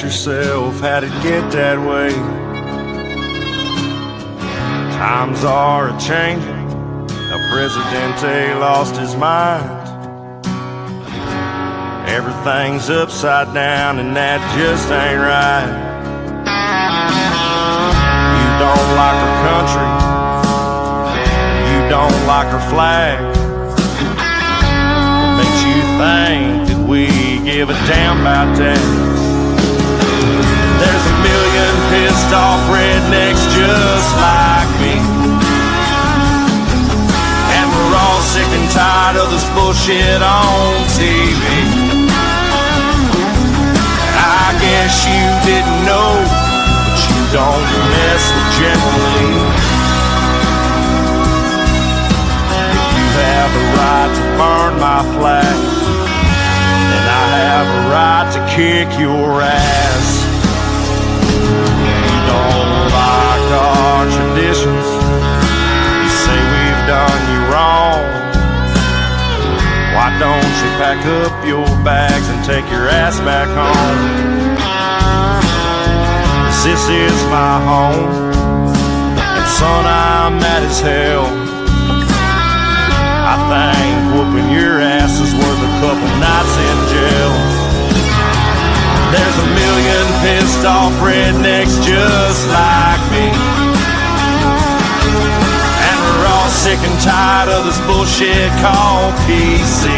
ask yourself, how did it get that way? Times are a-changing. El Presidente lost his mind. Everything's upside down and that just ain't right. You don't like our country, you don't like our flag. What makes you think that we give a damn about that? There's a million pissed off rednecks just like me, and we're all sick and tired of this bullshit on TV. I guess you didn't know, but you don't mess with generally. If you have the right to burn my flag, then I have a right to kick your ass. You don't like our traditions, you say we've done you wrong. Why don't you pack up your bags and take your ass back home? 'Cause this is my home, and son, I'm mad as hell. I think whooping your ass is worth a couple nights in jail. There's a million pissed off rednecks just like me, and we're all sick and tired of this bullshit called PC.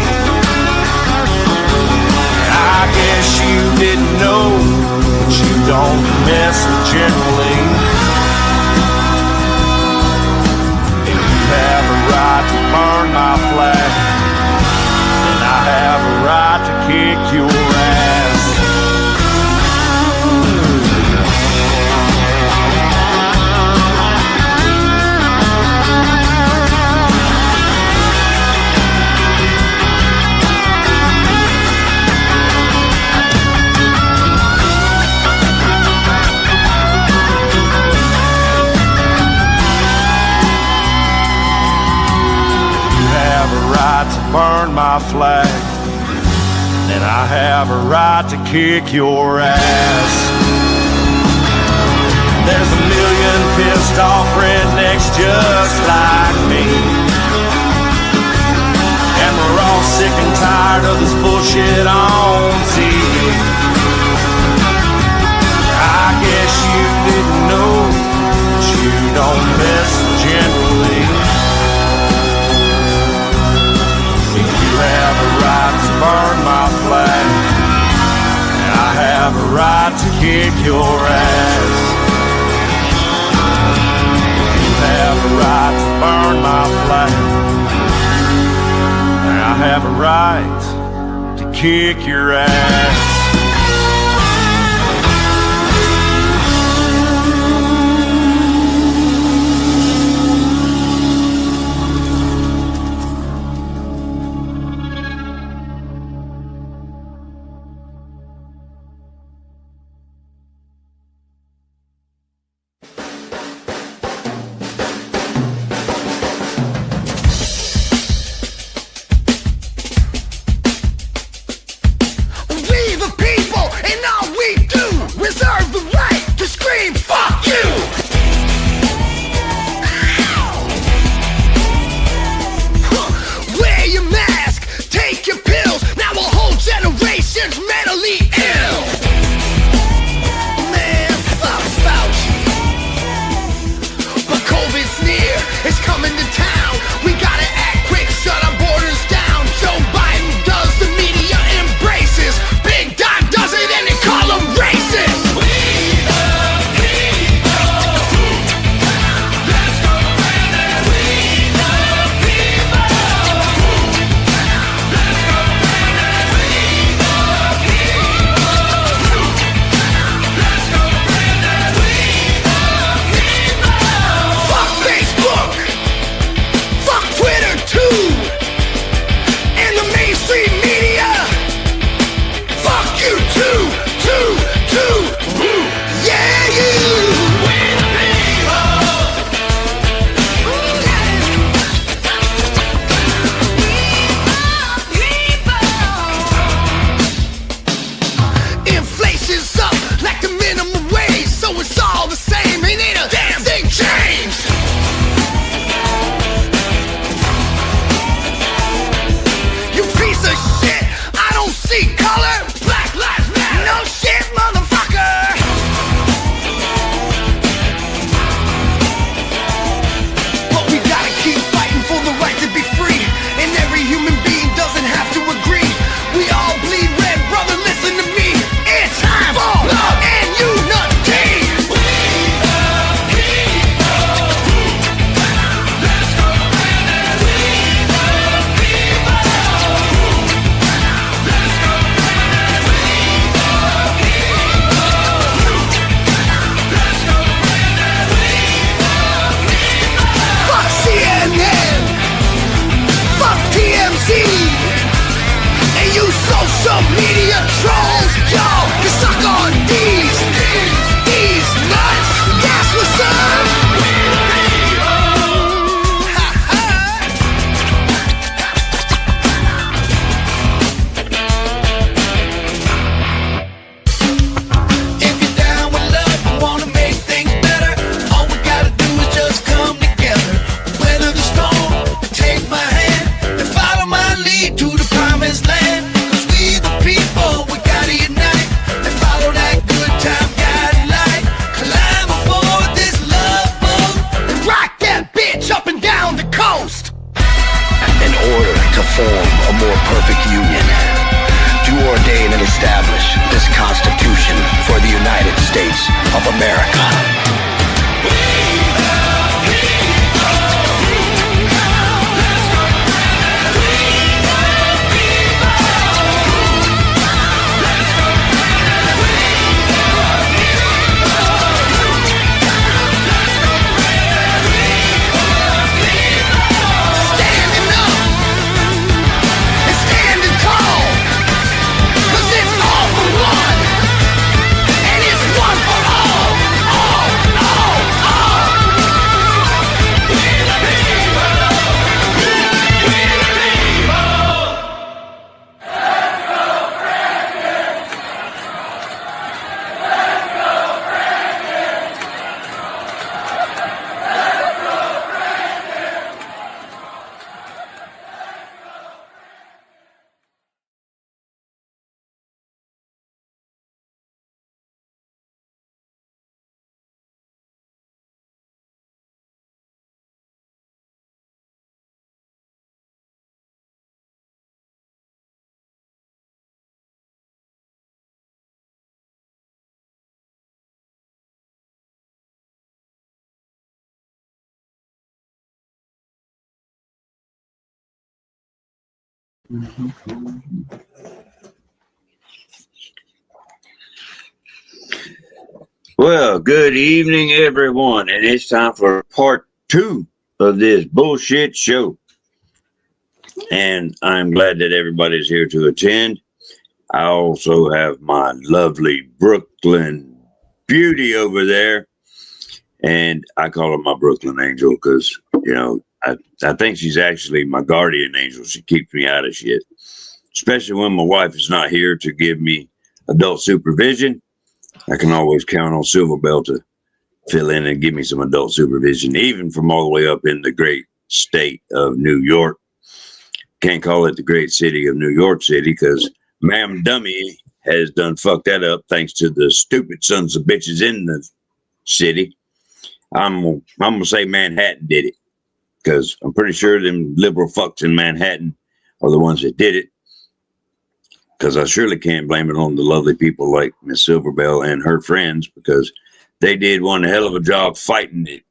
I guess you didn't know, but you don't mess with generally. If you have a right to burn my flag, then I have a right to kick your ass. To burn my flag, then I have a right to kick your ass. There's a million pissed off rednecks just like me, and we're all sick and tired of this bullshit on TV. I guess you didn't know, but you don't mess generally. You have a right to burn my flag, and I have a right to kick your ass. You have a right to burn my flag, and I have a right to kick your ass. Fuck Well, good evening, everyone, and it's time for part 2 of this bullshit show. And I'm glad that everybody's here to attend. I also have my lovely Brooklyn beauty over there, and I call her my Brooklyn angel because, I think she's actually my guardian angel. She keeps me out of shit, especially when my wife is not here to give me adult supervision. I can always count on Silverbell to fill in and give me some adult supervision, even from all the way up in the great state of New York. Can't call it the great city of New York City because Ma'am Dummy has done fucked that up thanks to the stupid sons of bitches in the city. I'm gonna say Manhattan did it because I'm pretty sure them liberal fucks in Manhattan are the ones that did it. Because I surely can't blame it on the lovely people like Miss Silverbell and her friends because they did one hell of a job fighting it.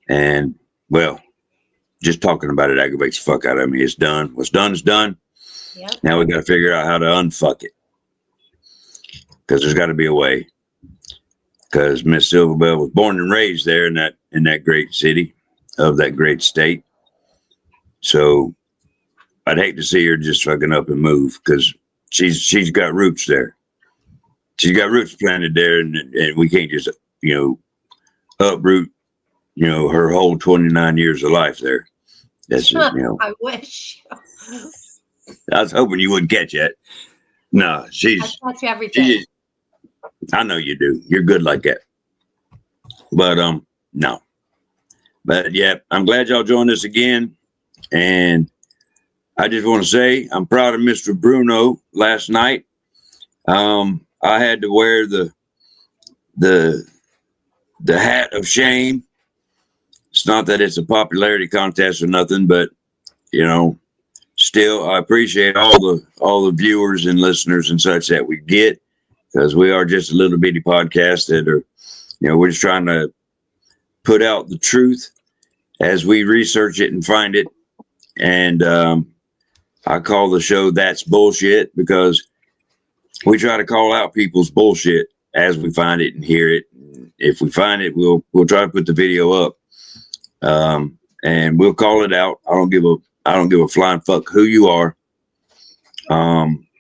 And, well, just talking about it aggravates the fuck out of me. It's done. What's done is done. Yep. Now we got to figure out how to unfuck it. Because there's got to be a way. Because Miss Silverbell was born and raised there in that great city of that great state. So I'd hate to see her just fucking up and move because she's got roots there. She's got roots planted there, and we can't just, uproot, her whole 29 years of life there. That's just, I wish. I was hoping you wouldn't catch that. No, I catch everything. I know you do. You're good like that. But no. But yeah, I'm glad y'all joined us again, and I just want to say I'm proud of Mr. Bruno last night. I had to wear the hat of shame. It's not that it's a popularity contest or nothing, but still I appreciate all the viewers and listeners and such that we get because we are just a little bitty podcast that are, we're just trying to put out the truth as we research it and find it. And I call the show That's Bullshit because we try to call out people's bullshit as we find it and hear it. If we find it, we'll try to put the video up, and we'll call it out. I don't give a flying fuck who you are.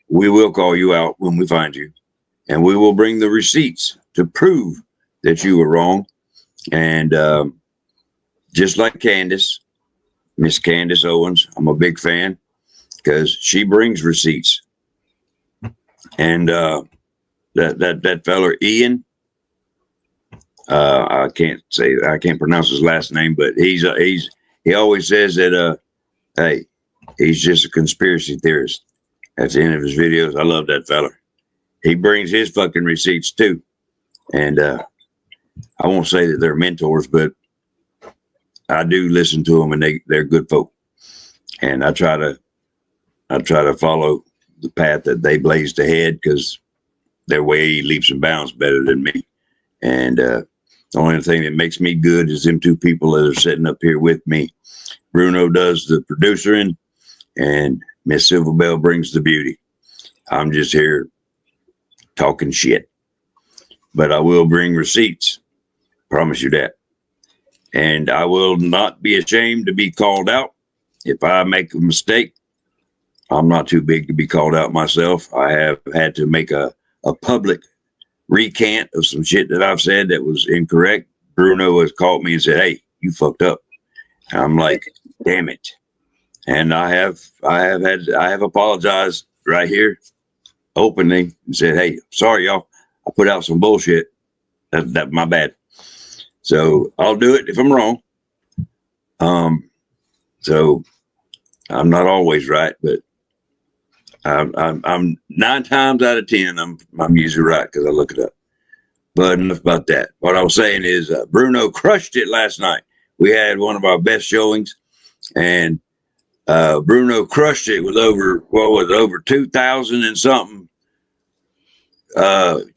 We will call you out when we find you, and we will bring the receipts to prove that you were wrong. And just like Candace, Miss Candace Owens, I'm a big fan because she brings receipts. And that feller Ian, I can't pronounce his last name, but he always says that hey, he's just a conspiracy theorist. At the end of his videos, I love that fella. He brings his fucking receipts too, and I won't say that they're mentors, but I do listen to them, and they're good folk, and I try to follow the path that they blazed ahead because they're way leaps and bounds better than me. And the only thing that makes me good is them two people that are sitting up here with me. Bruno does the producing, and Miss Silverbell brings the beauty. I'm just here talking shit, but I will bring receipts. Promise you that. And I will not be ashamed to be called out if I make a mistake. I'm not too big to be called out myself. I have had to make a public recant of some shit that I've said that was incorrect. Bruno has called me and said, "Hey, you fucked up." And I'm like, damn it. And I have apologized right here openly and said, "Hey, sorry, y'all. I put out some bullshit. That my bad." So I'll do it if I'm wrong. So I'm not always right, but I'm 9 times out of 10, I'm usually right because I look it up. But enough about that. What I was saying is Bruno crushed it last night. We had one of our best showings, and Bruno crushed it with over 2,000 and something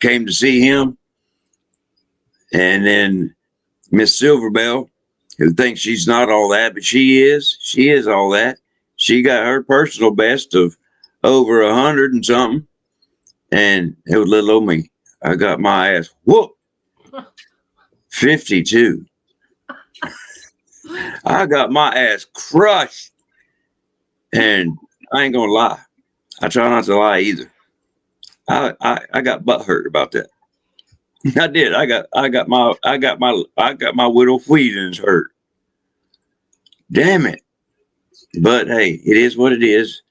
came to see him. And then Miss Silverbell, who thinks she's not all that, but she is all that. she got her personal best of over 100 and something. And it was little old me. I got my ass whooped. 52. I got my ass crushed. And I ain't gonna lie. I try not to lie either. I got butt hurt about that. I did. I got my widow feelings hurt. Damn it. But hey, it is what it is.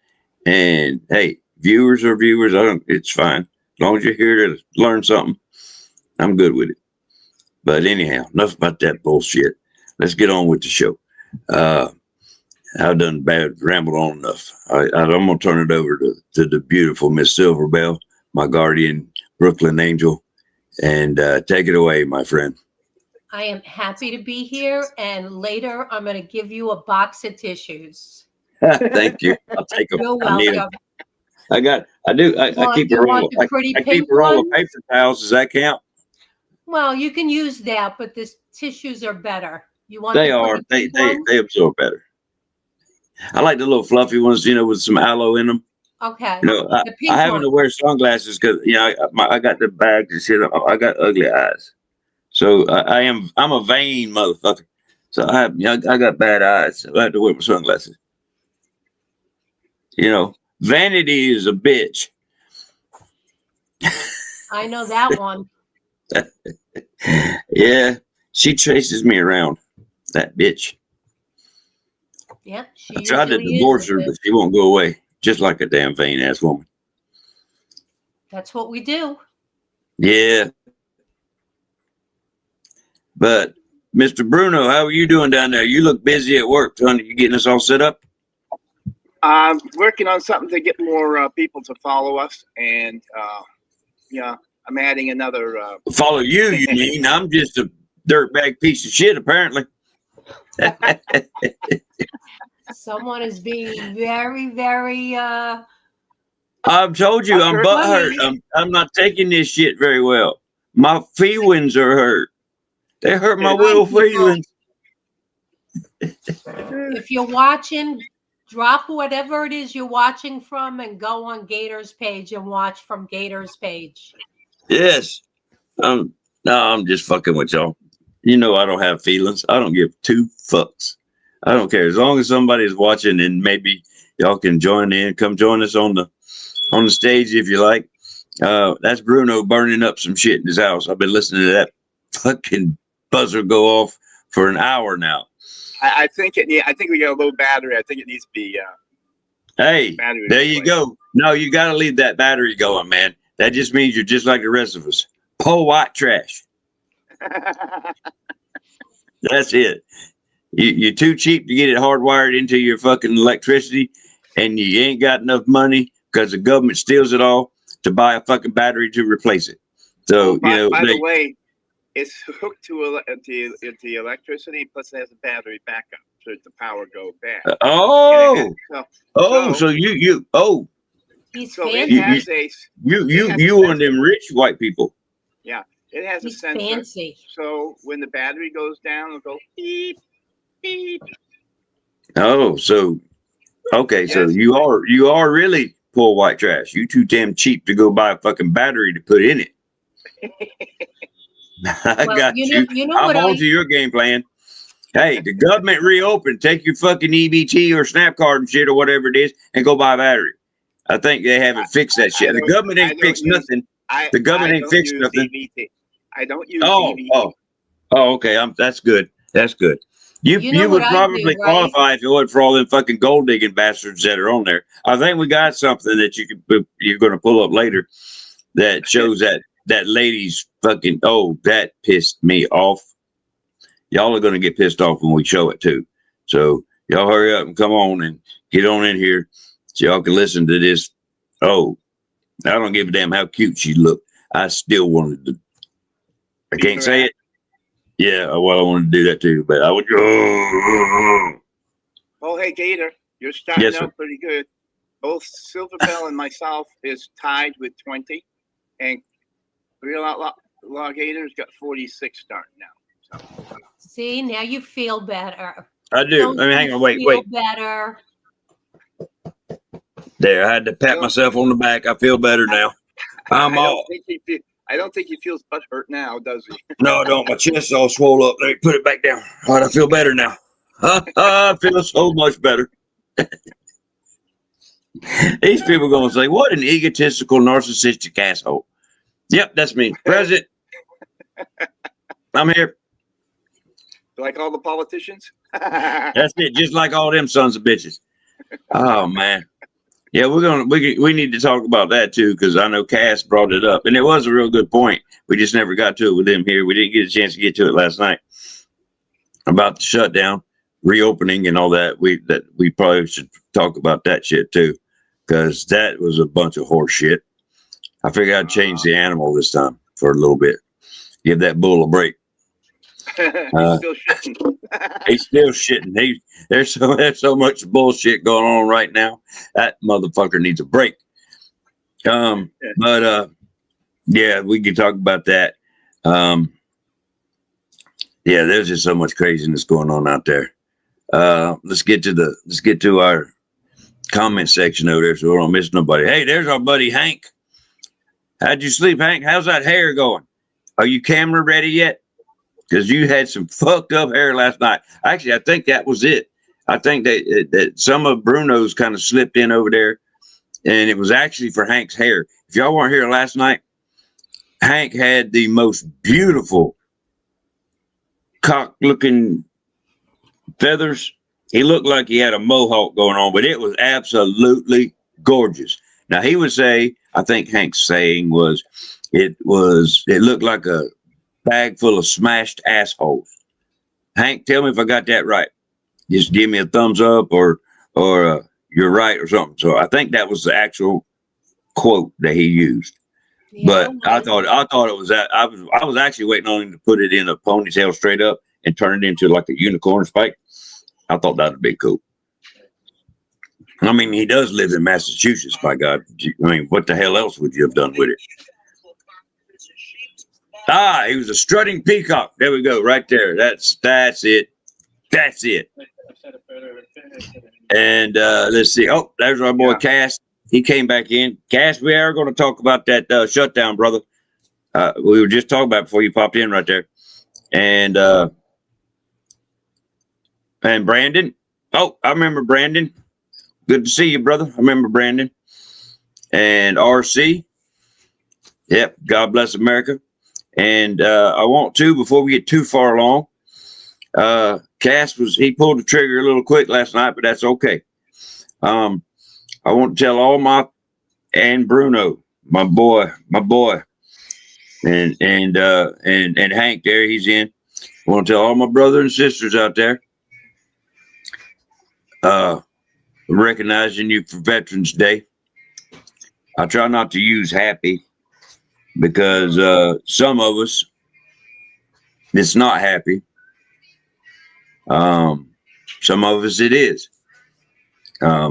And hey, viewers are viewers. It's fine. As long as you're here to learn something, I'm good with it. But anyhow, enough about that bullshit. Let's get on with the show. I've done rambled on enough. I'm gonna turn it over to the beautiful Miss Silverbell, my guardian Brooklyn angel, and take it away, my friend. I am happy to be here, and later I'm going to give you a box of tissues. Thank you. I'll take them. You're I need 'em. welcome. I keep a roll. I keep a roll of paper towels. Does that count? Well, you can use that, but the tissues are better. You want? They are. They absorb better. I like the little fluffy ones, with some aloe in them. Okay. I happen to wear sunglasses because I got the bag and shit. I got ugly eyes, so I'm a vain motherfucker. So I got bad eyes. So I have to wear my sunglasses. Vanity is a bitch. I know that one. Yeah, she chases me around. That bitch. Yeah, I tried to divorce her, but she won't go away. Just like a damn vain ass woman. That's what we do. Yeah. But Mr. Bruno, how are you doing down there? You look busy at work, son. You getting us all set up? I'm working on something to get more people to follow us, and I'm adding another. Follow you? You mean? I'm just a dirtbag piece of shit, apparently. Someone is being very, very. I've told you I'm butthurt. I'm not taking this shit very well. My feelings are hurt. They hurt my little feelings. If you're watching, drop whatever it is you're watching from and go on Gator's page and watch from Gator's page. Yes. No, I'm just fucking with y'all. I don't have feelings. I don't give two fucks. I don't care. As long as somebody's watching and maybe y'all can join in, come join us on the stage if you like. That's Bruno burning up some shit in his house. I've been listening to that fucking buzzer go off for an hour now. I think we got a low battery. I think it needs to be. Hey, there you go. No, you got to leave that battery going, man. That just means you're just like the rest of us. Pull white trash. That's it. You're too cheap to get it hardwired into your fucking electricity, and you ain't got enough money because the government steals it all to buy a fucking battery to replace it. So, by the way, it's hooked to the electricity, plus it has a battery backup so the power go back. So you He's so fancy. it has a you one of them rich white people. Yeah, it has a sensor. Fancy. So when the battery goes down, it'll go beep, beep. Oh, so okay, Yes. so you are really poor white trash. You too damn cheap to go buy a fucking battery to put in it. I got you. I'm on to your game plan. Hey, the government reopened. Take your fucking EBT or SNAP card and shit or whatever it is and go buy a battery. I think they haven't fixed that shit. The government ain't fixed nothing. The government ain't fixed nothing. EBT. I don't use EBT. Oh, okay. That's good. That's good. You would probably qualify if it wasn't for all them fucking gold digging bastards that are on there. I think we got something that you're going to pull up later that shows that lady's fucking. Oh, that pissed me off. Y'all are going to get pissed off when we show it too. So y'all hurry up and come on and get on in here so y'all can listen to this. Oh, I don't give a damn how cute she looked. I still wanted to. I can't say it. Yeah, well, I wanted to do that too, but I would. Oh, hey, Gator, you're starting out pretty good. Both Silverbell and myself is tied with 20, and Real Outlaw Gator's got 46 starting now. So. See, now you feel better. I do. Hang on, wait. Better. There, I had to pat myself on the back. I feel better now. I'm all. I don't think he feels butt hurt now, does he? No, I don't. My chest's all swole up. Let me put it back down. All right, I feel better now. I feel so much better. These people are going to say, what an egotistical, narcissistic asshole. Yep, that's me. President, I'm here. Like all the politicians? That's it. Just like all them sons of bitches. Oh, man. Yeah, we need to talk about that, too, because I know Cass brought it up. And it was a real good point. We just never got to it with him here. We didn't get a chance to get to it last night about the shutdown, reopening, and all that. We probably should talk about that shit, too, because that was a bunch of horse shit. I figured I'd change the animal this time for a little bit. Give that bull a break. He's still shitting. He's still shitting. There's so much bullshit going on right now. That motherfucker needs a break. But yeah, we can talk about that. Yeah, there's just so much craziness going on out there. Let's get to our comment section over there so we don't miss nobody. Hey, there's our buddy Hank. How'd you sleep, Hank? How's that hair going? Are you camera ready yet? Because you had some fucked up hair last night. Actually, I think that was it. I think that some of Bruno's kind of slipped in over there, and it was actually for Hank's hair. If y'all weren't here last night, Hank had the most beautiful cock-looking feathers. He looked like he had a mohawk going on, but it was absolutely gorgeous. Now, he would say, I think Hank's saying was, it looked like a bag full of smashed assholes. Hank, tell me if I got that right. Just give me a thumbs up or you're right or something. So I think that was the actual quote that he used. Yeah, but I thought it was that. I was actually waiting on him to put it in a ponytail straight up and turn it into like a unicorn spike. I thought that would be cool. I mean, he does live in Massachusetts, by God. I mean, what the hell else would you have done with it? He was a strutting peacock. There we go, right there. That's it. That's it. And let's see. Oh, there's our boy Cass. He came back in. Cass, we are going to talk about that shutdown, brother. We were just talking about it before you popped in right there. And Brandon. Oh, I remember Brandon. Good to see you, brother. I remember Brandon. And RC. Yep. God bless America. And I want to, before we get too far along, Cass he pulled the trigger a little quick last night, but that's okay. I want to tell and Bruno, my boy, and Hank there, he's in. I want to tell all my brothers and sisters out there, recognizing you for Veterans Day. I try not to use happy because some of us, it's not happy. Some of us it is.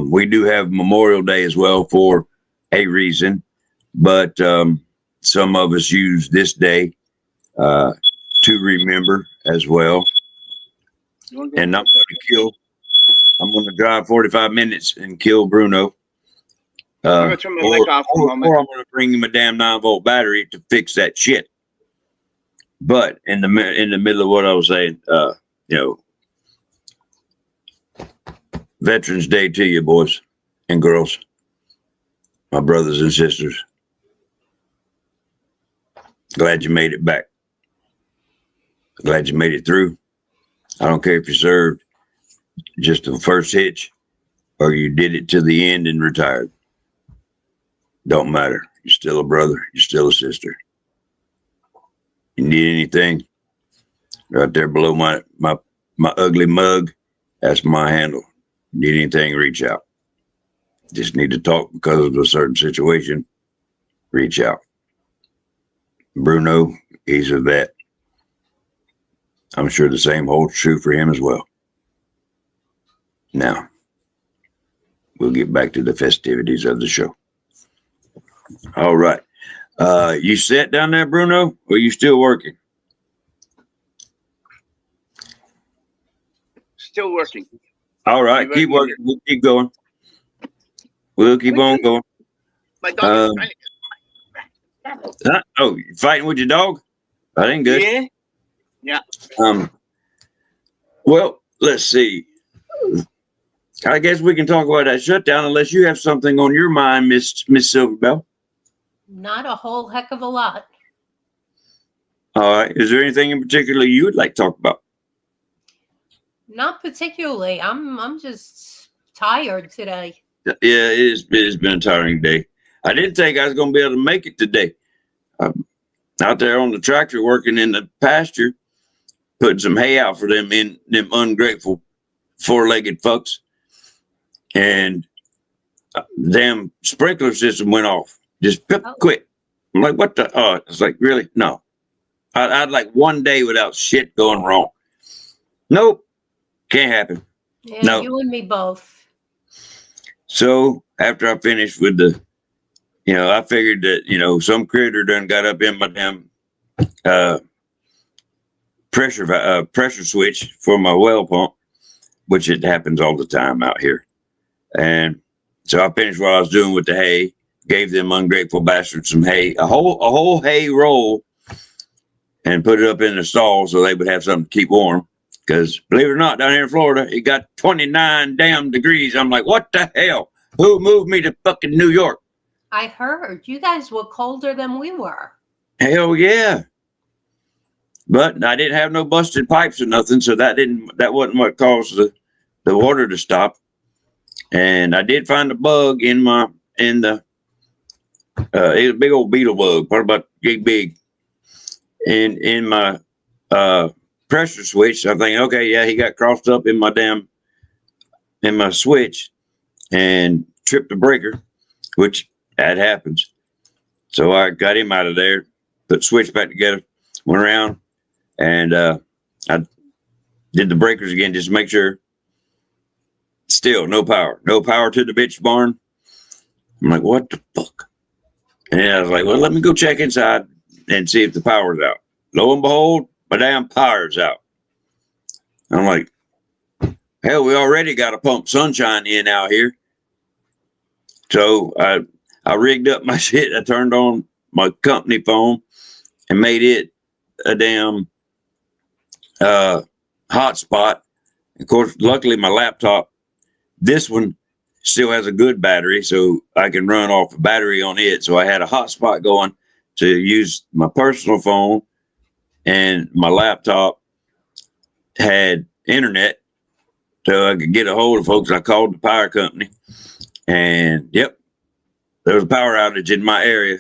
We do have Memorial Day as well for a reason, but some of us use this day to remember as well. And I'm going to drive 45 minutes and kill Bruno. I'm going to turn my mic off for a moment. Or I'm going to bring him a damn 9-volt battery to fix that shit. But in the middle of what I was saying, Veterans Day to you, boys and girls, my brothers and sisters. Glad you made it back. Glad you made it through. I don't care if you served just the first hitch or you did it to the end and retired. Don't matter. You're still a brother. You're still a sister. You need anything? Right there below my ugly mug, that's my handle. Need anything, reach out. Just need to talk because of a certain situation, reach out. Bruno, he's a vet. I'm sure the same holds true for him as well. Now, we'll get back to the festivities of the show. All right. You set down there, Bruno, or are you still working? Still working. All right, keep working. We'll keep going. We'll keep on going. My dog is trying Oh, you fighting with your dog? That ain't good. Yeah. Yeah. Well, let's see. I guess we can talk about that shutdown unless you have something on your mind, Miss Silverbell. Not a whole heck of a lot. All right. Is there anything in particular you would like to talk about? Not particularly. I'm just tired today. Yeah, it's been a tiring day. I didn't think I was going to be able to make it today. I'm out there on the tractor working in the pasture, putting some hay out for them ungrateful four-legged fucks. And damn sprinkler system went off. Just quick. I'm like, what the? Oh, it's like, really? No. I'd like one day without shit going wrong. Nope. Can't happen. Yeah, No. you and me both. So after I finished with I figured that, some critter done got up in my damn pressure switch for my well pump, which it happens all the time out here. And so I finished what I was doing with the hay, gave them ungrateful bastards some hay, a whole hay roll, and put it up in the stall so they would have something to keep warm. Because believe it or not, down here in Florida, it got 29 damn degrees. I'm like, what the hell? Who moved me to fucking New York? I heard you guys were colder than we were. Hell yeah. But I didn't have no busted pipes or nothing, so that wasn't what caused the water to stop. And I did find a bug it was a big old beetle bug, probably about big, in my pressure switch. I think, okay, yeah, he got crossed up in my switch and tripped the breaker, which that happens. So I got him out of there, put the switch back together, went around, and I did the breakers again just to make sure. Still no power to the bitch barn. I'm like, what the fuck? And I was like, well, let me go check inside and see if the power's out. Lo and behold, my damn power's out. I'm like, hell, we already got to pump sunshine in out here. So I rigged up my shit. I turned on my company phone and made it a damn hotspot. Of course, luckily my laptop, this one still has a good battery, so I can run off a battery on it. So I had a hotspot going to use my personal phone, and my laptop had internet, so I could get a hold of folks. I called the power company, and yep, there was a power outage in my area.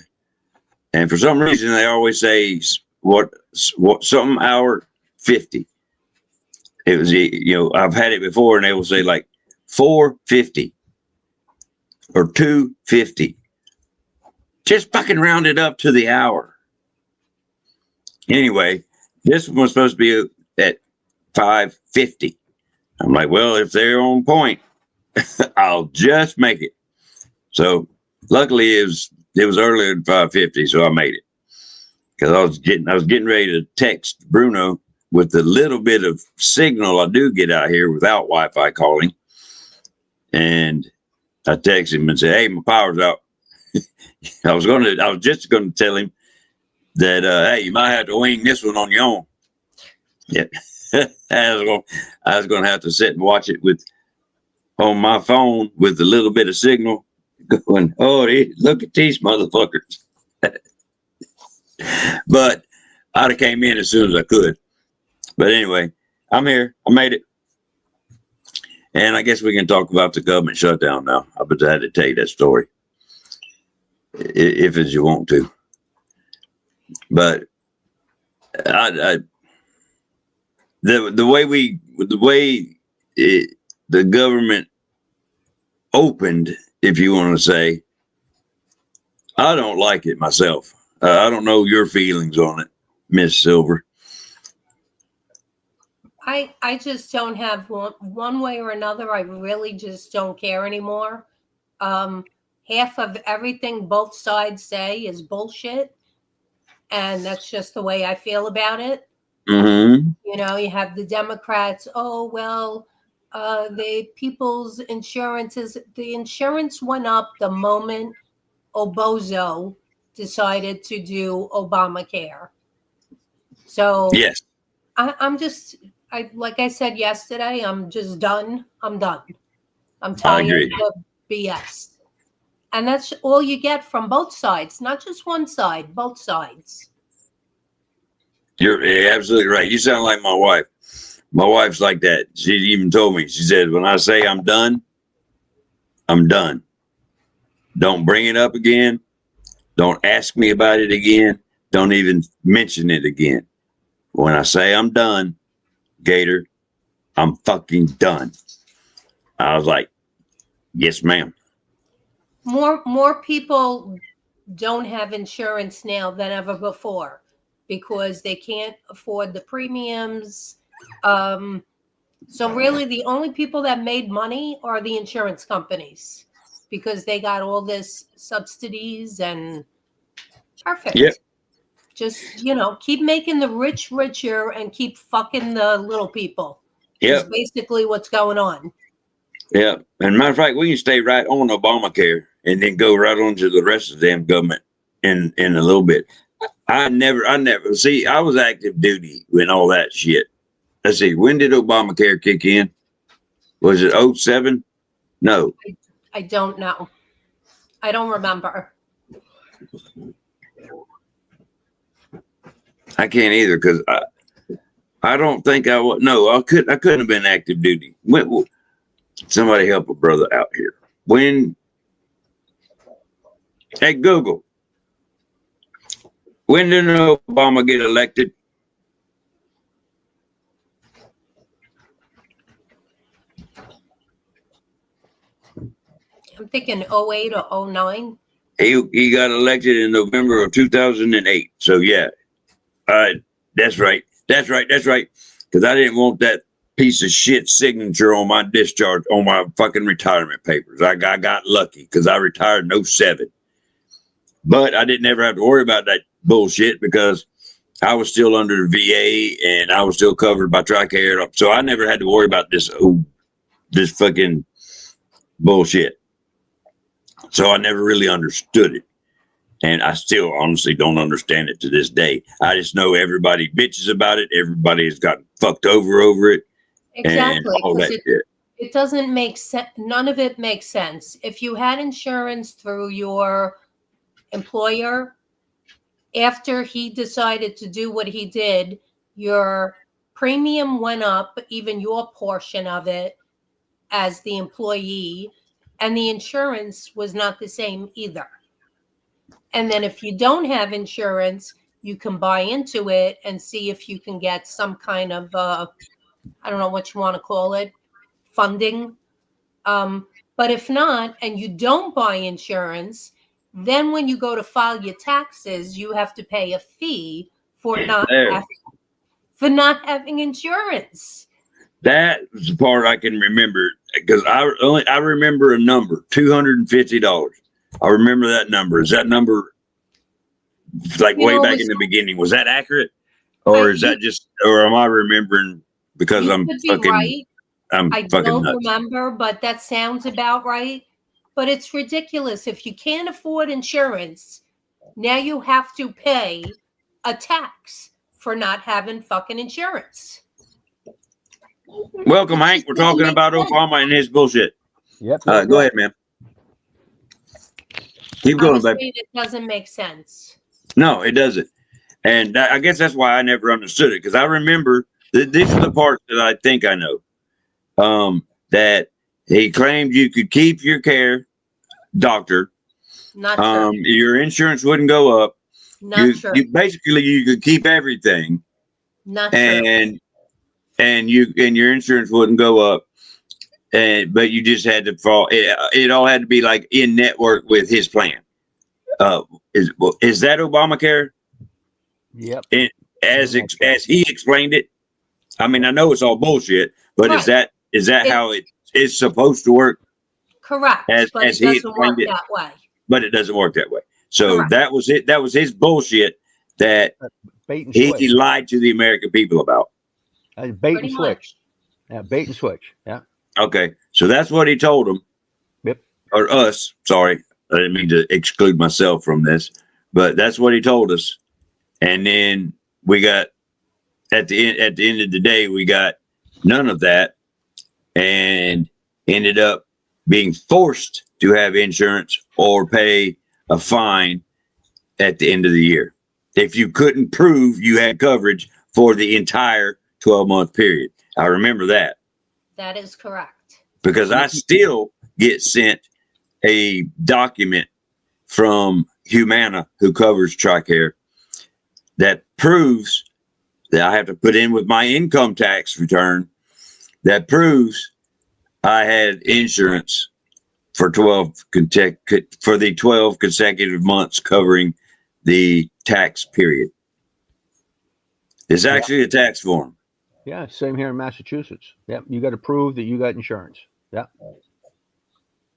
And for some reason, they always say what something hour 50. It was, I've had it before, and they will say like 450 or 250. Just fucking round it up to the hour. Anyway, this one was supposed to be at 550. I'm like, well, if they're on point, I'll just make it. So luckily it was earlier than 550, so I made it. Because I was getting ready to text Bruno with the little bit of signal I do get out here without Wi-Fi calling. And I texted him and said, hey, my power's out. I was just gonna tell him that hey, you might have to wing this one on your own. Yeah. I was gonna have to sit and watch it on my phone with a little bit of signal going, oh, look at these motherfuckers. But I'd have came in as soon as I could. But anyway, I'm here. I made it. And I guess we can talk about the government shutdown now. I bet I had to tell you that story, if as you want to. But the way the government opened, if you want to say, I don't like it myself. I don't know your feelings on it, Miss Silver. I just don't have one way or another. I really just don't care anymore. Half of everything both sides say is bullshit. And that's just the way I feel about it. Mm-hmm. You have the Democrats. Oh, well, the people's insurances, the insurance went up the moment Obozo decided to do Obamacare. So Yes. like I said yesterday, I'm just done. I'm done. I'm I tired agree. of the BS. And that's all you get from both sides, not just one side, both sides. You're absolutely right. You sound like my wife. My wife's like that. She even told me, she said, when I say I'm done, I'm done. Don't bring it up again. Don't ask me about it again. Don't even mention it again. When I say I'm done, Gator, I'm fucking done. I was like, yes, ma'am. More people don't have insurance now than ever before because they can't afford the premiums. So really the only people that made money are the insurance companies because they got all this subsidies and perfect. Yep. Just, keep making the rich richer and keep fucking the little people. Yep. Is basically what's going on. Yeah. And matter of fact, we can stay right on Obamacare and then go right on to the rest of the damn government in a little bit. I never see, I was active duty when all that shit. Let's see, when did Obamacare kick in? Was it 07? No. I don't know. I don't remember. I can't either because I don't think I would. No, I couldn't have been active duty. Somebody help a brother out here. At Google, when did Obama get elected? I'm thinking 08 or 09. He got elected in November of 2008. So yeah, that's right. That's right. Because I didn't want that piece of shit signature on my discharge on my fucking retirement papers. I got lucky because I retired in 07. But I didn't ever have to worry about that bullshit because I was still under the VA and I was still covered by TRICARE. So I never had to worry about this fucking bullshit. So I never really understood it. And I still honestly don't understand it to this day. I just know everybody bitches about it. Everybody has gotten fucked over it. Exactly. And all that shit. It doesn't make sense. None of it makes sense. If you had insurance through your employer, after he decided to do what he did, your premium went up, even your portion of it as the employee, and the insurance was not the same either. And then if you don't have insurance, you can buy into it and see if you can get some kind of, I don't know what you want to call it, funding. But if not, and you don't buy insurance, then when you go to file your taxes, you have to pay a fee for not having insurance. That was the part I can remember because I remember a number, $250. I remember that number. Is that number like way back in the beginning? Was that accurate, or is that just, or am I remembering because I'm fucking right? I fucking don't nuts. remember, but that sounds about right. But it's ridiculous. If you can't afford insurance, now you have to pay a tax for not having fucking insurance. Welcome, Hank. We're talking about Obama and his bullshit. Yep. Go ahead, man. Keep going, baby. It doesn't make sense. No, it doesn't. And I guess that's why I never understood it because I remember these are the parts that I think I know. That he claimed you could keep your care, doctor. Not true. Your insurance wouldn't go up. Not true. You could keep everything. Not true. And your insurance wouldn't go up. But you just had to fall. It all had to be like in network with his plan. Is that Obamacare? Yep. As he explained it. I mean, I know it's all bullshit, but right. is that how it is supposed to work? Correct. But it doesn't work that way. But it doesn't work that way. So correct. That was it. That was his bullshit that he lied to the American people about. Bait and switch. Yeah, bait and switch. Yeah. Okay, so that's what he told them. Yep. Or us. Sorry, I didn't mean to exclude myself from this, but that's what he told us. And then we got at the end of the day, we got none of that, and ended up being forced to have insurance or pay a fine at the end of the year if you couldn't prove you had coverage for the entire 12-month period. I remember that. That is correct. Because I still get sent a document from Humana, who covers TRICARE, that proves that I have to put in with my income tax return that proves I had insurance for the 12 consecutive months covering the tax period. It's actually a tax form. Yeah, same here in Massachusetts. Yep, you got to prove that you got insurance. Yeah.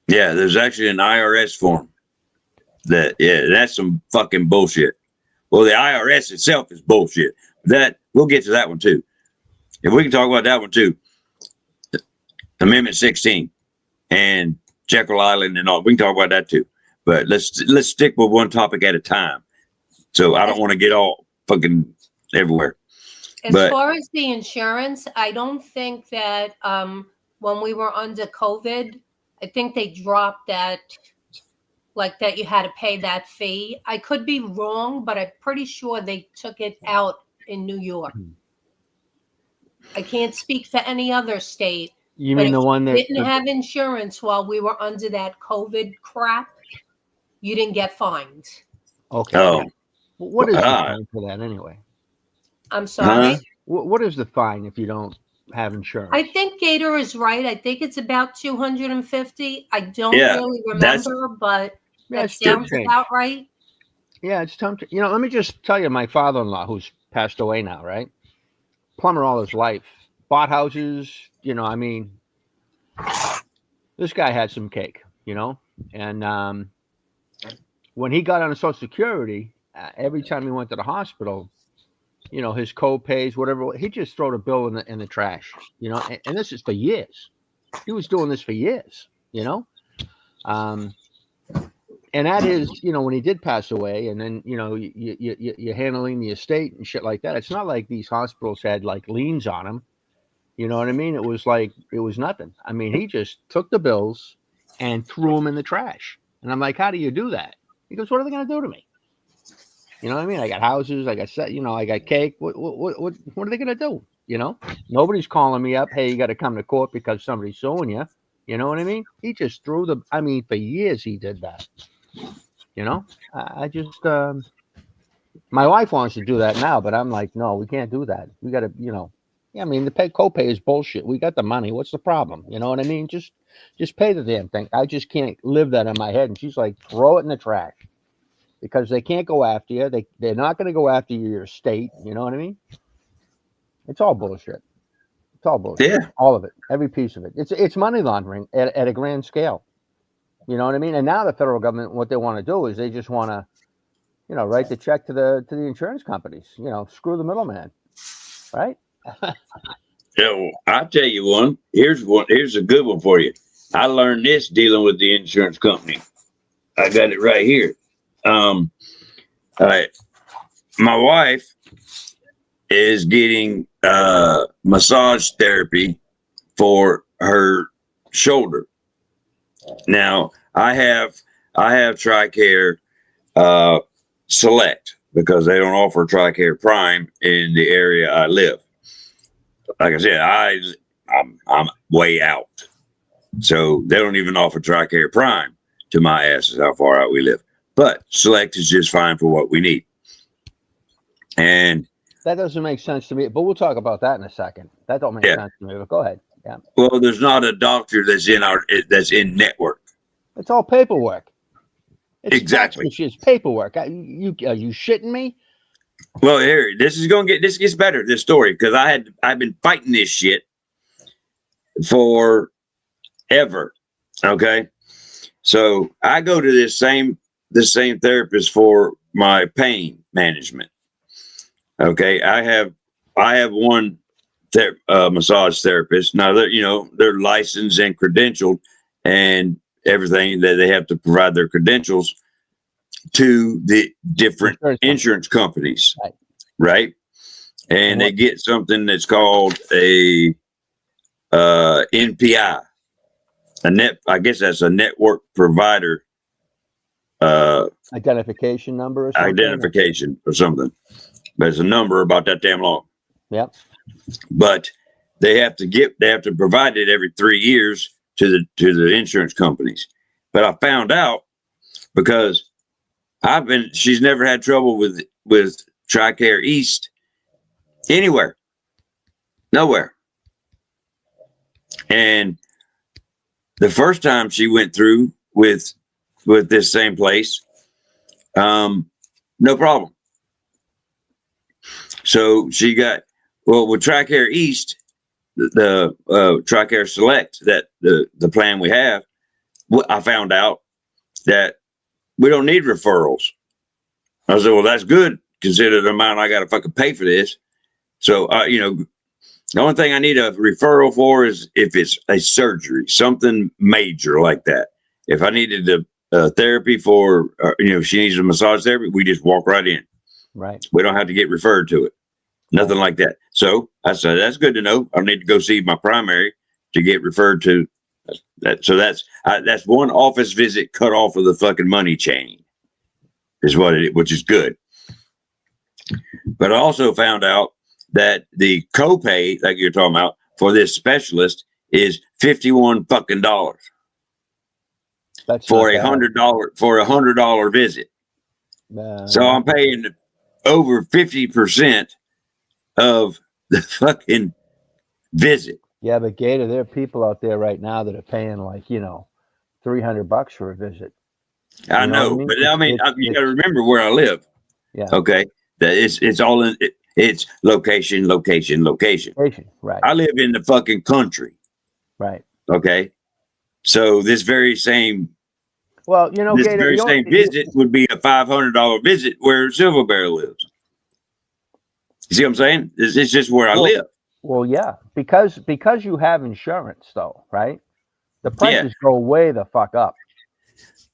Yeah, there's actually an IRS form. That's some fucking bullshit. Well, the IRS itself is bullshit. That we'll get to that one too. If we can talk about that one too. Amendment 16 and Jekyll Island and all. We can talk about that too. But let's stick with one topic at a time. So I don't want to get all fucking everywhere. As far as the insurance, I don't think that when we were under COVID, I think they dropped that, like that you had to pay that fee. I could be wrong, but I'm pretty sure they took it out in New York. I can't speak for any other state. You mean the one that didn't have insurance while we were under that COVID crap? You didn't get fined. Okay. Oh. What is the fine for that anyway? I'm sorry. What is the fine if you don't have insurance? I think Gator is right. I think it's about $250. I don't really remember, but that sounds about right. Yeah, it's time to, let me just tell you, my father-in-law, who's passed away now, right? Plumber all his life, bought houses, this guy had some cake, and when he got on Social Security, every time he went to the hospital, his co-pays, whatever, he just threw a bill in the trash, and this is for years. He was doing this for years, and that is, when he did pass away, and then, you're handling the estate and shit like that. It's not like these hospitals had like liens on him. You know what I mean? It was nothing. I mean, he just took the bills and threw them in the trash. And I'm like, how do you do that? He goes, what are they going to do to me? You know what I mean? I got houses, I got I got cake. What are they going to do? Nobody's calling me up. Hey, you got to come to court because somebody's suing you. You know what I mean? He just threw for years he did that. I just, my wife wants to do that now, but I'm like, no, we can't do that. We got to, the copay is bullshit. We got the money. What's the problem? You know what I mean? Just pay the damn thing. I just can't live that in my head. And she's like, throw it in the trash because they can't go after you. They're not going to go after your estate. You know what I mean? It's all bullshit. It's all bullshit. Yeah. All of it. Every piece of it. It's money laundering at a grand scale. You know what I mean? And now the federal government, what they want to do is they just want to, write the check to the insurance companies. Screw the middleman, right? Yeah, I'll tell you one. Here's a good one for you. I learned this dealing with the insurance company. I got it right here. All right. My wife is getting massage therapy for her shoulder. Now I have TRICARE Select because they don't offer TRICARE Prime in the area I live. Like I said, I'm way out, so they don't even offer TRICARE Prime to my ass. Is how far out we live. But Select is just fine for what we need. And that doesn't make sense to me. But we'll talk about that in a second. That don't make sense to me. But go ahead. Yeah. Well, there's not a doctor that's in network. It's all paperwork. It's exactly. It's paperwork. Are you shitting me? Well, here, this gets better, this story, because I've been fighting this shit forever. Okay. So I go to the same therapist for my pain management. Okay. I have one massage therapists. Now they're licensed and credentialed and everything, that they have to provide their credentials to the different insurance companies, right? And they get something that's called a NPI, I guess that's a network provider identification number or something. Identification or something. But it's a number about that damn long. Yep. But they have to provide it every 3 years to the insurance companies. But I found out, because she's never had trouble with TRICARE East anywhere, nowhere. And the first time she went through with this same place, no problem. So she got, with TRICARE East, the TRICARE Select, that the plan we have, I found out that we don't need referrals. I said, well, that's good, considering the amount I got to fucking pay for this. So, the only thing I need a referral for is if it's a surgery, something major like that. If I needed a therapy for, if she needs a massage therapy, we just walk right in. Right. We don't have to get referred to it. Nothing like that. So I said, that's good to know. I need to go see my primary to get referred to that. So that's one office visit cut off of the fucking money chain, is what which is good. But I also found out that the copay, like you're talking about, for this specialist is $51 fucking dollars. That's for $100 visit. So I'm paying over 50% of the fucking visit. Yeah, but Gator, there are people out there right now that are paying like, $300 for a visit. I know, but you got to remember where I live. Yeah. Okay. That it's all in. It's location. Right. I live in the fucking country. Right. Okay. So this very same. Well, this Gator, very same visit would be a $500 visit where Silver Bear lives. You see what I'm saying? It's just where I live. Well, yeah, because you have insurance, though, right? The prices go way the fuck up.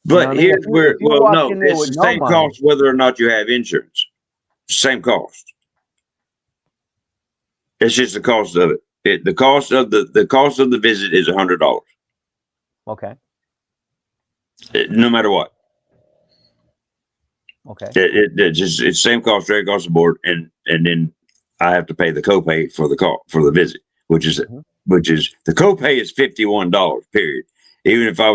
But here's where, it's the same cost whether or not you have insurance. Same cost. It's just the cost of it. The cost of the visit is $100. Okay. No matter what. Okay. It's same cost straight across the board, and then I have to pay the copay for the visit, which is the copay is $51. Period. Even if I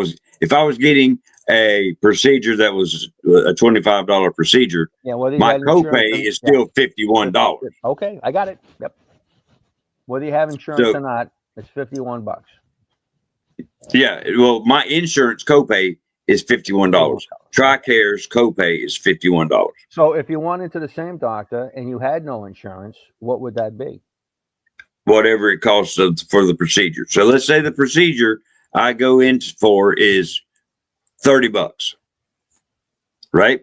was getting a procedure that was a $25 procedure, my copay is still $51. Okay, I got it. Yep. Whether you have insurance or not, it's $51. Yeah. Well, my insurance copay is $51. TRICARE's copay is $51. So if you went into the same doctor and you had no insurance, what would that be? Whatever it costs for the procedure. So let's say the procedure I go in for is $30, right?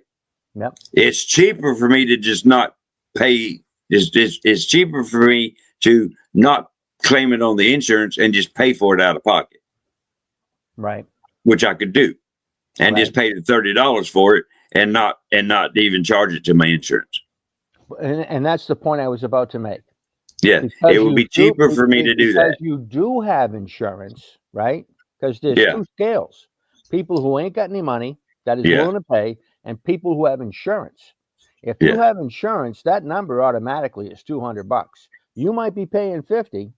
Yep. It's cheaper for me to just not pay. It's cheaper for me to not claim it on the insurance and just pay for it out of pocket. Right. Which I could do, and just pay the $30 for it, and not even charge it to my insurance. And that's the point I was about to make. Yeah, because it would be cheaper for me to do that. Because you do have insurance, right? Because there's two scales. People who ain't got any money that is willing to pay, and people who have insurance. If you have insurance, that number automatically is $200. You might be paying $50,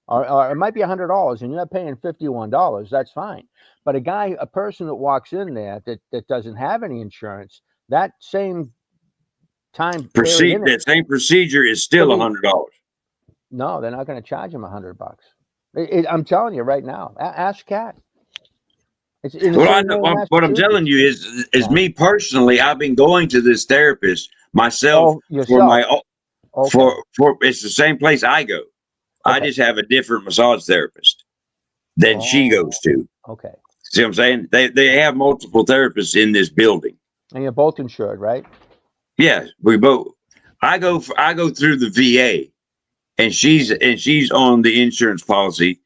or it might be $100, and you're not paying $51. That's fine. But a person that walks in there that doesn't have any insurance, that same time that same procedure is still $100. No, they're not going to charge him $100. I'm telling you right now. Ask Kat. What I'm telling you is me personally. I've been going to this therapist myself for my for it's the same place I go. I just have a different massage therapist than she goes to. Okay. See what I'm saying? They have multiple therapists in this building. And you're both insured, right? Yeah, we both. I go through the VA. and she's on the insurance policy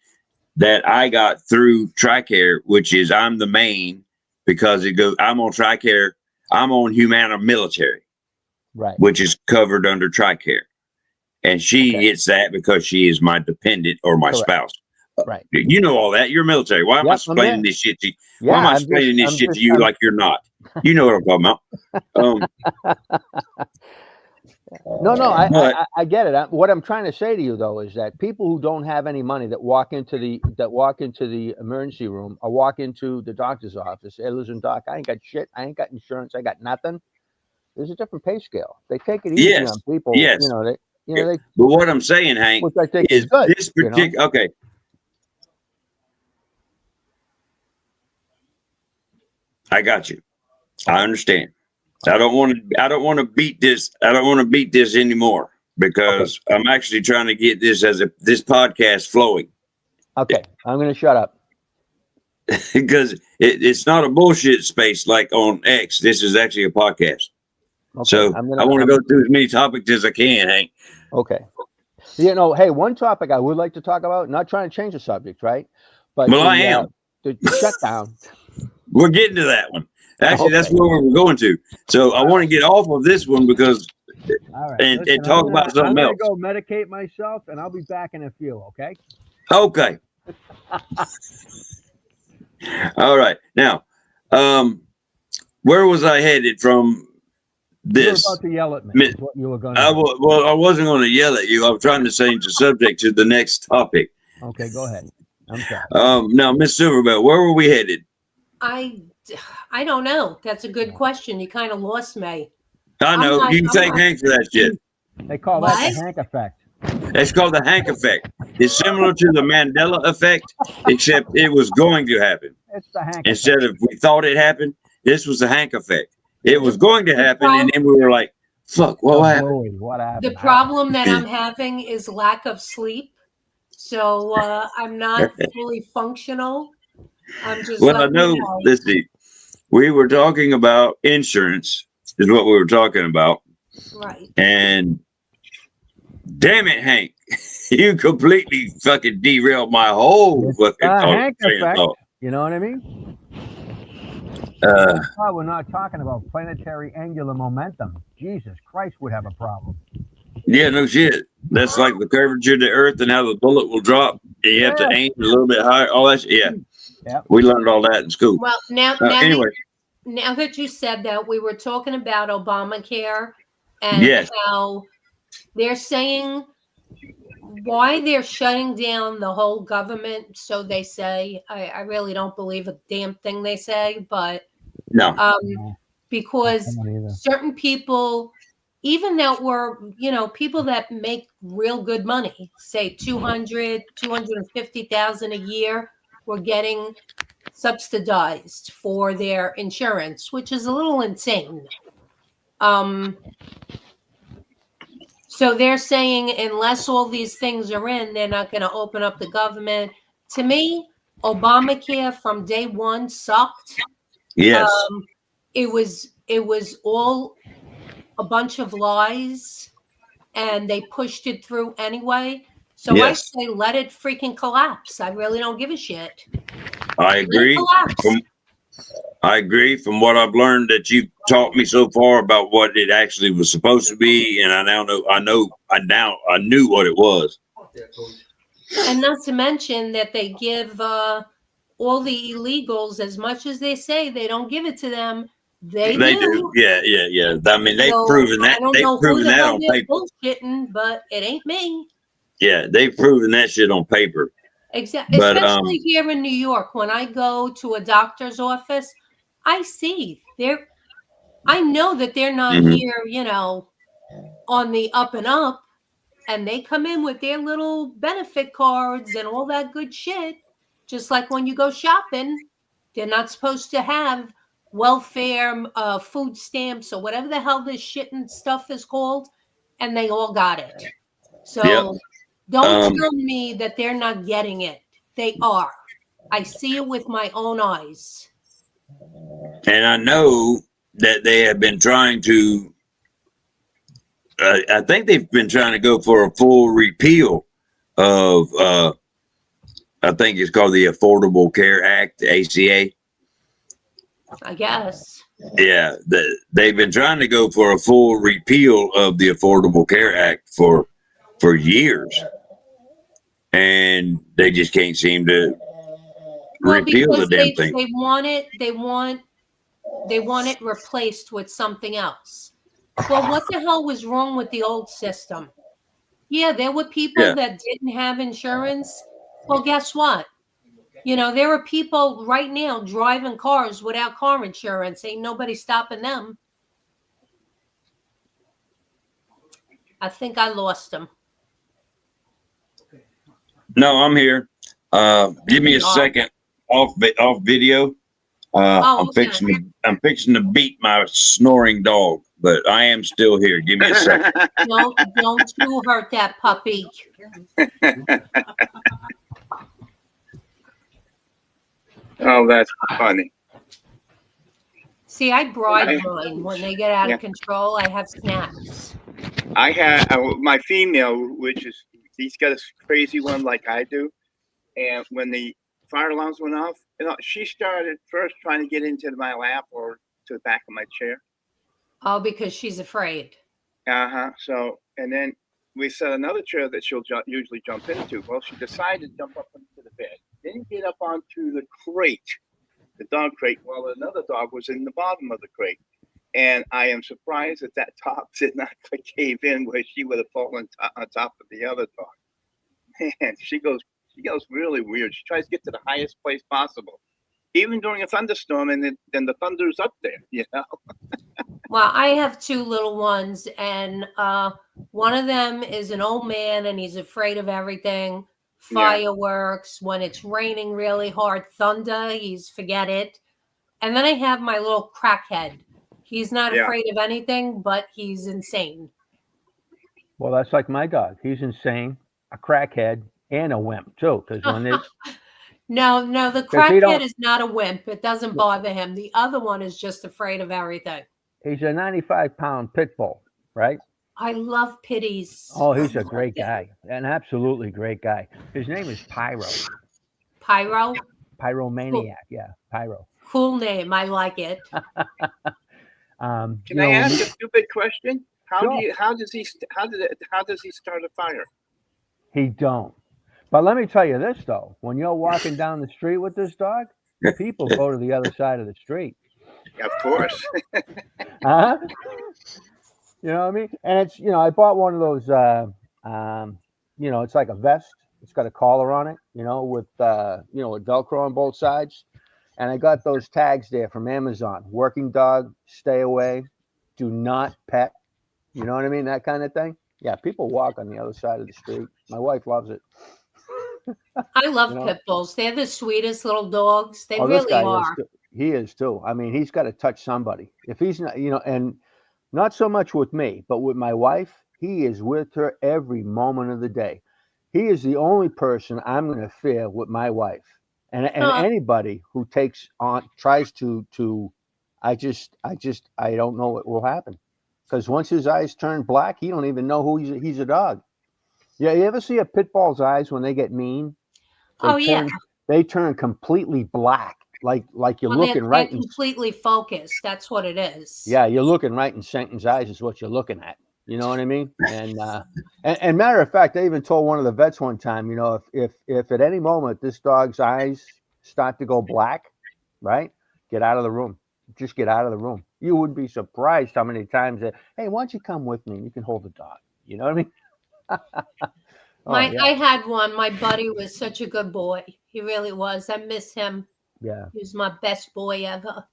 that I got through TRICARE, which is I'm the main because it goes. I'm on TRICARE. I'm on Humana Military, Right. which is covered under TRICARE, and she gets that because she is my dependent or my spouse. Right. You know all that. You're military. Why am I explaining this shit to you? Why am I explaining this shit to you like you're not? You know what I'm talking about. No, I get it. What I'm trying to say to you though is that people who don't have any money that walk into the emergency room or walk into the doctor's office, hey, listen, doc, I ain't got shit. I ain't got insurance. I got nothing. There's a different pay scale. They take it easy on people. Yes. They, but what I'm saying, Hank, which I think is good, this particular. Okay. I got you. I understand. I don't want to beat this. I don't want to beat this anymore because I'm actually trying to get this this podcast flowing. Okay, I'm going to shut up because it's not a bullshit space like on X. This is actually a podcast. Okay, so I want to go through as many topics as I can, Hank. Okay. Hey, one topic I would like to talk about. Not trying to change the subject, right? But I am. The shutdown. We're getting to that one. Actually, that's where we're going to. So I want to get off of this one because, and talk about something else. I'm going to go medicate myself, and I'll be back in a few. Okay. Okay. All right. Now, where was I headed from this? You were about to yell at me. What you were going to I wasn't going to yell at you. I was trying to change the subject to the next topic. Okay, go ahead. I'm sorry. Now, Miss Silverbell, where were we headed? I don't know. That's a good question. You kind of lost me. I know. You can thank Hank for that shit. They call that the Hank effect. It's called the Hank effect. It's similar to the Mandela effect, except it was going to happen. It's the Hank Instead of we thought it happened, this was the Hank effect. It was going to happen, and then we were like, fuck, what happened? What happened? The problem that I'm having is lack of sleep. So I'm not fully functional. I'm just I know. Let's see. We were talking about insurance, is what we were talking about. Right. And damn it, Hank, you completely fucking derailed my whole fucking Hank effect. You know what I mean? We're not talking about planetary angular momentum. Jesus Christ would have a problem. Yeah, no shit. That's like the curvature of the earth and how the bullet will drop. You have to aim a little bit higher. All that shit. Yeah. We learned all that in school. Well, now that you said that, we were talking about Obamacare and how they're saying why they're shutting down the whole government. So they say, I really don't believe a damn thing they say, but because certain people, even that were, people that make real good money, say 250,000 a year, were getting subsidized for their insurance, which is a little insane. So they're saying unless all these things are in, they're not going to open up the government. To me, Obamacare from day one sucked. Yes. It was all a bunch of lies, and they pushed it through anyway. So I say let it freaking collapse. I really don't give a shit. I agree. I agree from what I've learned that you've taught me so far about what it actually was supposed to be, and I knew what it was. And not to mention that they give all the illegals as much as they say they don't give it to them. They do. Yeah. I mean, they've proven that. They've proven that on paper. Bullshitting, but it ain't me. Yeah, they've proven that shit on paper. Exactly. Especially here in New York, when I go to a doctor's office, I see I know that they're not here, on the up and up, and they come in with their little benefit cards and all that good shit. Just like when you go shopping, they're not supposed to have welfare, food stamps, or whatever the hell this shit and stuff is called, and they all got it. So don't tell me that they're not getting it. They are. I see it with my own eyes. And I know that they have been trying to I think they've been trying to go for a full repeal of, I think it's called the Affordable Care Act, the ACA. I guess. Yeah, they've been trying to go for a full repeal of the Affordable Care Act for years, and they just can't seem to repeal the damn thing. They want it replaced with something else. Well, what the hell was wrong with the old system? Yeah, there were people that didn't have insurance. Well, guess what? There are people right now driving cars without car insurance. Ain't nobody stopping them. I think I lost him. No, I'm here. Give me a second off video. I'm fixing to beat my snoring dog, but I am still here. Give me a second. Don't you hurt that puppy. Oh, that's funny. See, I bribe mine when they get out of control. I have snacks. I had my female, he's got a crazy one like I do. And when the fire alarms went off, she started first trying to get into my lap or to the back of my chair. Oh, because she's afraid. So, and then we set another chair that she'll usually jump into. Well, she decided to jump up into the bed. Then get up onto the crate, the dog crate, while another dog was in the bottom of the crate. And I am surprised that top did not cave in where she would have fallen on top of the other dog. And she goes really weird. She tries to get to the highest place possible, even during a thunderstorm, and then the thunder's up there, Well, I have two little ones, and one of them is an old man, and he's afraid of everything. Fireworks, when it's raining really hard, thunder, he's forget it. And then I have my little crackhead. He's not afraid of anything, but he's insane. Well, that's like my dog. He's insane, a crackhead, and a wimp too. Because when they no, the crackhead is not a wimp. It doesn't bother him. The other one is just afraid of everything. He's a 95-pound pit bull, right? I love pitties. Oh, he's a great guy, an absolutely great guy. His name is Pyro. Pyro? Pyromaniac, cool. Yeah, Pyro. Cool name. I like it. Can I ask a stupid question? How does he start a fire? He don't. But let me tell you this though: when you're walking down the street with this dog, people go to the other side of the street. Of course. You know what I mean? And it's I bought one of those. It's like a vest. It's got a collar on it. With with Velcro on both sides. And I got those tags there from Amazon. Working dog, stay away, do not pet. You know what I mean? That kind of thing. Yeah, people walk on the other side of the street. My wife loves it. I love pit bulls. They're the sweetest little dogs. They really are. He is too. I mean, he's got to touch somebody. If he's not, and not so much with me, but with my wife, he is with her every moment of the day. He is the only person I'm going to fear with my wife. And anybody who tries to, I don't know what will happen. Because once his eyes turn black, he don't even know who he's a dog. Yeah, you ever see a pit bull's eyes when they get mean? They turn completely black, like you're looking right. They're completely focused. That's what it is. Yeah, you're looking right in Satan's eyes is what you're looking at. You know what I mean? And matter of fact, I even told one of the vets one time, if at any moment this dog's eyes start to go black, right? Get out of the room. Just get out of the room. You would be surprised how many times hey, why don't you come with me? You can hold the dog. You know what I mean? I had one. My buddy was such a good boy. He really was. I miss him. Yeah. He was my best boy ever.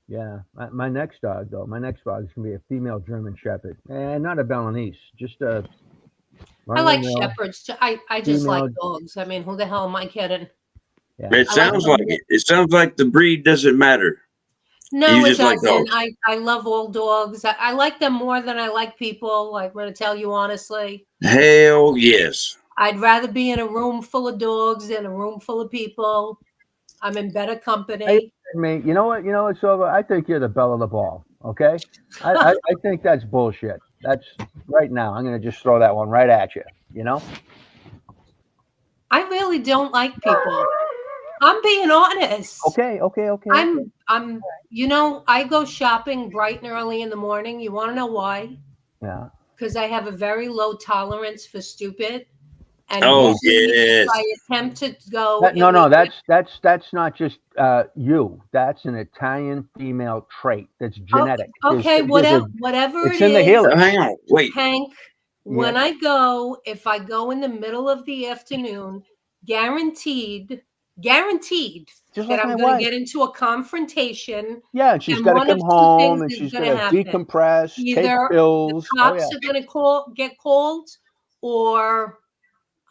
Yeah. My next dog, though, is going to be a female German Shepherd. And not a Balinese. Just a... I like shepherds too. I just like dogs. I mean, who the hell am I kidding? Yeah. It sounds like the breed doesn't matter. No, it doesn't. I love all dogs. I like them more than I like people. I'm going to tell you honestly. Hell yes. I'd rather be in a room full of dogs than a room full of people. I'm in better company. Hey, you know what? Silva? I think you're the belle of the ball. Okay, I think that's bullshit. That's right now. I'm going to just throw that one right at you. You know. I really don't like people. I'm being honest. Okay. I'm you know, I go shopping bright and early in the morning. You want to know why? Yeah. Because I have a very low tolerance for stupid. And Oh, usually yes. if I attempt to go No. That's not just you. That's an Italian female trait. That's genetic. Okay, whatever it's it in the is. healing. Hang on, wait. Hank, when if I go in the middle of the afternoon, guaranteed Just that like I'm my going wife. to get into a confrontation. Yeah, and she's and got to one come of two home things and is she's gonna going to happen. decompress, take Either pills. the cops are going to get called, or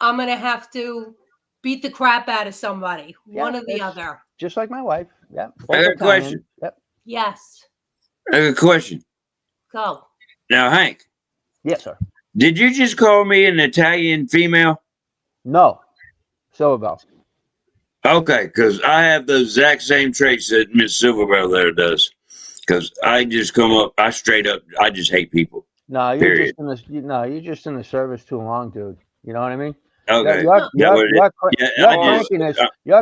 I'm going to have to beat the crap out of somebody. One or the other. Just like my wife. Yeah. I got a question. Yep. Yes. I got a question. Go. Now, Hank. Yes, sir. Did you just call me an Italian female? No. Silverbell. Okay, because I have the exact same traits that Miss Silverbell there does. Because I just come up, I just hate people. No, you're period. just in the service too long, dude. You know what I mean? Okay. Your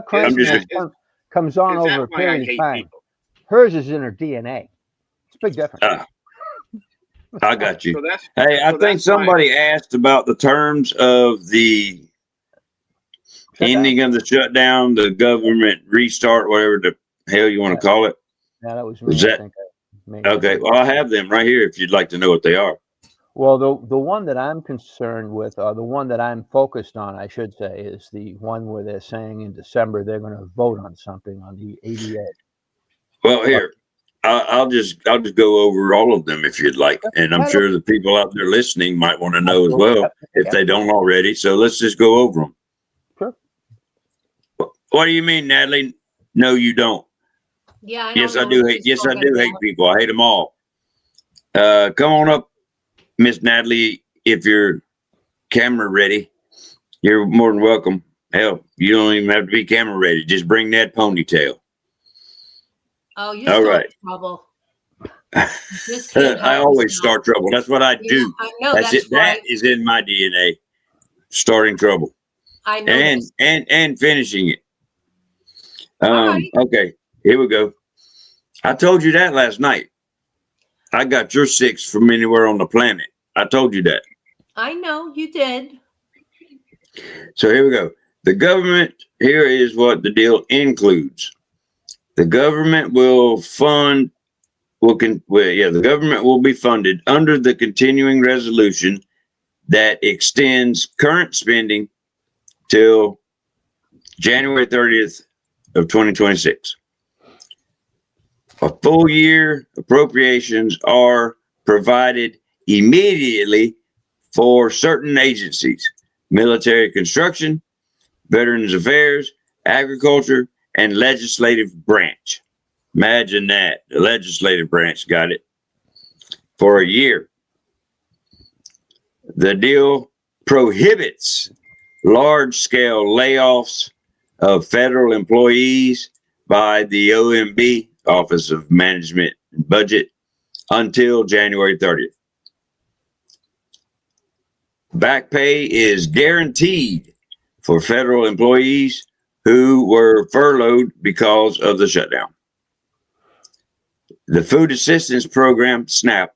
crankiness comes on over a period of time. People. Hers is in her DNA. It's a big difference. I got you. So I think somebody asked about the terms of the ending of the shutdown, the government restart, whatever the hell you want to call it. Yeah, that was me. Okay, well, I have them right here if you'd like to know what they are. Well, the one that I'm concerned with, the one that I'm focused on, I should say, is the one where they're saying in December they're going to vote on something on the ADA. Well, here, I'll just go over all of them if you'd like, and I'm sure the people out there listening might want to know as well if they don't already. So let's just go over them. Sure. What do you mean, Natalie? No, you don't. Yeah. Yes, I do hate. Yes, I do hate people. I hate them all. Come on up, Miss Natalie. If your camera ready, you're more than welcome. Hell, you don't even have to be camera ready. Just bring that ponytail. Oh, you're starting trouble. I always start trouble. That's what I do. I know, that's it. That is in my DNA. Starting trouble. I know. And finishing it. Right. Okay, here we go. I told you that last night. I got your 6 from anywhere on the planet. I told you that. I know you did. So here we go. The government, here is what the deal includes. The government will fund, the government will be funded under the continuing resolution that extends current spending till January 30th of 2026. A full year appropriations are provided immediately for certain agencies: military construction, Veterans Affairs, agriculture, and legislative branch. Imagine that. The legislative branch got it for a year. The deal prohibits large-scale layoffs of federal employees by the OMB, Office of Management and Budget, until January 30th. Back pay is guaranteed for federal employees who were furloughed because of the shutdown. The Food Assistance Program, SNAP,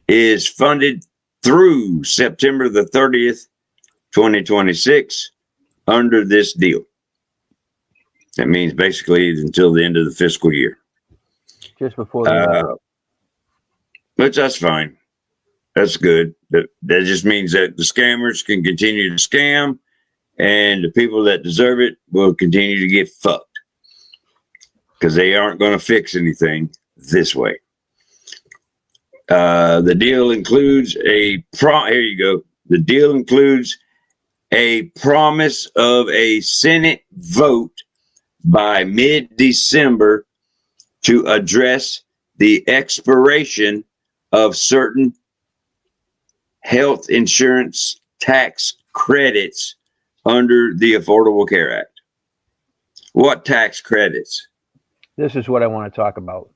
is funded through September the 30th, 2026, under this deal. That means basically until the end of the fiscal year. Just before the but that's fine. That's good. That just means that the scammers can continue to scam, and the people that deserve it will continue to get fucked because they aren't going to fix anything this way. The deal includes here you go. The deal includes a promise of a Senate vote by mid-December to address the expiration of certain health insurance tax credits under the Affordable Care Act. What tax credits? This is what I want to talk about.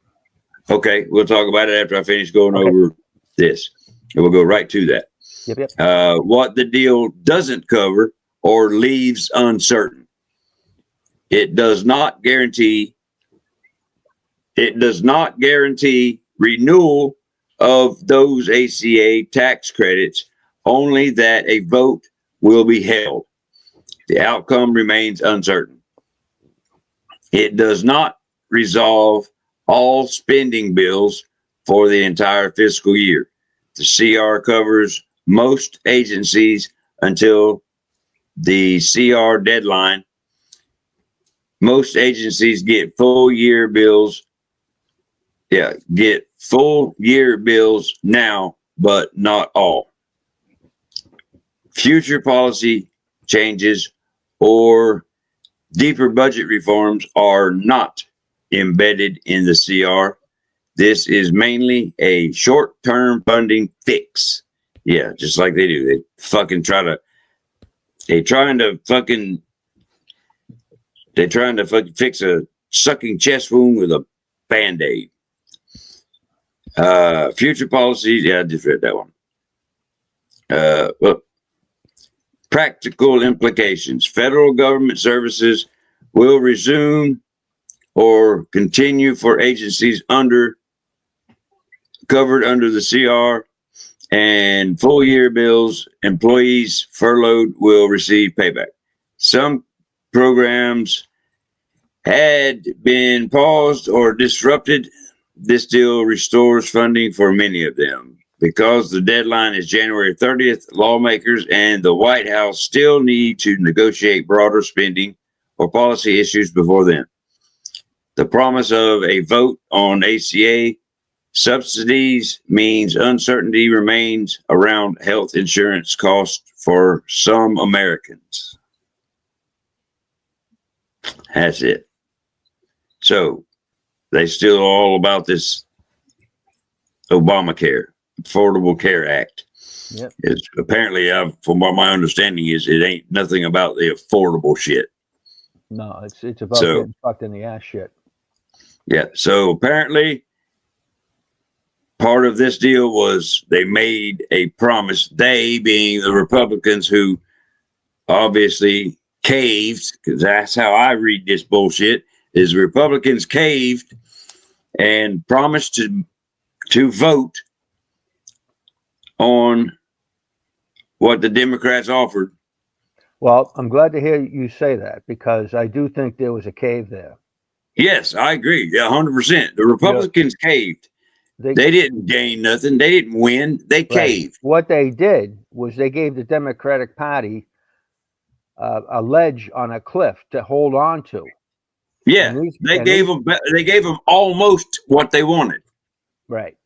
Okay, we'll talk about it after I finish going over this. And we'll go right to that. Yep. What the deal doesn't cover or leaves uncertain. It does not guarantee renewal of those ACA tax credits, only that a vote will be held. The outcome remains uncertain. It does not resolve all spending bills for the entire fiscal year. The CR covers most agencies until the CR deadline. Most agencies get full year bills. Get full year bills now, but not all. Future policy changes or deeper budget reforms are not embedded in the CR. This is mainly a short-term funding fix. Yeah, just like they do. They fucking trying to fucking fix a sucking chest wound with a Band-Aid. Future policies. Yeah, I just read that one. Well, practical implications. Federal government services will resume or continue for agencies covered under the CR, and full year bills. Employees furloughed will receive payback. Some programs had been paused or disrupted. This deal restores funding for many of them. Because the deadline is January 30th, lawmakers and the White House still need to negotiate broader spending or policy issues before then. The promise of a vote on ACA subsidies means uncertainty remains around health insurance costs for some Americans. That's it. So they still all about this Obamacare, Affordable Care Act. Yep. It's apparently, from what my understanding is, it ain't nothing about the affordable shit. No, it's about getting fucked in the ass shit. Yeah. So apparently, part of this deal was they made a promise. They being the Republicans, who obviously caved, because that's how I read this bullshit. Is Republicans caved and promised to vote on what the Democrats offered. Well, I'm glad to hear you say that, because I do think there was a cave there. Yes, I agree. 100%. The Republicans caved. They didn't gain nothing. They didn't win. They caved. What they did was they gave the Democratic Party a ledge on a cliff to hold on to. Yeah, they gave them almost what they wanted. Right.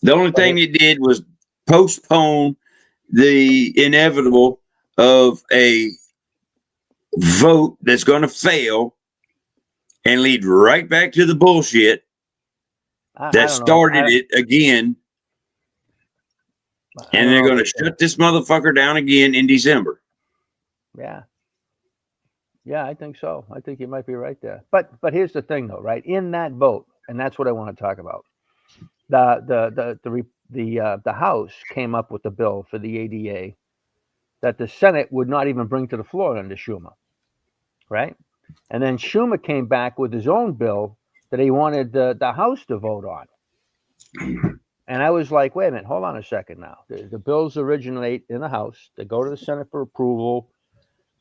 The only thing it did was postpone the inevitable of a vote that's going to fail and lead right back to the bullshit that started it again. And they're going to shut this motherfucker down again in December. Yeah. Yeah, I think so. I think you might be right there. But here's the thing, though, right? In that vote, and that's what I want to talk about. The House came up with the bill for the ADA that the Senate would not even bring to the floor under Schumer, right? And then Schumer came back with his own bill that he wanted the House to vote on. And I was like, wait a minute, hold on a second now. The bills originate in the House. They go to the Senate for approval.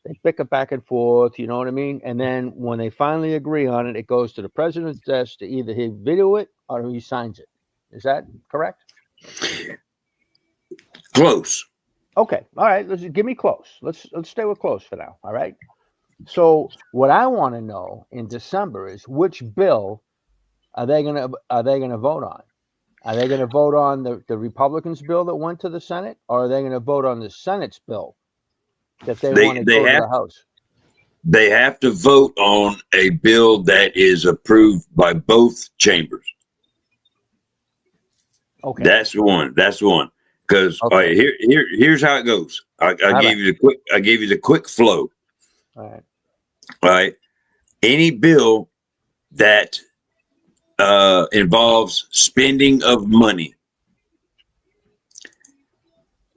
They pick it back and forth, you know what I mean? And then when they finally agree on it, it goes to the president's desk to either he video it or he signs it. Is that correct? Close. Okay. All right. Give me close. Let's stay with close for now. All right. So what I want to know in December is which bill are they gonna vote on? Are they going to vote on the Republicans' bill that went to the Senate, or are they going to vote on the Senate's bill that they want to go to the House? They have to vote on a bill that is approved by both chambers. Okay, that's the one. Because here's how it goes. I gave you the quick flow. All right. Any bill that involves spending of money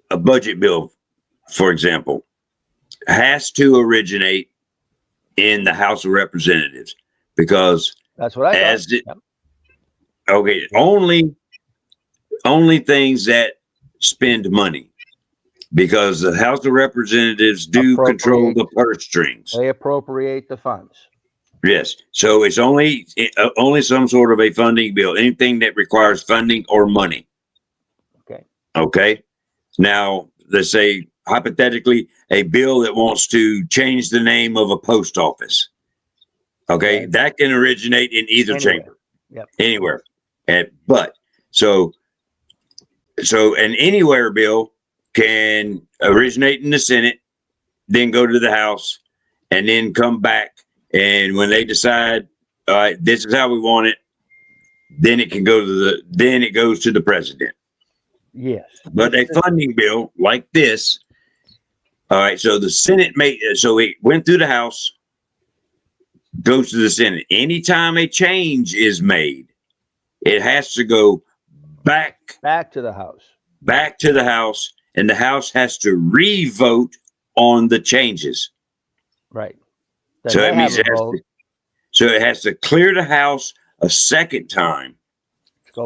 a budget bill, for example, has to originate in the House of Representatives, because That's what I as thought. it, Yep. okay, only things that spend money, because the House of Representatives do control the purse strings. They appropriate the funds. Yes, so it's only some sort of a funding bill, anything that requires funding or money. Okay. Okay. Now, let's say hypothetically a bill that wants to change the name of a post office. Okay, that can originate in either chamber. Yep. Anywhere. But so an anywhere bill can originate in the Senate, then go to the House, and then come back. And when they decide, all right, this is how we want it, then it can go to it goes to the president. Yes. But a funding bill like this, all right, so the Senate so it went through the House, goes to the Senate. Anytime a change is made, it has to go back to the House. Back to the House, and the House has to re-vote on the changes. Right. So that means it has to clear the House a second time,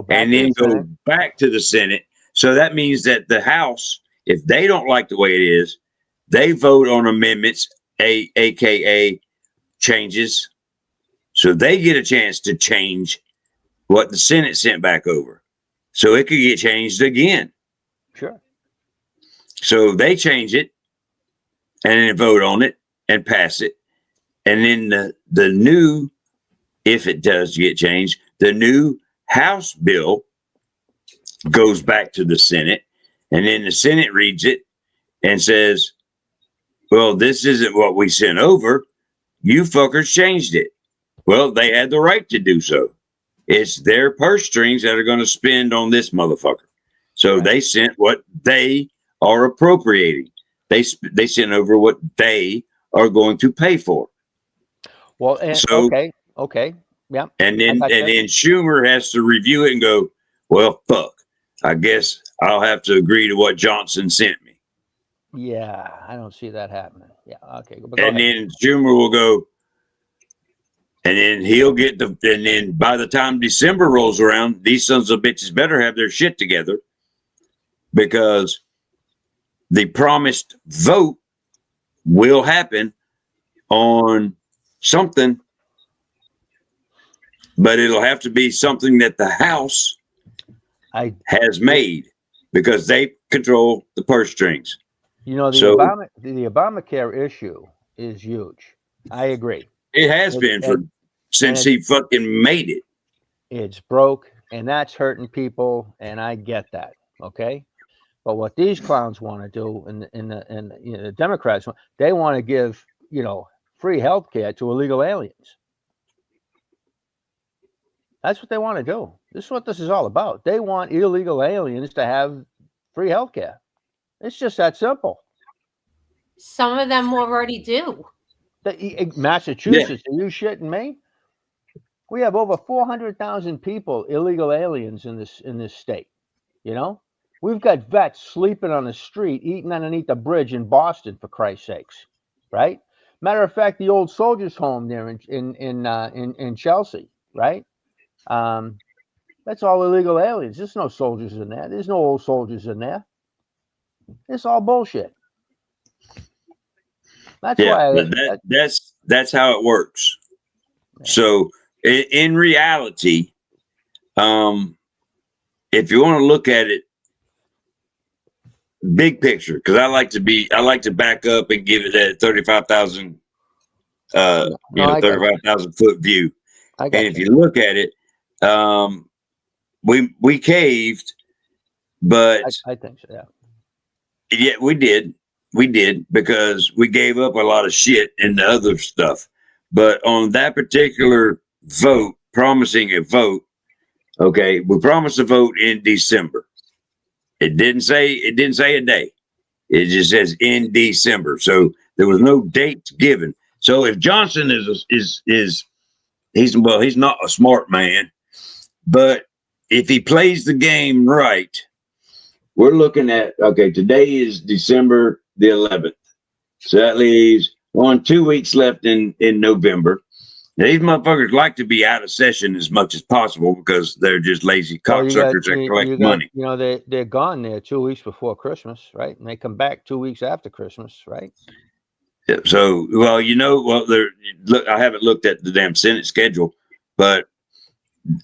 and then go back to the Senate. So that means that the House, if they don't like the way it is, they vote on amendments, aka changes. So they get a chance to change what the Senate sent back over. So it could get changed again. Sure. So they change it and then vote on it and pass it. And then the new, if it does get changed, the new House bill goes back to the Senate, and then the Senate reads it and says, well, this isn't what we sent over. You fuckers changed it. Well, they had the right to do so. It's their purse strings that are going to spend on this motherfucker. So they sent what they are appropriating. They sent over what they are going to pay for. Well, okay. Yeah. And then Schumer has to review it and go, well, fuck. I guess I'll have to agree to what Johnson sent me. Yeah, I don't see that happening. Yeah, okay. And then Schumer will go, and then he'll get and then by the time December rolls around, these sons of bitches better have their shit together, because the promised vote will happen on something, but it'll have to be something that the House has made, because they control the purse strings. You know, the Obamacare issue is huge. I agree. It has been since he fucking made it. It's broke, and that's hurting people, and I get that. Okay, but what these clowns want to do, and the Democrats, they want to give free health care to illegal aliens. That's what they want to do. This is what this is all about. They want illegal aliens to have free health care. It's just that simple. Some of them already do. Massachusetts, are you shitting me? We have over 400,000 people, illegal aliens in this state. We've got vets sleeping on the street, eating underneath the bridge in Boston, for Christ's sakes, right? Matter of fact, the old soldiers' home there in Chelsea, right? That's all illegal aliens. There's no soldiers in there. There's no old soldiers in there. It's all bullshit. That's that's how it works. Yeah. So in reality, if you want to look at it big picture, because I like to back up and give it that 35,000 35,000 foot view. And if you look at it, we caved, but I think so. Yeah. Yeah, we did, because we gave up a lot of shit and the other stuff. But on that particular vote, promising a vote, okay, we promised a vote in December. It didn't say a day. It just says in December. So there was no date given. So if Johnson he's not a smart man, but if he plays the game right, we're looking at, okay, today is December the 11th. So that leaves 2 weeks left in November. Now, these motherfuckers like to be out of session as much as possible because they're just lazy cocksuckers that collect money. You know, they're gone there 2 weeks before Christmas, right? And they come back 2 weeks after Christmas, right? Yeah, so, well, look, I haven't looked at the damn Senate schedule, but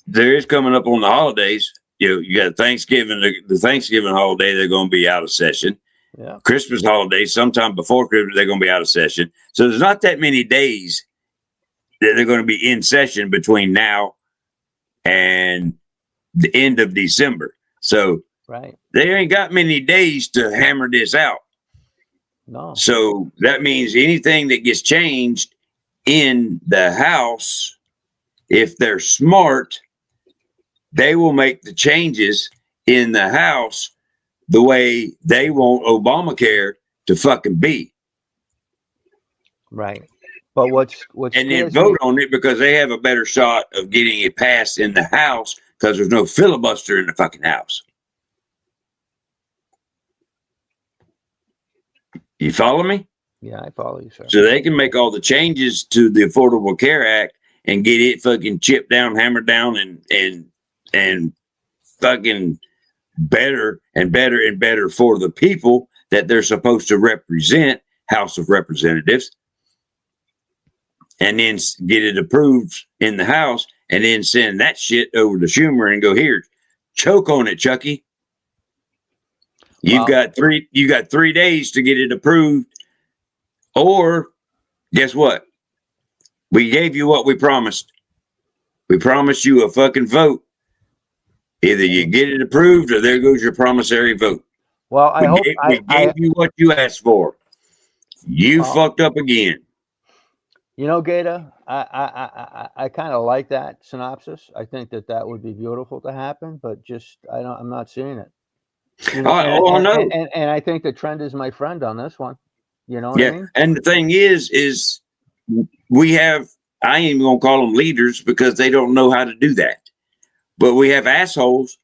there is coming up on the holidays. You got Thanksgiving, the Thanksgiving holiday, they're going to be out of session. Yeah. Christmas holiday, sometime before Christmas, they're going to be out of session. So there's not that many days that they're going to be in session between now and the end of December. So right, they ain't got many days to hammer this out. No. So that means anything that gets changed in the House, if they're smart, they will make the changes in the House the way they want Obamacare to fucking be. Right. But what's and then vote on it because they have a better shot of getting it passed in the House because there's no filibuster in the fucking House. You follow me? Yeah, I follow you, sir. So they can make all the changes to the Affordable Care Act and get it fucking chipped down, hammered down, and fucking better and better and better for the people that they're supposed to represent, House of Representatives, and then get it approved in the House, and then send that shit over to Schumer and go, here, choke on it, Chucky. You've got 3 days to get it approved, or guess what? We gave you what we promised. We promised you a fucking vote. Either you get it approved, or there goes your promissory vote. Well, we gave you what you asked for. You fucked up again. You know, Gator, I kind of like that synopsis. I think that would be beautiful to happen, but just I'm not seeing it. You know, no. And I think the trend is my friend on this one. You know what I mean? And the thing is we have, I ain't even gonna call them leaders because they don't know how to do that. But we have assholes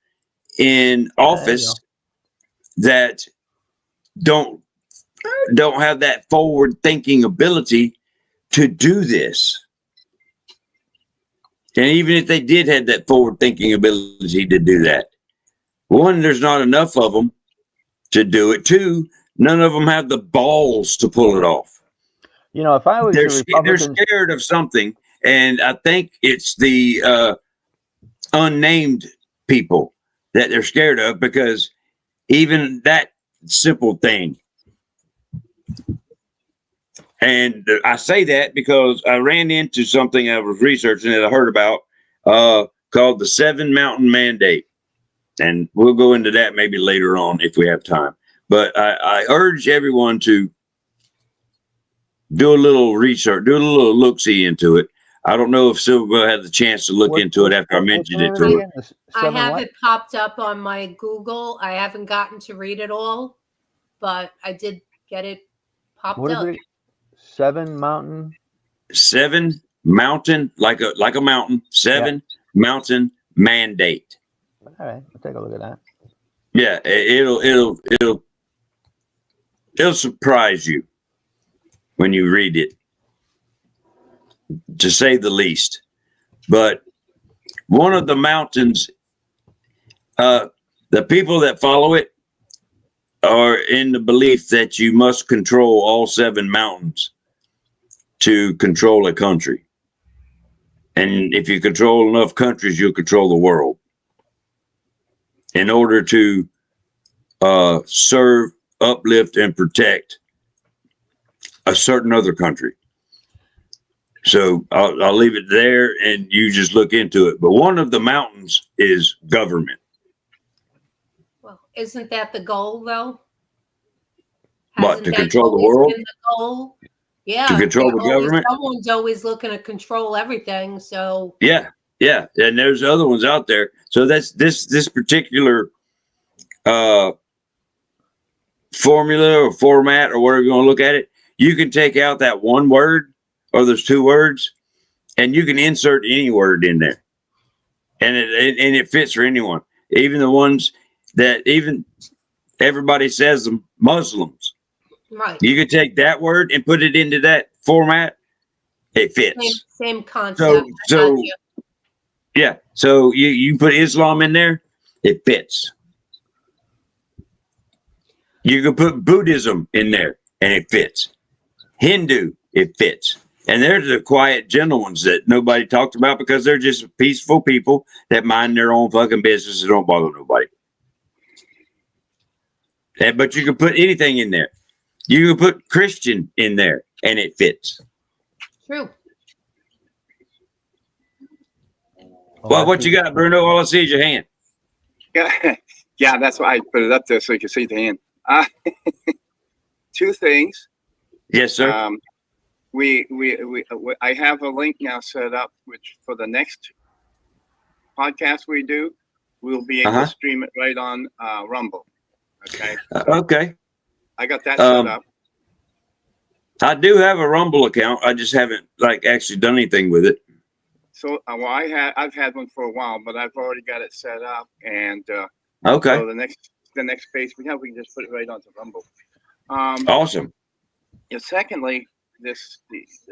in office that don't have that forward thinking ability to do this. And even if they did have that forward thinking ability to do that, one, there's not enough of them to do it. Two, none of them have the balls to pull it off. You know, if I was they're scared of something, and I think it's the unnamed people that they're scared of, because even that simple thing. And I say that because I ran into something I was researching that I heard about called the 7 Mountain Mandate. And we'll go into that maybe later on if we have time. But I urge everyone to do a little research, do a little look-see into it. I don't know if Silverbill had the chance to look into it after I mentioned it to her. I have it popped up on my Google. I haven't gotten to read it all, but I did get it popped up. Is it? 7 Mountain? 7 Mountain, like a mountain. 7 Mountain Mandate. All right, I'll take a look at that. Yeah, it'll surprise you when you read it, to say the least. But one of the mountains, the people that follow it are in the belief that you must control all 7 mountains to control a country. And if you control enough countries, you'll control the world. In order to serve, uplift, and protect a certain other country. So I'll leave it there, and you just look into it. But one of the mountains is government. Well, isn't that the goal, though? What, to control the world? Been the goal? Yeah. To control the government? Someone's always looking to control everything, so. Yeah, and there's other ones out there. So that's this particular formula or format or whatever you want to look at it. You can take out that one word, or there's 2 words, and you can insert any word in there, and it fits for anyone. Even the ones that, even Everybody says them Muslims. Right. You could take that word and put it into that format. It fits. Same concept. So yeah. So you put Islam in there, it fits. You could put Buddhism in there and it fits. Hindu, it fits. And they're the quiet, gentle ones that nobody talked about because they're just peaceful people that mind their own fucking business and don't bother nobody. But you can put anything in there. You can put Christian in there and it fits. True. Well, what you got, Bruno? All I see is your hand. Yeah, that's why I put it up there so you can see the hand. Two things. Yes, sir. I have a link now set up, which for the next podcast we do, we'll be able to stream it right on Rumble. Okay. Okay. I got that set up. I do have a Rumble account. I just haven't actually done anything with it. So, I've had one for a while, but I've already got it set up, and okay. So the next page we can just put it right onto Rumble. Awesome. And secondly, the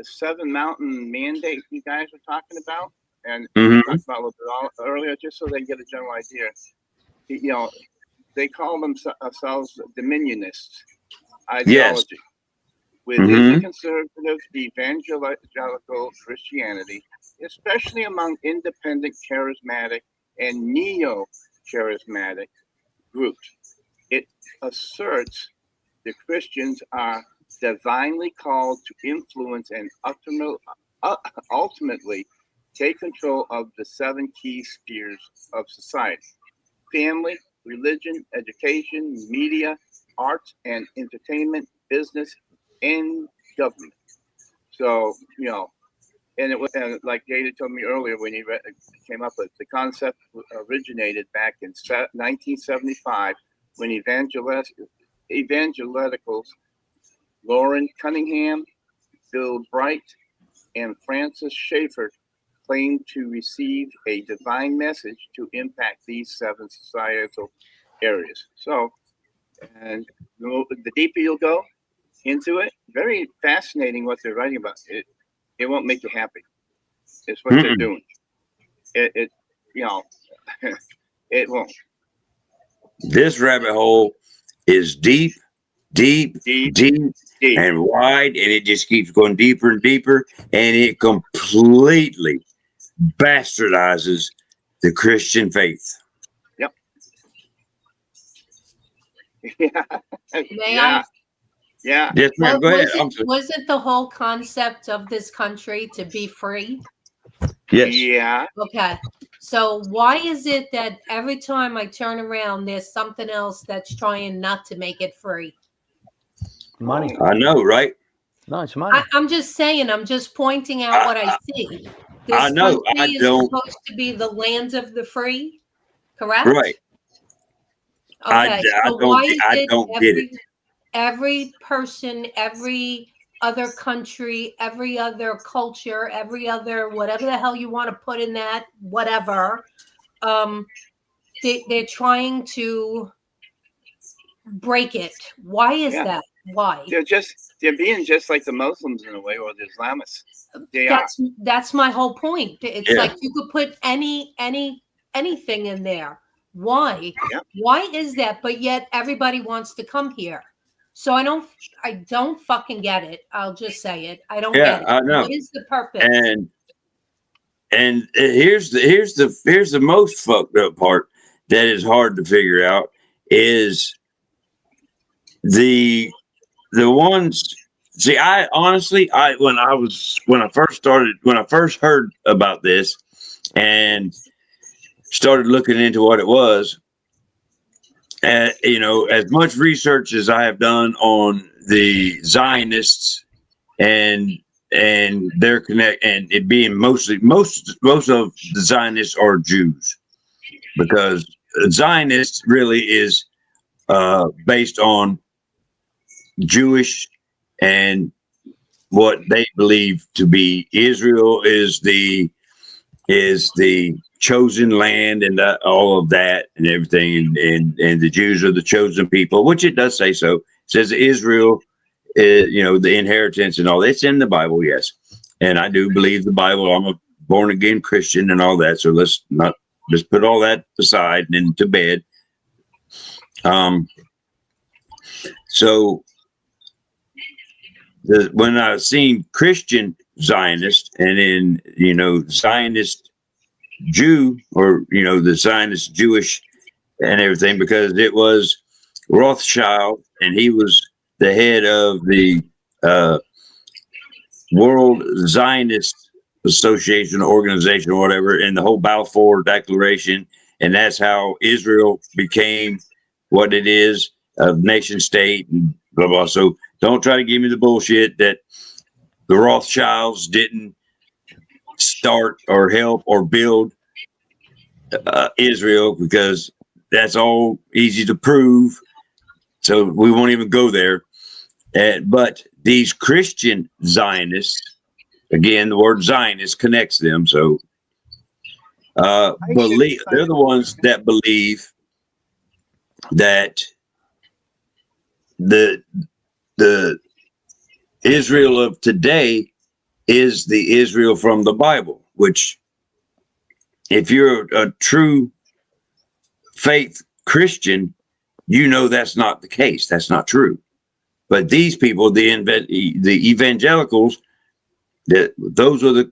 7 Mountain mandate you guys were talking about, and we talked about a little bit earlier, just so they get a general idea. You know, they call themselves dominionists ideology. Yes. Within the conservative evangelical Christianity, especially among independent, charismatic, and neo-charismatic groups, it asserts the Christians are divinely called to influence and ultimately take control of the 7 key spheres of society: family, religion, education, media, arts and entertainment, business, and government. So, you know, and like Jada told me earlier when he came up with the concept, originated back in 1975 when evangelicals Lauren Cunningham, Bill Bright, and Francis Schaeffer claimed to receive a divine message to impact these 7 societal areas. So, and the deeper you'll go into it, very fascinating what they're writing about. It won't make you happy. It's what they're doing. It you know, it won't. This rabbit hole is deep, and wide, and it just keeps going deeper and deeper, and it completely bastardizes the Christian faith. Yep. Yeah. Yes, ma'am. Go ahead. Wasn't the whole concept of this country to be free? Yes. Yeah. Okay. So why is it that every time I turn around, there's something else that's trying not to make it free? Money. I know, right? No, it's money. I'm just saying. I'm just pointing out what I see. This I know. country is supposed to be the land of the free, correct? Right. Okay. I don't get it. Every person, every other country, every other culture, every other whatever the hell you want to put in that, whatever, they're trying to break it. Why is that? Why? They're being just like the Muslims in a way, or the Islamists. That's my whole point. It's like you could put anything in there. Why? Yeah. Why is that? But yet everybody wants to come here. So I don't fucking get it. I'll just say it. I don't get it. I know. What is the purpose? And here's the most fucked up part that is hard to figure out is the ones. See, when I first heard about this and started looking into what it was, you know, as much research as I have done on the Zionists and their connect, and it being most of the Zionists are Jews, because Zionist really is based on Jewish and what they believe to be Israel is the is the chosen land and all of that and everything, and the Jews are the chosen people, which it does say so. It says Israel is, the inheritance and all. It's in the Bible, yes. And I do believe the Bible. I'm a born again Christian and all that. So let's put all that aside and to bed. So when I've seen Christian Zionist and then, Zionist Jew, or, the Zionist Jewish and everything, because it was Rothschild and he was the head of the World Zionist Association, organization, or whatever, and the whole Balfour Declaration. And that's how Israel became what it is, a nation state and blah, blah. So don't try to give me the bullshit that the Rothschilds didn't start or help or build Israel, because that's all easy to prove. So we won't even go there. But these Christian Zionists, again, the word Zionist connects them. So they're the ones that believe that the Israel of today is the Israel from the Bible, which, if you're a true faith Christian, that's not the case. That's not true. But these people, the evangelicals, those are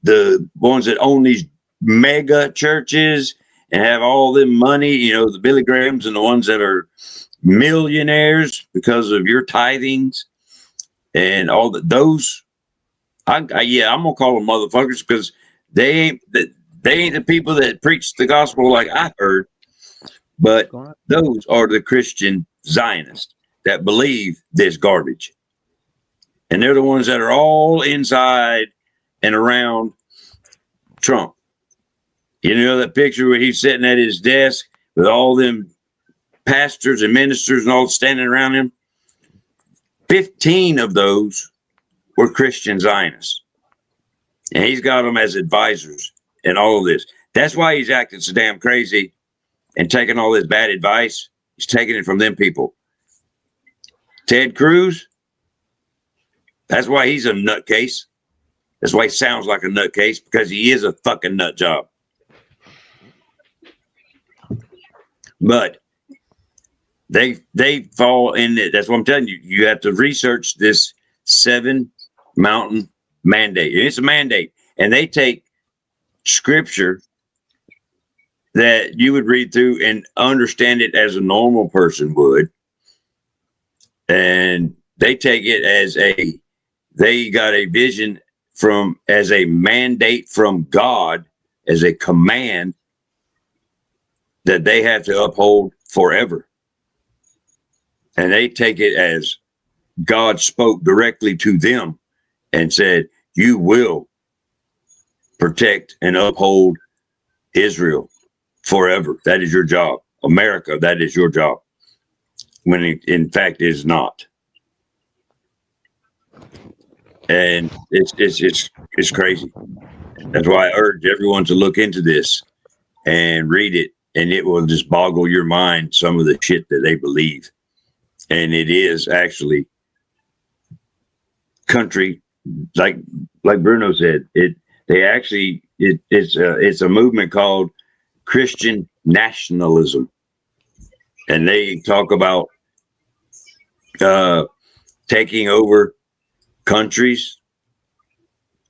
the ones that own these mega churches and have all the money, the Billy Grahams and the ones that are millionaires because of your tithings and all those. I'm gonna call them motherfuckers, because they ain't the people that preach the gospel like I heard. But those are the Christian Zionists that believe this garbage. And they're the ones that are all inside and around Trump. That picture where he's sitting at his desk with all them pastors and ministers and all standing around him? 15 of those were Christian Zionists. And he's got them as advisors and all of this. That's why he's acting so damn crazy and taking all this bad advice. He's taking it from them people. Ted Cruz, that's why he's a nutcase. That's why he sounds like a nutcase, because he is a fucking nut job. But they fall in it. That's what I'm telling you. You have to research this 7 mountain mandate. And it's a mandate. And they take scripture that you would read through and understand it as a normal person would. And they take it as they got a vision as a mandate from God, as a command that they have to uphold forever. And they take it as God spoke directly to them and said, you will protect and uphold Israel forever. That is your job. America, that is your job. When it, in fact, is not. And it's crazy. That's why I urge everyone to look into this and read it, and it will just boggle your mind, some of the shit that they believe. And it is actually country, like Bruno said. It's a movement called Christian nationalism, and they talk about taking over countries.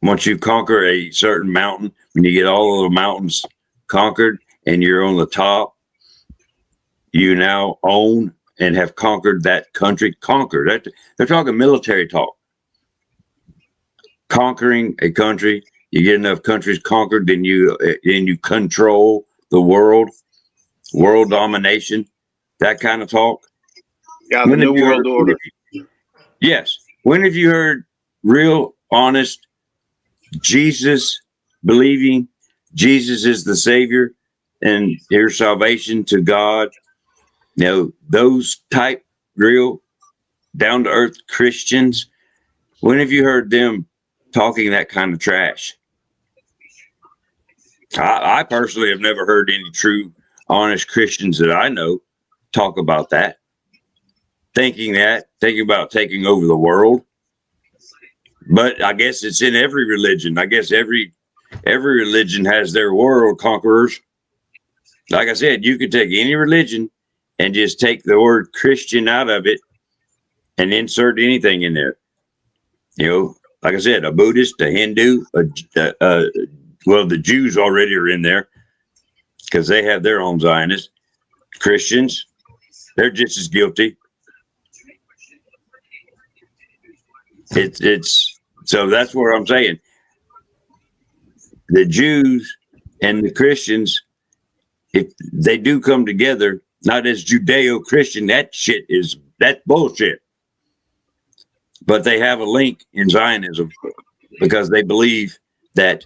Once you conquer a certain mountain, when you get all of the mountains conquered and you're on the top, you now own and have conquered that country. They're talking military talk. Conquering a country, you get enough countries conquered, then you control the world domination, that kind of talk. Yeah, the New World Order. Yes. When have you heard real, honest, Jesus believing Jesus is the Savior and your salvation to God? Those type real down to earth Christians. When have you heard them talking that kind of trash? I personally have never heard any true, honest Christians that I know talk about that. Thinking about taking over the world. But I guess it's in every religion. I guess every religion has their world conquerors. Like I said, you could take any religion and just take the word Christian out of it and insert anything in there. You know, like I said, a Buddhist, a Hindu, well, the Jews already are in there because they have their own Zionists. Christians, they're just as guilty. It's so that's what I'm saying. The Jews and the Christians, if they do come together, not as Judeo-Christian, that's bullshit. But they have a link in Zionism because they believe that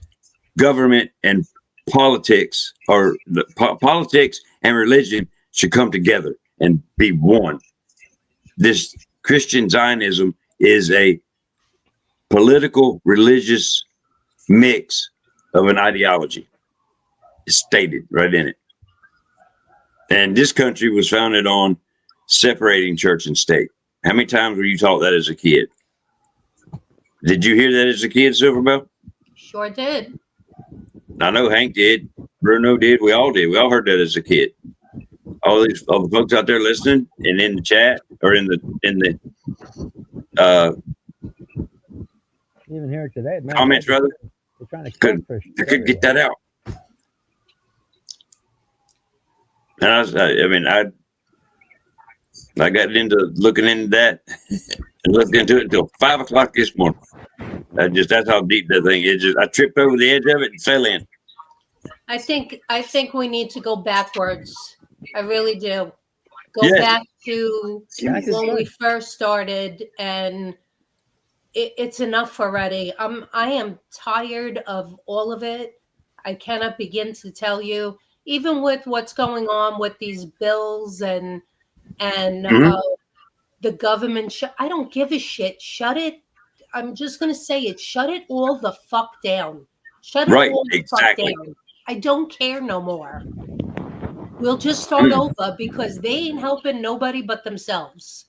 government and politics, or politics and religion, should come together and be one. This Christian Zionism is a political religious mix of an ideology. It's stated right in it. And this country was founded on separating church and state. How many times were you taught that as a kid? Did you hear that as a kid, Silverbell? Sure did. I know Hank did. Bruno did. We all did. We all heard that as a kid. All the folks out there listening and in the chat or in the Even here today, man, comments, brother. They're trying to I couldn't get that out. And I got into looking into that and looked into it until 5 o'clock this morning. That's how deep that thing is. I tripped over the edge of it and fell in. I think we need to go backwards. I really do. Go back to when we first started, and it's enough already. I am tired of all of it. I cannot begin to tell you, even with what's going on with these bills and the government. I don't give a shit. Shut it. I'm just going to say it. Shut it all the fuck down. Shut it all the fuck down. I don't care no more. We'll just start over because they ain't helping nobody but themselves.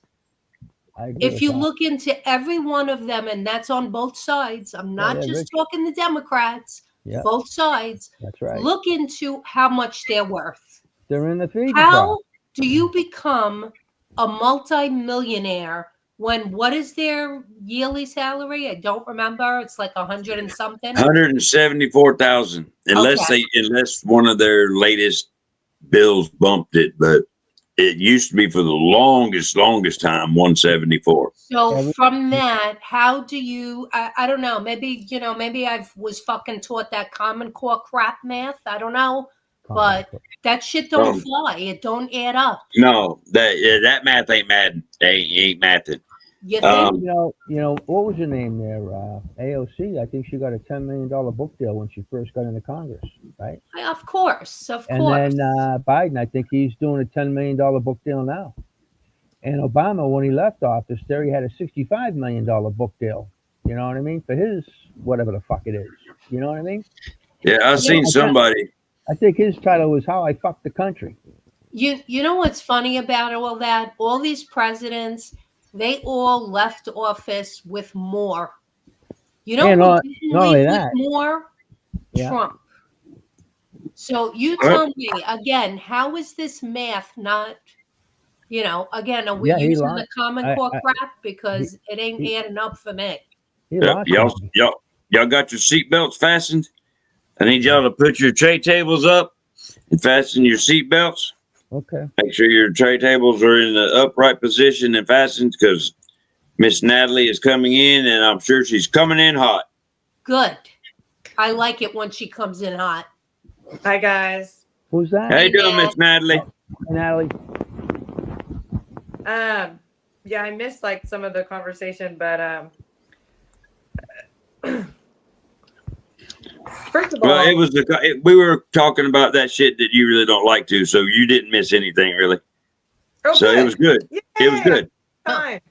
If you look into every one of them, and that's on both sides, I'm not just talking the Democrats, both sides. That's right. Look into how much they're worth. They're in the feed. How do you become a multi-millionaire when what is their yearly salary? I don't remember. It's like 100 and something. 174,000, unless one of their latest bills bumped it, but it used to be for the longest time 174. So from that, how do you? I don't know. Maybe I was fucking taught that Common Core crap math. I don't know, but that shit don't fly. It don't add up. No, that math ain't mad. Ain't mathing. You think? You know, what was her name there? AOC. I think she got a $10 million book deal when she first got into Congress, right? Of course. And then Biden, I think he's doing a $10 million book deal now. And Obama, when he left office, there he had a $65 million book deal. You know what I mean? For his whatever the fuck it is. You know what I mean? Yeah, I've seen somebody. I think his title was "How I Fucked the Country." You know what's funny about all that? All these presidents. They all left office with more. You know, not only that, more Trump. So you tell me again, how is this math not? Again, are we using the Common Core crap because it ain't adding up for me? Y'all got your seatbelts fastened? I need y'all to put your tray tables up and fasten your seatbelts. Okay. Make sure your tray tables are in the upright position and fastened because Miss Natalie is coming in, and I'm sure she's coming in hot. Good. I like it when she comes in hot. Hi, guys. Who's that? How you doing, Miss Natalie? Hey, Natalie. Yeah, I missed some of the conversation, but first of all, well, we were talking about that shit that you really don't like to, so you didn't miss anything really. So it was good. Yeah. It was good. Fine.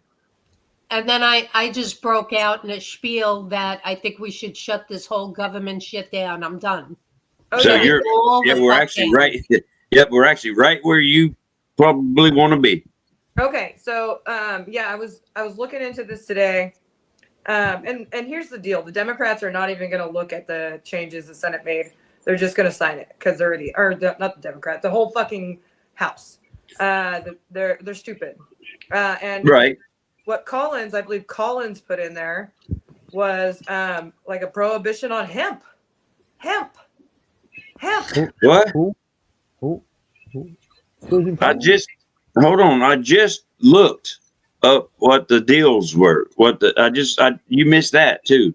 And then I just broke out in a spiel that I think we should shut this whole government shit down. I'm done. Oh, So yeah. you're, All the we're fucking- actually right. Yep, we're actually right where you probably want to be. Okay, so yeah, I was looking into this today, and here's the deal: the Democrats are not even going to look at the changes the Senate made. They're just going to sign it because they're not the Democrats, the whole fucking House. They're stupid. And Right. what I believe Collins put in there was like a prohibition on hemp. What? Who? Susan I Collins? just hold on. I just looked up what the deals were. You missed that too.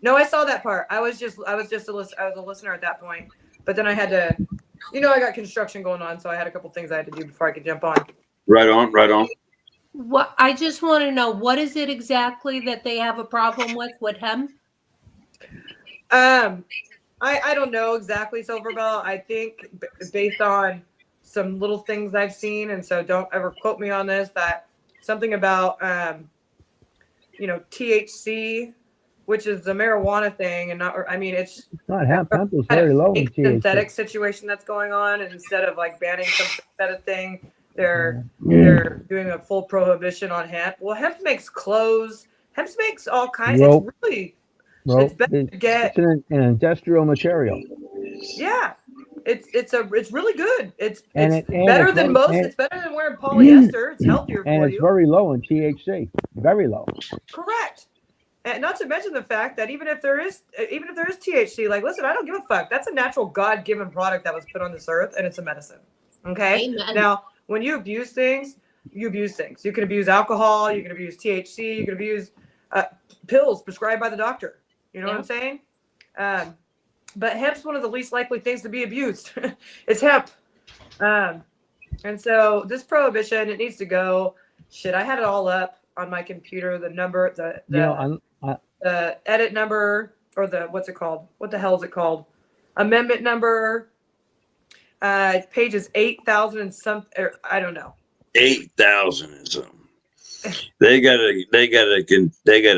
No, I saw that part. I was a listener at that point, but then I had to, I got construction going on, so I had a couple things I had to do before I could jump on. Right on. Right on. What I just want to know, what is it exactly that they have a problem with hemp? I don't know exactly, Silverbell. I think based on some little things I've seen, and so don't ever quote me on this, that something about THC, which is the marijuana thing, and it's not hemp. Hemp is kind very of low in fake THC. synthetic situation that's going on, and instead of like banning some synthetic thing, they're doing a full prohibition on hemp. Well, hemp makes clothes. Hemp makes all kinds. Rope. It's really Well, it's better to get. it's an industrial material. Yeah, it's really good. It's And better it's than very- most. and- It's better than wearing polyester. It's healthier And for it's you. very low in THC. Very low. Correct. And not to mention the fact that even if there is THC, like, listen, I don't give a fuck. That's a natural God-given product that was put on this earth, and it's a medicine. Okay. Amen. Now, when you abuse things, you abuse things. You can abuse alcohol. You can abuse THC. You can abuse pills prescribed by the doctor. You know what I'm saying? But hemp's one of the least likely things to be abused. It's hemp. And so this prohibition, it needs to go. Shit, I had it all up on my computer. The number, the edit number, or what's it called? What the hell is it called? Amendment number. Page is 8,000 and something. I don't know. 8,000 and something. They got a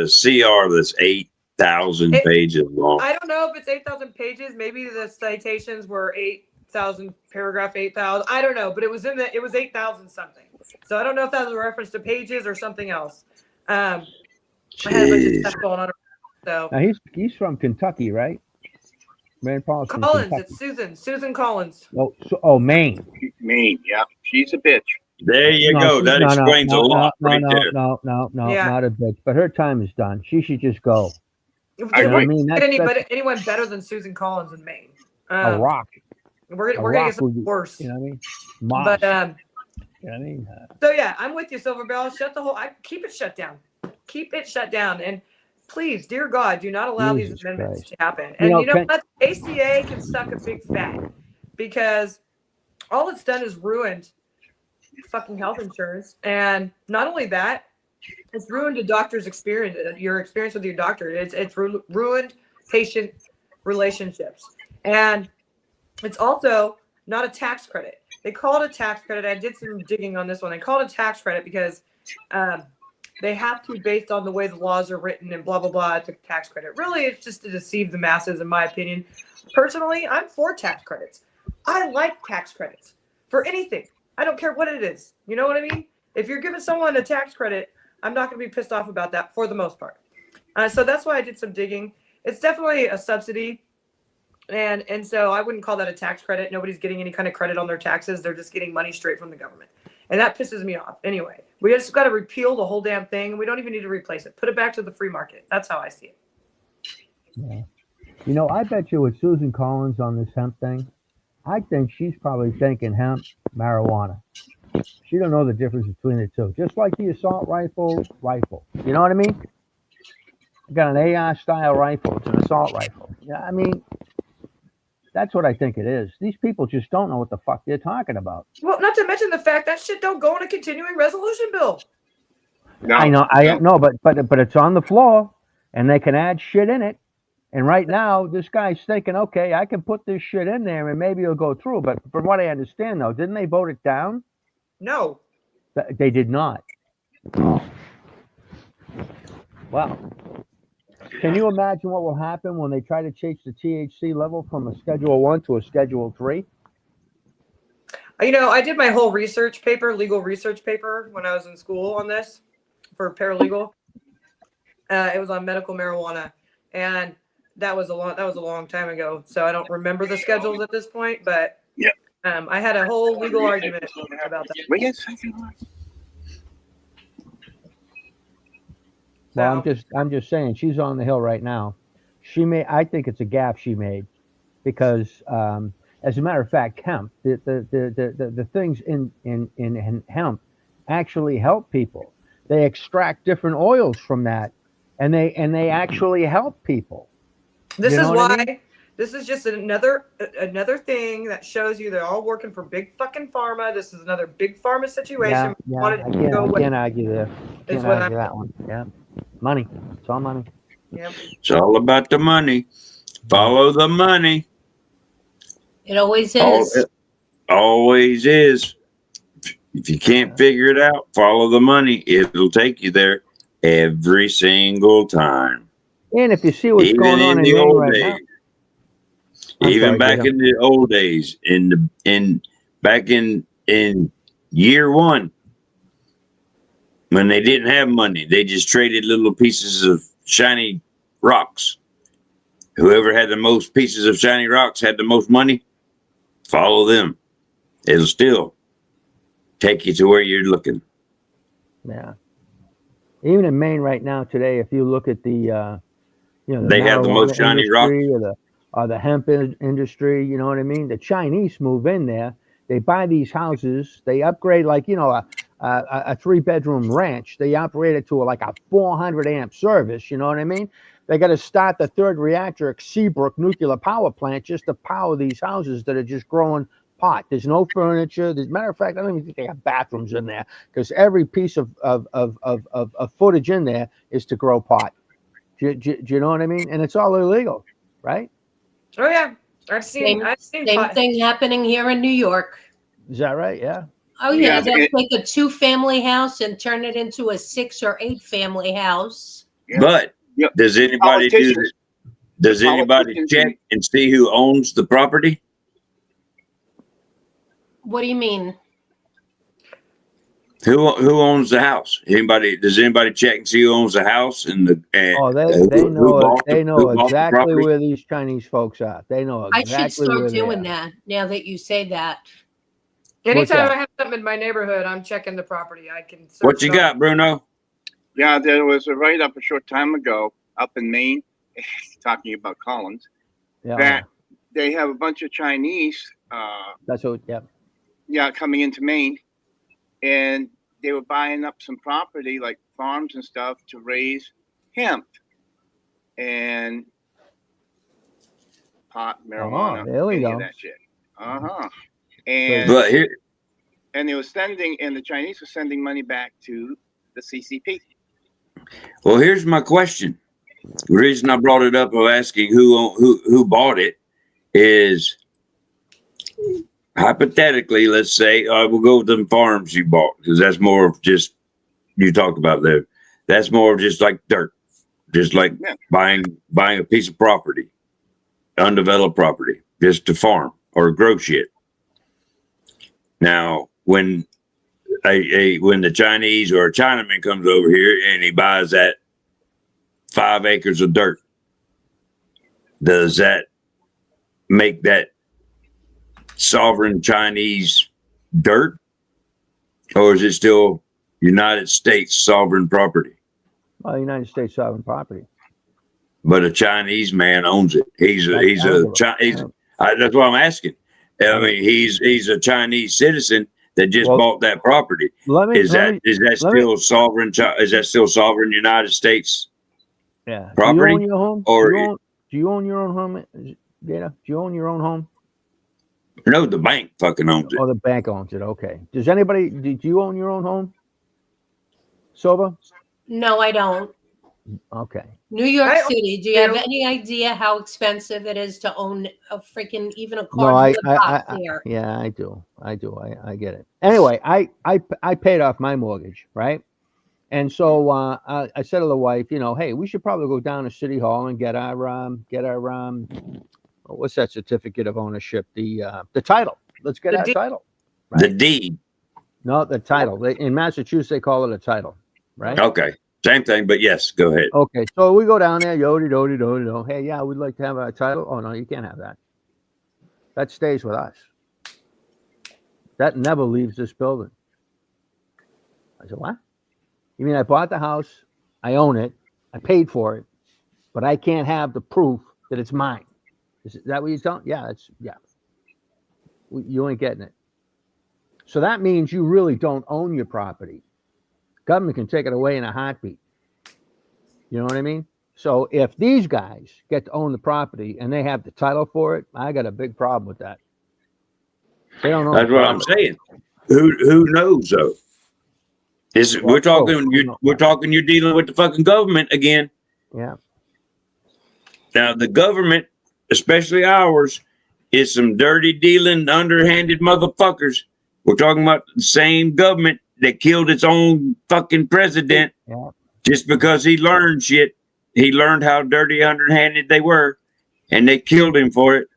CR that's 8,000 pages long. I don't know if it's 8,000 pages. Maybe the citations were 8,000, paragraph 8,000. I don't know, but it was 8,000 something. So I don't know if that was a reference to pages or something else. I had a bunch of stuff going on. So Now he's from Kentucky, right? Rand Paul's from Collins, Kentucky. it's Susan Collins. Maine. Maine, yeah. She's a bitch. There you go. That explains a lot right there. No, Yeah. not a bitch. But her time is done. She should just go. I You know what I agree. mean? That's Anyone better than Susan Collins in Maine? a rock. We're A gonna rock get some would be- worse. You know what I mean? Moss. But you know what I mean? so yeah, I'm with you, Silverbell. Keep it shut down. Keep it shut down. And please, dear God, do not allow Jesus these amendments Christ. to happen. You And know, what? ACA can suck a big fat, because all it's done is ruined fucking health insurance. And not only that, it's ruined a doctor's experience, your experience with your doctor. It's ruined patient relationships. And it's also not a tax credit. They call it a tax credit. I did some digging on this one. They call it a tax credit because they have to, based on the way the laws are written and blah, blah, blah, it's a tax credit. Really, it's just to deceive the masses, in my opinion. Personally, I'm for tax credits. I like tax credits for anything. I don't care what it is. You know what I mean? If you're giving someone a tax credit, I'm not going to be pissed off about that for the most part. So that's why I did some digging. It's definitely a subsidy. And so I wouldn't call that a tax credit. Nobody's getting any kind of credit on their taxes. They're just getting money straight from the government. And that pisses me off. Anyway, we just got to repeal the whole damn thing. And we don't even need to replace it. Put it back to the free market. That's how I see it. Yeah. You know, I bet you with Susan Collins on this hemp thing, I think she's probably thinking hemp, marijuana. She don't know the difference between the two. Just like the assault rifle. You know what I mean? I got an AR style rifle. It's an assault rifle. Yeah, I mean, that's what I think it is. These people just don't know what the fuck they're talking about. Well, not to mention the fact that shit don't go in a continuing resolution bill. No, I know, but it's on the floor, and they can add shit in it. And right now, this guy's thinking, okay, I can put this shit in there, and maybe it'll go through. But from what I understand, though, didn't they vote it down? No. They did not. Wow. Can you imagine what will happen when they try to change the THC level from a Schedule 1 to a Schedule 3? You know, I did my whole research paper, legal research paper, when I was in school on this for paralegal. It was on medical marijuana, and that was a long time ago. So I don't remember the schedules at this point, but yeah, I had a whole legal argument about that. Wait a second. Well, So, I'm just saying she's on the hill right now. I think it's a gap she made, because as a matter of fact, hemp, the things in hemp actually help people. They extract different oils from that, and they actually help people. this You is know what I why mean? this is just another thing that shows you they're all working for big fucking pharma. This is another big pharma situation. Yeah, Wanted I to go away. can't argue there. Is Can't what argue that one. Yeah, money. It's all money. Yep. It's all about the money. Follow the money. It always All, is. it always is. If you can't figure it out, follow the money. It'll take you there every single time. And if you see what's Even going on in in the Maine old right days. now, Even sorry, back go ahead. in the old days, back in year one, when they didn't have money, they just traded little pieces of shiny rocks. Whoever had the most pieces of shiny rocks had the most money. Follow them. It'll still take you to where you're looking. Yeah. Even in Maine right now today, if you look at the They have the most marijuana shiny rocks. industry or the hemp industry, you know what I mean? The Chinese move in there. They buy these houses. They upgrade, like, a 3-bedroom ranch. They operate it to like a 400 amp service. You know what I mean? They got to start the third reactor at Seabrook nuclear power plant just to power these houses that are just growing pot. There's no furniture. As a matter of fact, I don't even think they have bathrooms in there, because every piece of footage in there is to grow pot. Do you know what I mean? And it's all illegal, right? Oh yeah, I've seen Same pot. thing happening here in New York. Is that right? Yeah. Oh yeah, Yeah, they'll it- take a 2-family house and turn it into a 6 or 8-family house. Yeah. But Yep. does anybody do Politicians- this? Does anybody politicians- check and see who owns the property? What do you mean? Who owns the house? Anybody? Does anybody check and see who owns the house and the? Oh, they who know bought the- they who know bought the exactly property? where these Chinese folks are. They know I should exactly where start they doing are. that now that you say that. Anytime that? I have something in my neighborhood, I'm checking the property. I can search What you it up. got, Bruno? Yeah, there was a write-up a short time ago up in Maine, talking about Collins, Yeah, that they have a bunch of Chinese, that's what. Yeah. coming into Maine, and they were buying up some property, like farms and stuff, to raise hemp and pot, marijuana, there we any go. of that shit. And But here, they were and the Chinese were sending money back to the CCP. well, here's my question. The reason I brought it up of asking who bought it is, hypothetically, let's say we'll go with them farms you bought, because that's more of just, you talked about there. That's more of just like dirt, just like Yeah. buying a piece of property, undeveloped property, just to farm or grow shit. Now, when when the Chinese or a Chinaman comes over here and he buys that 5 acres of dirt, does that make that sovereign Chinese dirt, or is it still United States sovereign property? Oh, United States sovereign property. But a Chinese man owns it. That's what I'm asking. I mean, he's a Chinese citizen that just bought that property. Is that still sovereign? Is that still sovereign United States? Yeah. Property? Do you own your home? Or do you own your own home, Dana? Do you own your own home? no, the bank fucking owns it. Oh, the bank owns it. Okay. Do you own your own home? Soba? No, I don't. Okay. New York I City. Do you have do. any idea how expensive it is to own a freaking even a No, cardboard box here? yeah, I do. I get it. Anyway, I paid off my mortgage, right? And so I said to the wife, hey, we should probably go down to City Hall and get our what's that certificate of ownership? The title. Let's get our title. Right? The deed. No, the title. In Massachusetts, they call it a title, right? Okay. Same thing, but yes, go ahead. Okay, so we go down there, yodi. Hey, yeah, we'd like to have a title. Oh, no, you can't have that. That stays with us. That never leaves this building. I said, what? You mean I bought the house, I own it, I paid for it, but I can't have the proof that it's mine. Is that what you're telling? Yeah, you ain't getting it. So that means you really don't own your property. Government can take it away in a heartbeat. You know what I mean? So if these guys get to own the property and they have the title for it, I got a big problem with that. They don't know. That's what I'm saying. Who knows though? We're talking you're dealing with the fucking government again. Yeah. Now the government, especially ours, is some dirty dealing, underhanded motherfuckers. We're talking about the same government that killed its own fucking president just because he learned shit. He learned how dirty, underhanded they were, and they killed him for it.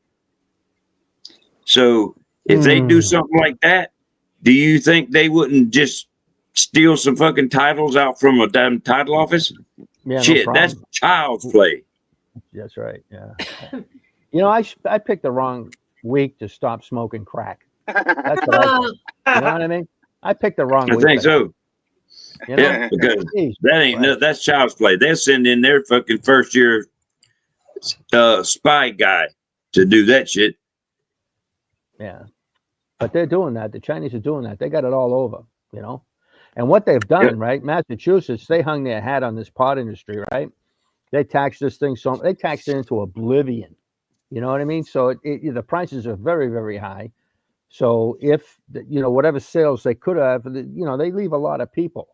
So if they do something like that, do you think they wouldn't just steal some fucking titles out from a damn title office? Yeah, shit, that's child's play. That's right. Yeah. I picked the wrong week to stop smoking crack. That's what I did. You know what I mean? I picked the wrong week. I think so. Yeah, because that ain't that's child's play. They'll send in their fucking first year spy guy to do that shit. Yeah. But they're doing that. The Chinese are doing that. They got it all over, And what they've done, right? Massachusetts, they hung their hat on this pot industry, right? They taxed this thing they taxed it into oblivion. You know what I mean? So the prices are very, very high. So if whatever sales they could have, they leave a lot of people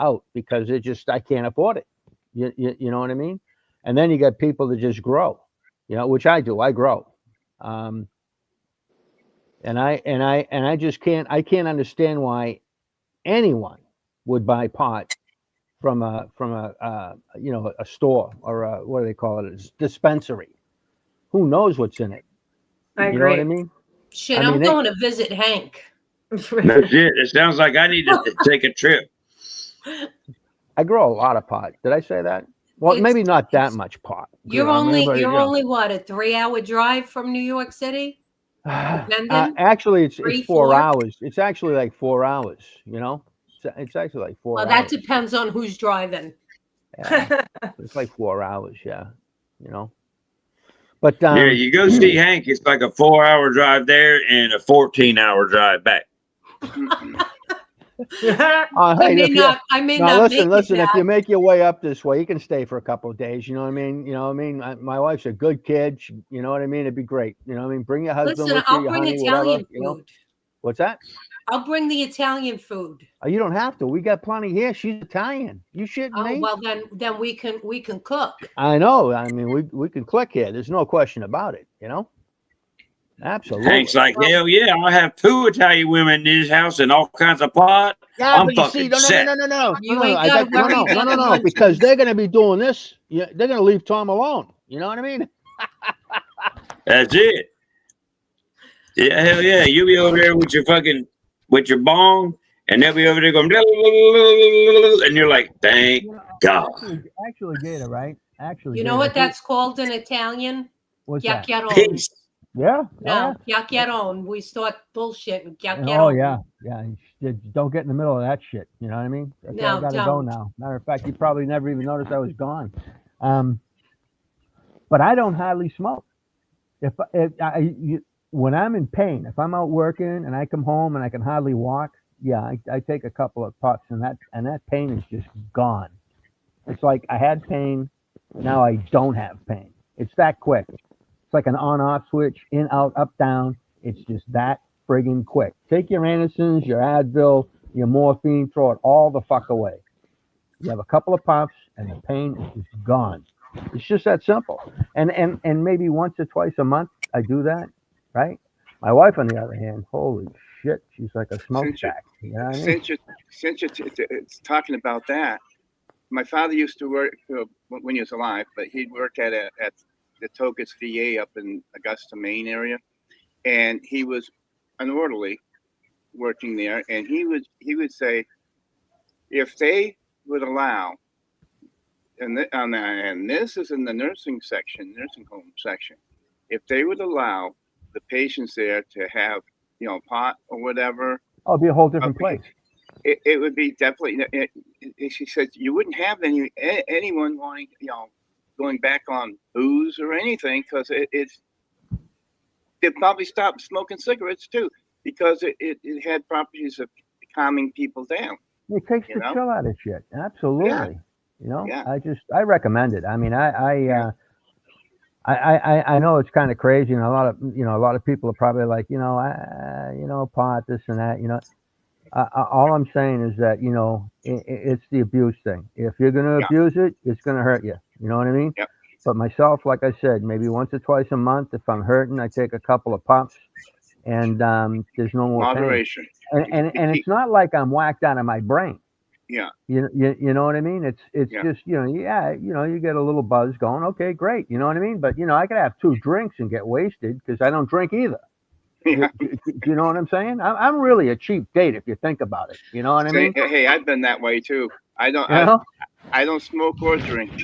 out because I can't afford it. You know what I mean? And then you got people that just grow, which I do. I grow, and I just can't understand why anyone would buy pot from a store or what do they call it? A dispensary. Who knows what's in it? I agree. You know what I mean? Shit, I'm going to visit Hank. That's it. It sounds like I need to take a trip. I grow a lot of pot. Did I say that? Well, maybe not that much pot. You're only what, a 3-hour drive from New York City? Actually, it's 4 hours. It's actually like 4 hours. It's actually like 4 hours. Well, that depends on who's driving. Yeah. It's like 4 hours. Yeah, But you go see Hank. It's like a 4-hour drive there and a 14-hour drive back. I may not. Listen. If you make your way up this way, you can stay for a couple of days. You know what I mean? My wife's a good kid. You know what I mean? It'd be great. You know what I mean? Bring your husband with you. I'll bring Italian food. What's that? I'll bring the Italian food. Oh, you don't have to. We got plenty here. She's Italian. You shitting me? Well, then we can cook. I know. I mean, we can click here. There's no question about it. Absolutely. Hank's like, hell yeah, I'll have 2 Italian women in this house and all kinds of pot. Yeah, I'm but fucking set. No, because they're going to be doing this. They're going to leave Tom alone. You know what I mean? That's it. Yeah, hell yeah. You'll be over there with your bong, and they'll be over there going, and you're like, thank God. Actually, Gator, right? Actually, you know what that's called in Italian? What's that? Peace. Yeah. No, chiacchierone. We start bullshit with chiacchierone. Oh yeah. Don't get in the middle of that shit. You know what I mean? Okay, no, I gotta go now. Matter of fact, you probably never even noticed I was gone. But I don't hardly smoke. When I'm in pain, if I'm out working and I come home and I can hardly walk, I take a couple of puffs and that pain is just gone. It's like I had pain, now I don't have pain. It's that quick. It's like an on-off switch, in, out, up, down. It's just that friggin' quick. Take your Andersons, your Advil, your morphine, throw it all the fuck away. You have a couple of puffs and the pain is just gone. It's just that simple. And maybe once or twice a month I do that, right? My wife, on the other hand, holy shit, she's like a smokestack. You know what I mean? Since it's talking about that, my father used to work when he was alive, but he'd work at the Togus VA up in Augusta, Maine area, and he was an orderly working there, and he would say, if they would allow, and this is in the nursing home section, if they would allow the patients there to have, pot or whatever. Oh, it'd be a whole different place. It would be definitely. She said you wouldn't have anyone wanting, going back on booze or anything, because they'd probably stop smoking cigarettes too, because it had properties of calming people down. It takes the chill out of shit. Absolutely. Yeah. I recommend it. I mean, I know it's kind of crazy, and a lot of people are probably like, pot, this and that, all I'm saying is that, it's the abuse thing. If you're going to abuse it, it's going to hurt you. You know what I mean? Yep. But myself, like I said, maybe once or twice a month, if I'm hurting, I take a couple of puffs, and there's no more moderation. Pain. And it's not like I'm whacked out of my brain. Yeah. You know what I mean? It's just, you get a little buzz going. Okay, great. You know what I mean? But, I could have 2 drinks and get wasted because I don't drink either. Yeah. You know what I'm saying? I'm really a cheap date if you think about it. You know what I mean? Hey, I've been that way too. I don't smoke or drink.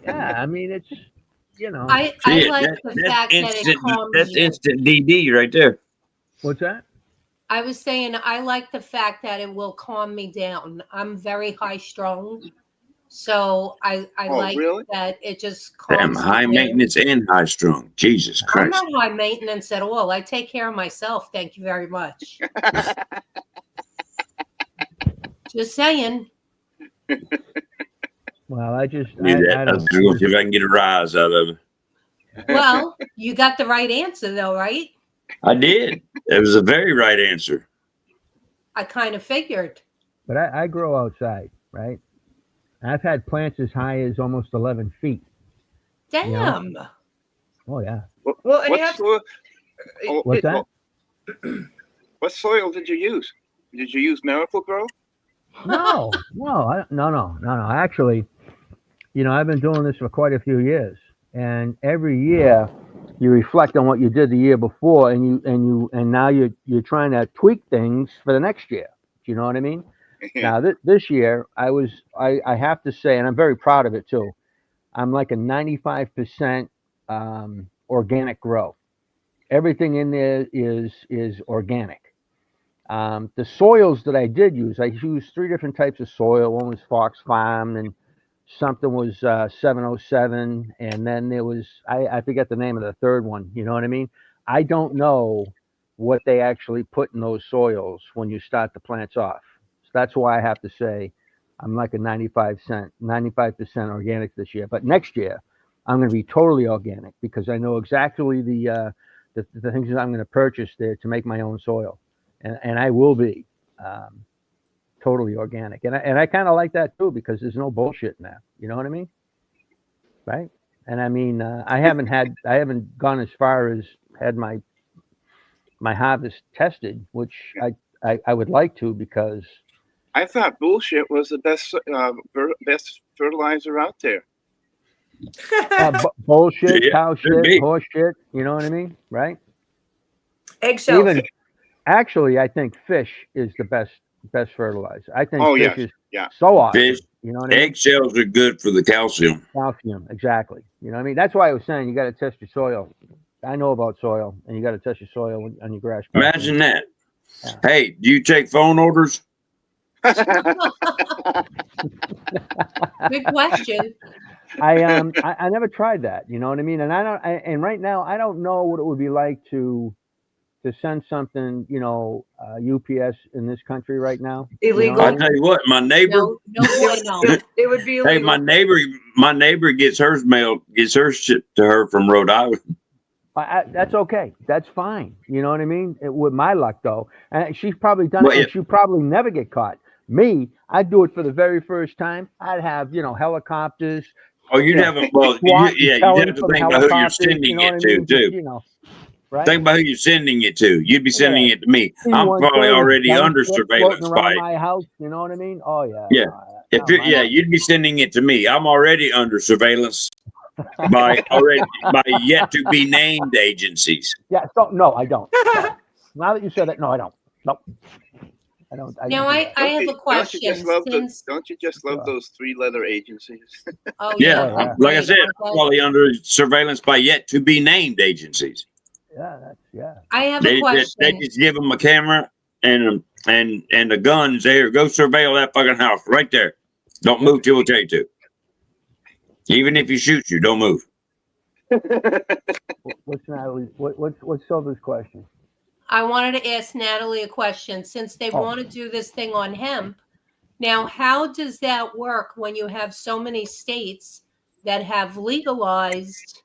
Yeah, I mean, it's, I like the fact that it calms That's you. instant DD right there. What's that? I was saying I like the fact that it will calm me down. I'm very high strung, so I like really? that it just calms Damn, me high down. maintenance and high strung. Jesus I'm Christ. not high maintenance at all. I take care of myself. Thank you very much. Just saying. Well, I just I was going to see if I can get a rise out of it. Well, you got the right answer though, right? I did. It was a very right answer. I kind of figured. But I grow outside, right? I've had plants as high as almost 11 feet. Damn. Oh, yeah. Well, and you have to, What's that? What soil did you use? Did you use Miracle-Gro? No. Actually, I've been doing this for quite a few years, and every year you reflect on what you did the year before, and now you're trying to tweak things for the next year. Do you know what I mean? Now this year I have to say, and I'm very proud of it too, I'm like a 95% organic grow. Everything in there is organic. The soils that I did use, I used 3 different types of soil. One was Fox Farm, and something was 707, and then there was I forget the name of the third one. You know what I mean? I don't know what they actually put in those soils when you start the plants off. So that's why I have to say I'm like a 95% organic this year. But next year I'm going to be totally organic because I know exactly the things that I'm going to purchase there to make my own soil, and I will be totally organic, and I kind of like that too because there's no bullshit in that. You know what I mean? Right? And I mean, I haven't gone as far as had my harvest tested, which I would like to, because I thought bullshit was the best fertilizer out there. Bullshit, Yeah, cow could be. shit, horse shit. You know what I mean? Right? eggshells. Even actually, I think fish is the best fertilizer. I think fish is so awesome. Fish, you know what I mean? eggshells are good for the calcium. Calcium, exactly. You know what I mean? That's why I was saying you got to test your soil. I know about soil, and you got to test your soil on your grass. Imagine that. Yeah. Hey, do you take phone orders? Good question. I never tried that. You know what I mean? And and right now I don't know what it would be like to send something, UPS in this country right now. Illegal. I tell you what, my neighbor. No, It would be illegal. Hey, my neighbor gets hers shipped to her from Rhode Island. That's okay. That's fine. You know what I mean? With my luck, though, and she's probably done it, and she'll probably never get caught. Me, I'd do it for the very first time. I'd have, helicopters. Oh, you'd have them. Well, you'd have to think about who you're sending it to, too. right? Think about who you're sending it to. You'd be sending it to me. I'm C-130 probably already gun under ship surveillance floating by. around my house. You know what I mean? Oh yeah. Yeah. If No, it, yeah, you'd be sending it to me. I'm already under surveillance by yet to be named agencies. Yeah. So no, I don't. Sorry. Now that you said it, no, I don't. Nope. I don't. Now I have a question. Don't you just love those 3-letter agencies? Oh Yeah, yeah. like I said, Okay. probably under surveillance by yet to be named agencies. Yeah. I have a question. They just give them a camera and the guns there. Go surveil that fucking house right there. Don't move till we tell you to. Even if he shoots you, don't move. What's Natalie? What's Silver's question? I wanted to ask Natalie a question. Since they want to do this thing on hemp, now how does that work when you have so many states that have legalized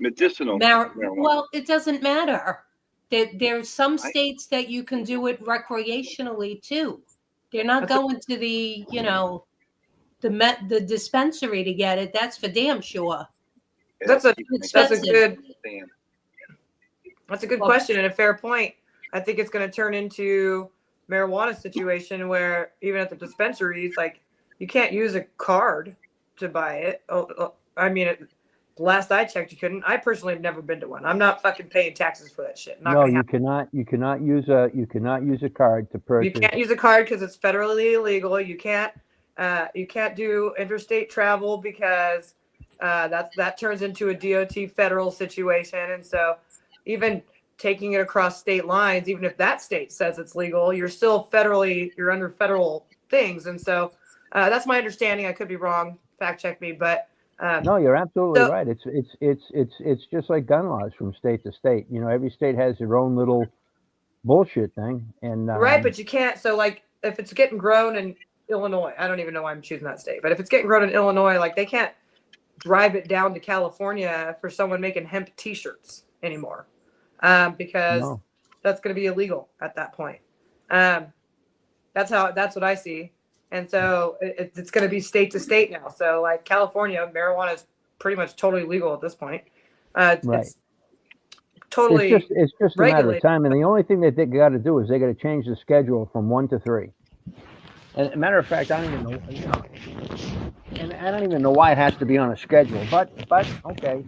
medicinal marijuana? Well, it doesn't matter. There's some states that you can do it recreationally too. They're not going to the the dispensary to get it. That's for damn sure. That's a good Well, question and a fair point. I think it's going to turn into marijuana situation where even at the dispensaries, like you can't use a card to buy it. I mean, last I checked, you couldn't. I personally have never been to one. I'm not fucking paying taxes for that shit. No, you cannot. You cannot use a card to purchase. You can't use a card because it's federally illegal. You can't do interstate travel because that turns into a DOT federal situation. And so even taking it across state lines, even if that state says it's legal, you're under federal things. And so that's my understanding. I could be wrong. Fact check me, but no, you're absolutely right. It's just like gun laws from state to state. You know, every state has their own little bullshit thing. And right, but you can't. So like if it's getting grown in Illinois, I don't even know why I'm choosing that state, but if it's getting grown in Illinois, like they can't drive it down to California for someone making hemp T-shirts anymore, because that's going to be illegal at that point. That's what I see, and so it's going to be state to state now. So like California, marijuana is pretty much totally legal at this point. Right. It's totally. It's just a matter of time, and the only thing that they got to do is they got to change the schedule from 1 to 3. And a matter of fact, I don't even know. And I don't even know why it has to be on a schedule, but okay,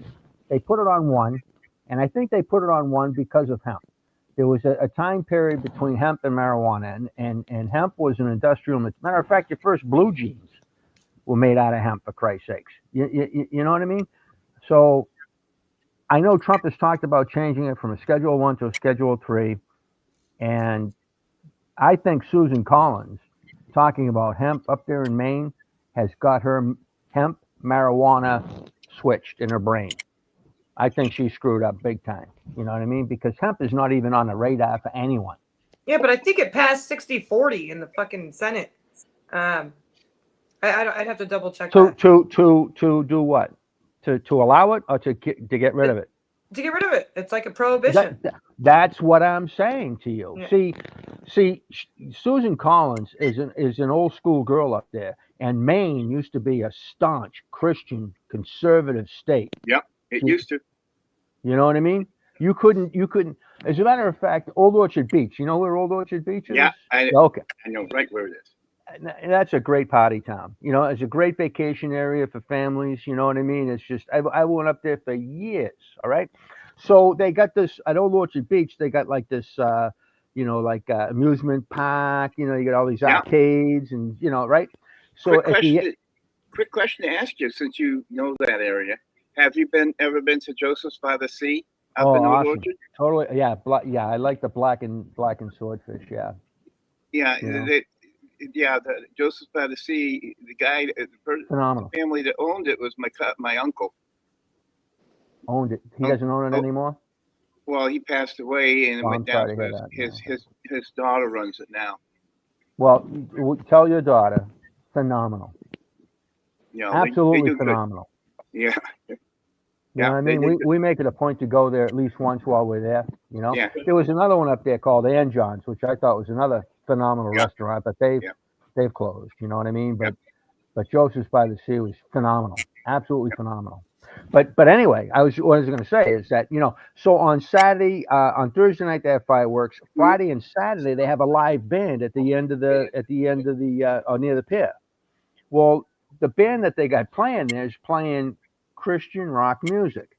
they put it on 1, and I think they put it on 1 because of hemp. There was a time period between hemp and marijuana, and hemp was an industrial. Matter of fact, your first blue jeans were made out of hemp, for Christ's sakes. You know what I mean? So I know Trump has talked about changing it from a Schedule 1 to a Schedule 3, and I think Susan Collins, talking about hemp up there in Maine, has got her hemp marijuana switched in her brain. I think she screwed up big time. You know what I mean? Because hemp is not even on the radar for anyone. Yeah, but I think it passed 60-40 in the fucking Senate. I'd have to double check. To do what? To allow it or to get rid of it? To get rid of it. It's like a prohibition. That's what I'm saying to you. Yeah. See, Susan Collins is an old school girl up there, and Maine used to be a staunch Christian conservative state. Yep, it used to. You know what I mean? You couldn't. As a matter of fact, Old Orchard Beach. You know where Old Orchard Beach is? Yeah, okay. I know right where it is. And that's a great party town. You know, it's a great vacation area for families. You know what I mean? It's just, I went up there for years. All right. So they got this at Old Orchard Beach. They got like this, amusement park. You know, you got all these arcades and, right. So quick question to ask you, since you know that area. Have you ever been to Joseph's by the Sea up in Old awesome. Orchard? Totally. Yeah. I like the black and swordfish. Yeah. Yeah. The Joseph's by the Sea, the guy, Phenomenal. The family that owned it was my uncle. Owned it. He doesn't own it anymore? Well, he passed away and it went down to his daughter runs it now. Well, tell your daughter, phenomenal. Absolutely they phenomenal. Good. Yeah. You know what I mean? We make it a point to go there at least once while we're there. You know, There was another one up there called Ann John's, which I thought was another phenomenal restaurant, but they've closed. You know what I mean? But Joseph's by the Sea was phenomenal, absolutely phenomenal. But anyway, what I was going to say is that, so on Saturday, on Thursday night they have fireworks. Friday and Saturday they have a live band at the end of the near the pier. Well, the band that they got playing there is playing Christian rock music,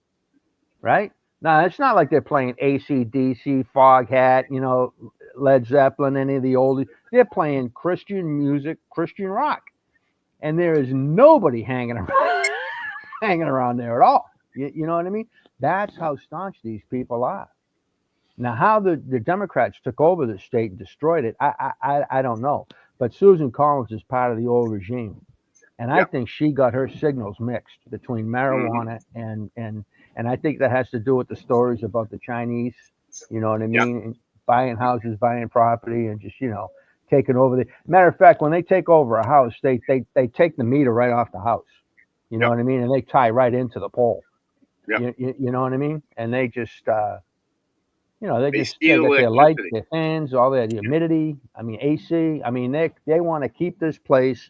right? Now it's not like they're playing AC/DC, Foghat, Led Zeppelin, any of the oldies. They're playing Christian music, Christian rock, and there is nobody hanging around there at all. You know what I mean? That's how staunch these people are. Now, how the Democrats took over the state and destroyed it, I don't know. But Susan Collins is part of the old regime, and I think she got her signals mixed between marijuana and I think that has to do with the stories about the Chinese. You know what I mean? And buying houses, buying property, and just taking over the. Matter of fact, when they take over a house, they take the meter right off the house. You know what I mean? And they tie right into the pole. You know what I mean? And they just, they got their lights, their fans, all their humidity. I mean, AC. I mean, they want to keep this place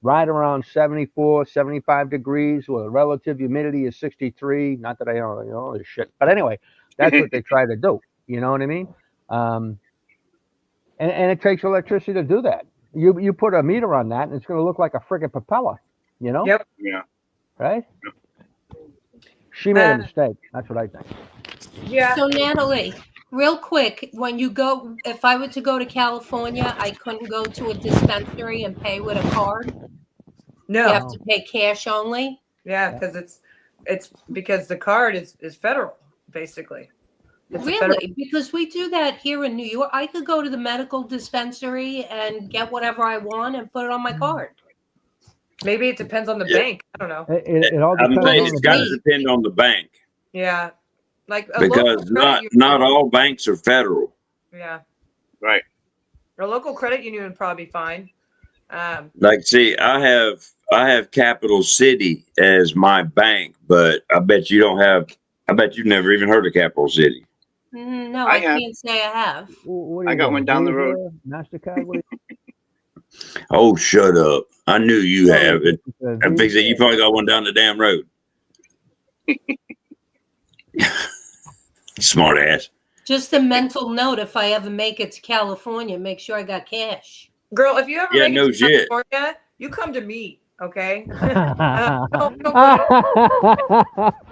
right around 74, 75 degrees with a relative humidity of 63. Not that I don't know this shit. But anyway, that's what they try to do. You know what I mean? And it takes electricity to do that. You put a meter on that, and it's going to look like a friggin' propeller. Yep. Yeah. Right? She made a mistake. That's what I think. Yeah. So Natalie, real quick, if I were to go to California, I couldn't go to a dispensary and pay with a card. No. You have to pay cash only. Yeah, because it's because the card is federal, basically. Really? Because we do that here in New York. I could go to the medical dispensary and get whatever I want and put it on my card. Maybe it depends on the bank. I don't know. It all depends on it's got to depend on the bank. Yeah. Like because not all banks are federal. Yeah. Right. A local credit union would probably be fine. See, I have Capital City as my bank, but I bet you've never even heard of Capital City. No, I can't say I have. I got one down the road. MasterCard. Oh, shut up! I knew you have it. I think you probably got one down the damn road. Smart ass. Just a mental note: if I ever make it to California, make sure I got cash. Girl, if you ever make it to California, you come to me, okay?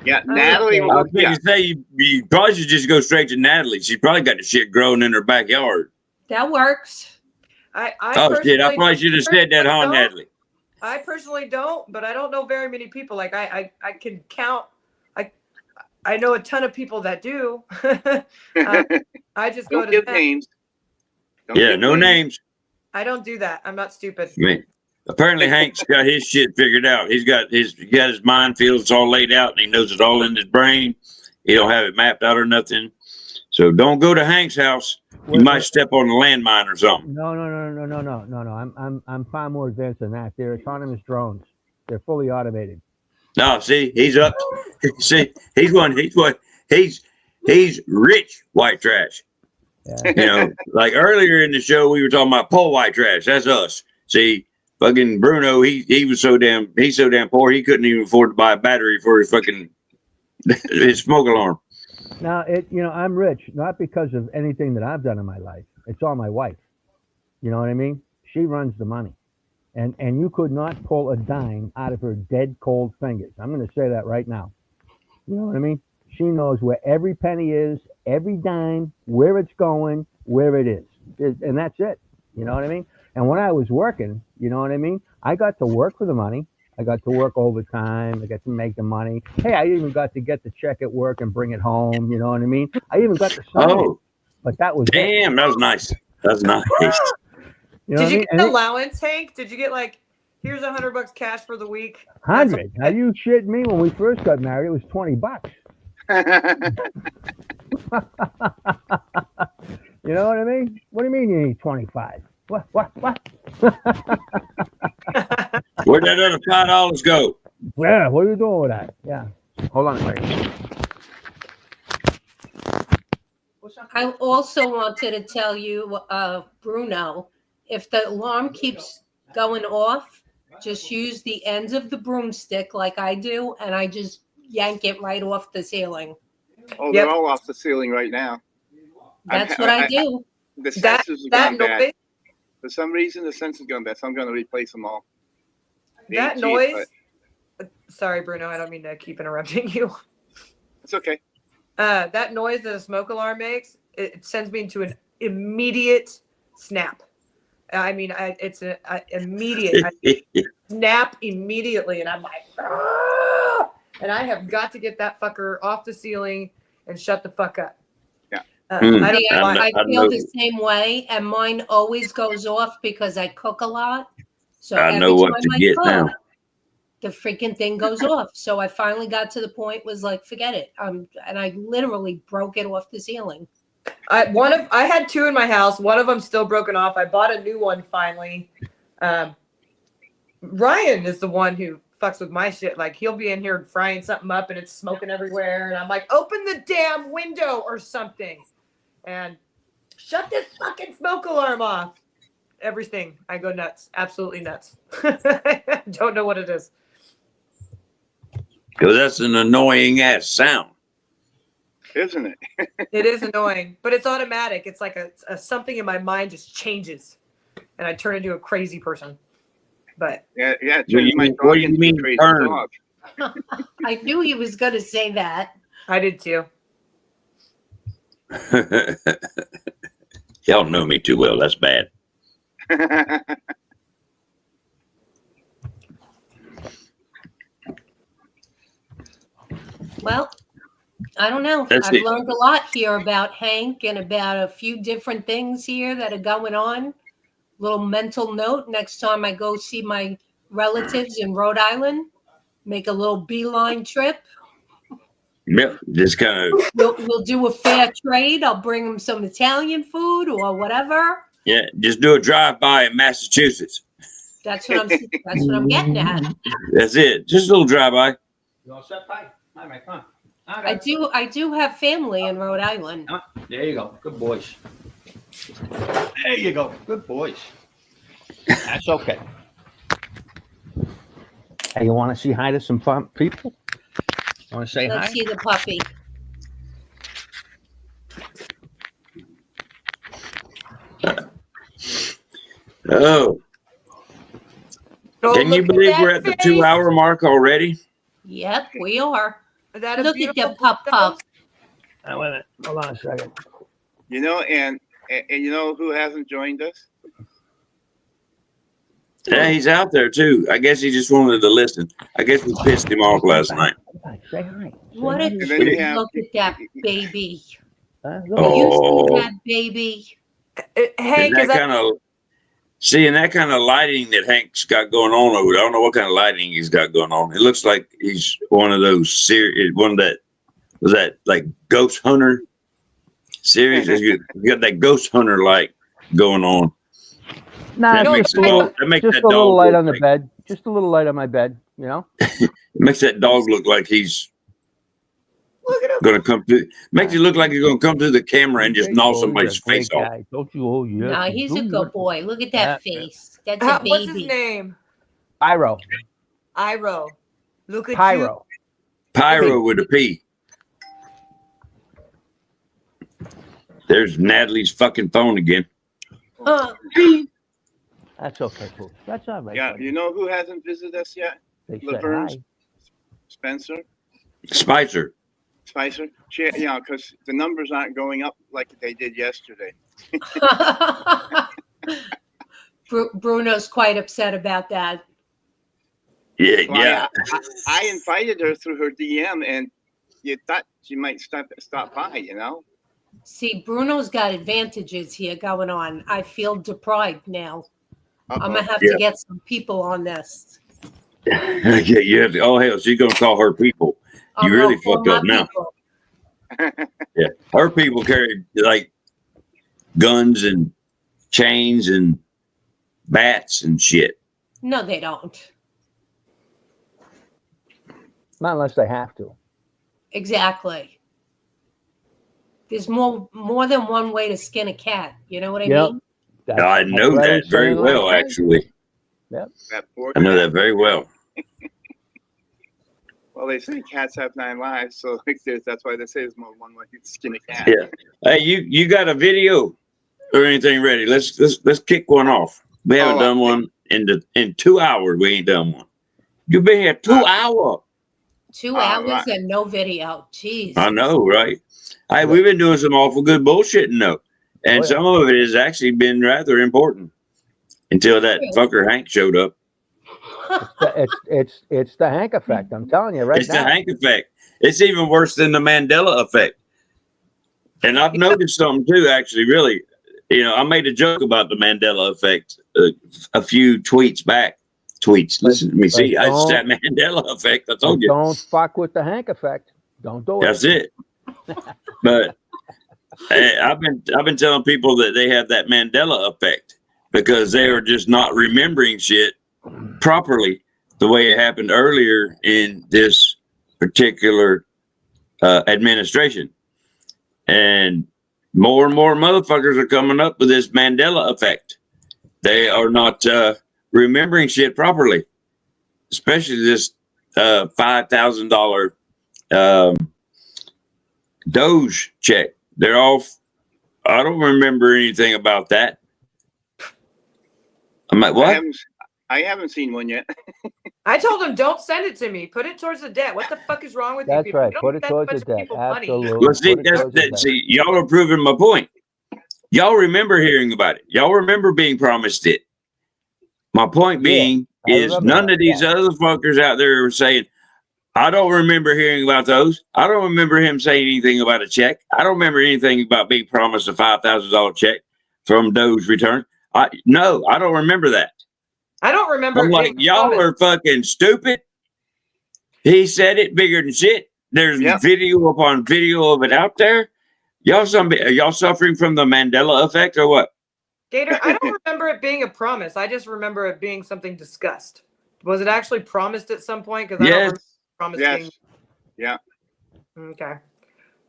Yeah, Natalie. I was going to say you probably should just go straight to Natalie. She's probably got the shit growing in her backyard. That works. I probably should have said that, huh, Natalie? I personally don't, but I don't know very many people. Like I can count. I know a ton of people that do. I just don't go to give names. No names. I don't do that. I'm not stupid. I mean, apparently Hank's got his shit figured out. He got his minefields all laid out, and he knows it all in his brain. He don't have it mapped out or nothing. So don't go to Hank's house. You might step on a landmine or something. No. I'm far more advanced than that. They're autonomous drones. They're fully automated. No, see, he's up. See, he's rich white trash. Yeah. Like earlier in the show, we were talking about poor white trash. That's us. See, fucking Bruno, he's so damn poor he couldn't even afford to buy a battery for his fucking his smoke alarm. Now, I'm rich, not because of anything that I've done in my life. It's all my wife. You know what I mean? She runs the money. And you could not pull a dime out of her dead cold fingers. I'm going to say that right now. You know what I mean? She knows where every penny is, every dime, where it's going, where it is. And that's it. You know what I mean? And when I was working, you know what I mean? I got to work for the money. I got to work overtime. I got to make the money. Hey, I even got to get the check at work and bring it home. You know what I mean? I even got to sign it. But that was damn. That was nice. That's nice. You know Did you get an allowance, Hank? Did you get here's $100 cash for the week? 100? Are you shitting me? When we first got married, it was $20. You know what I mean? What do you mean you need 25? What? Where'd that other $5 go? Yeah, what are you doing with that? Yeah. Hold on a second. I also wanted to tell you, Bruno, if the alarm keeps going off, just use the ends of the broomstick like I do, and I just yank it right off the ceiling. Oh, they're all off the ceiling right now. That's what I do. The sensors have That gone bad. noise, For some reason, the sensors gone bad, so I'm going to replace them all. that Geez, noise. Sorry, Bruno. I don't mean to keep interrupting you. It's okay. That noise that a smoke alarm makes, it sends me into an immediate snap. I mean, it's an immediate. I snap immediately, and I'm like, "Ah!" And I have got to get that fucker off the ceiling and shut the fuck up. Yeah. I don't know why. I feel the same way, and mine always goes off because I cook a lot. So I know what to get now. The freaking thing goes off. So I finally got to the point was like, forget it. And I literally broke it off the ceiling. I had two in my house. One of them still broken off. I bought a new one finally. Ryan is the one who fucks with my shit. Like, he'll be in here frying something up and it's smoking everywhere, and I'm like, open the damn window or something and shut this fucking smoke alarm off. Everything. I go nuts. Absolutely nuts. Don't know what it is. Because that's an annoying ass sound. Isn't it? It is annoying, but it's automatic. It's like a something in my mind just changes, and I turn into a crazy person. But Yeah. What do you mean crazy turn? dog. I knew he was going to say that. I did too. Y'all know me too well. That's bad. Well, I don't know. That's I've it. learned a lot here about Hank and about a few different things here that are going on. Little mental note next time I go see my relatives in Rhode Island, make a little beeline trip. Yep. Just kind of, We'll do a fair trade. I'll bring them some Italian food or whatever. yeah, just do a drive-by in Massachusetts. That's what I'm getting at. That's it. Just a little drive-by. You all set, Pi? All right, come on. I do have family in Rhode Island. There you go. Good boys. There you go. Good boys. That's okay. Hey, you want to say hi to some fun people? Want to say Let's hi? see the puppy. Oh, Oh, can you look at believe that we're at the face. 2-hour mark already? Yep, we are. Is that a Look at beautiful the pup. photo? Wait a minute. Hold on a second. You know, and you know who hasn't joined us? Yeah, he's out there too. I guess he just wanted to listen. I guess we pissed him off last night. Say hi. What a And then you cute have- look at that baby. Huh? Will you Oh. see that baby? Hank, And is that that kind of seeing that kind of lighting that Hank's got going on over there. I don't know what kind of lighting he's got going on. It looks like he's one of those series. One that was that like Ghost Hunter series. You got that Ghost Hunter light going on. Nah, That No, makes, the- that dog, that makes just that a little dog light look on the like, bed. Just a little light on my bed, you know? it makes that dog look like he's look at him? gonna come through. Makes it look like he's gonna come through the camera and just Great gnaw boy, somebody's you're a face great off. guy. Don't you? Oh, yeah. No, he's a good boy. Look at that Yeah. face. That's a What's his baby. name? Pyro. Iro. Look at Pyro. Pyro with a P. There's Natalie's fucking phone again. Huh. That's okay, folks. That's all right. Yeah, buddy. you know who hasn't visited us yet? They said Laverne's. hi. Spencer, Spicer. Spicer. You know, because the numbers aren't going up like they did yesterday. Bruno's quite upset about that. Yeah, Well, yeah. I invited her through her DM, and you thought she might stop by. You know. See, Bruno's got advantages here going on. I feel deprived now. I'm gonna have Yeah. to get some people on this. Yeah, you have to, oh hell, she's gonna call her people. I'm You really gonna call fucked up my now. people. Yeah, her people carry like guns and chains and bats and shit. No, they don't. Not unless they have to. Exactly. There's more than one way to skin a cat. You know what I Yep. mean? I know That's what I that was very saying well, last night. actually. That poor I know cat. that very well. Well, they say cats have 9 lives, so that's why they say there's more than one way to skin a cat. Yeah. Hey, you got a video or anything ready? Let's kick one off. We haven't done one in 2 hours. We ain't done one. You've been here 2 hours. 2 hours and no video. Jeez. I know, right? Hey, we've been doing some awful good bullshitting though, and some of it has actually been rather important until that fucker Hank showed up. It's the Hank effect. I'm telling you right now. It's the Hank effect. It's even worse than the Mandela effect. And I've noticed something too, actually, really. You know, I made a joke about the Mandela effect a few tweets back. Listen to me. See, it's that Mandela effect. I told you. Don't fuck with the Hank effect. Don't do it. That's it. But I've been telling people that they have that Mandela effect because they are just not remembering shit properly the way it happened earlier in this particular administration. And more motherfuckers are coming up with this Mandela effect. They are not remembering shit properly, especially this $5,000 Doge check. They're all. I don't remember anything about that. I'm like, what? I haven't seen one yet. I told him, don't send it to me. Put it towards the debt. What the fuck is wrong with you That's people? right. You Put it don't towards the send debt. people money. Absolutely. Well, see, y'all are proving my point. Y'all remember hearing about it. Y'all remember being promised it. My point being is none of these other fuckers out there are saying, I don't remember hearing about those. I don't remember him saying anything about a check. I don't remember anything about being promised a $5,000 check from Doge return. No, I don't remember that. I don't remember. I'm like, y'all are fucking stupid. He said it bigger than shit. There's video upon video of it out there. Are y'all suffering from the Mandela effect or what? Gator, I don't remember it being a promise. I just remember it being something discussed. Was it actually promised at some point? Because I don't remember promised being. Yeah. Okay.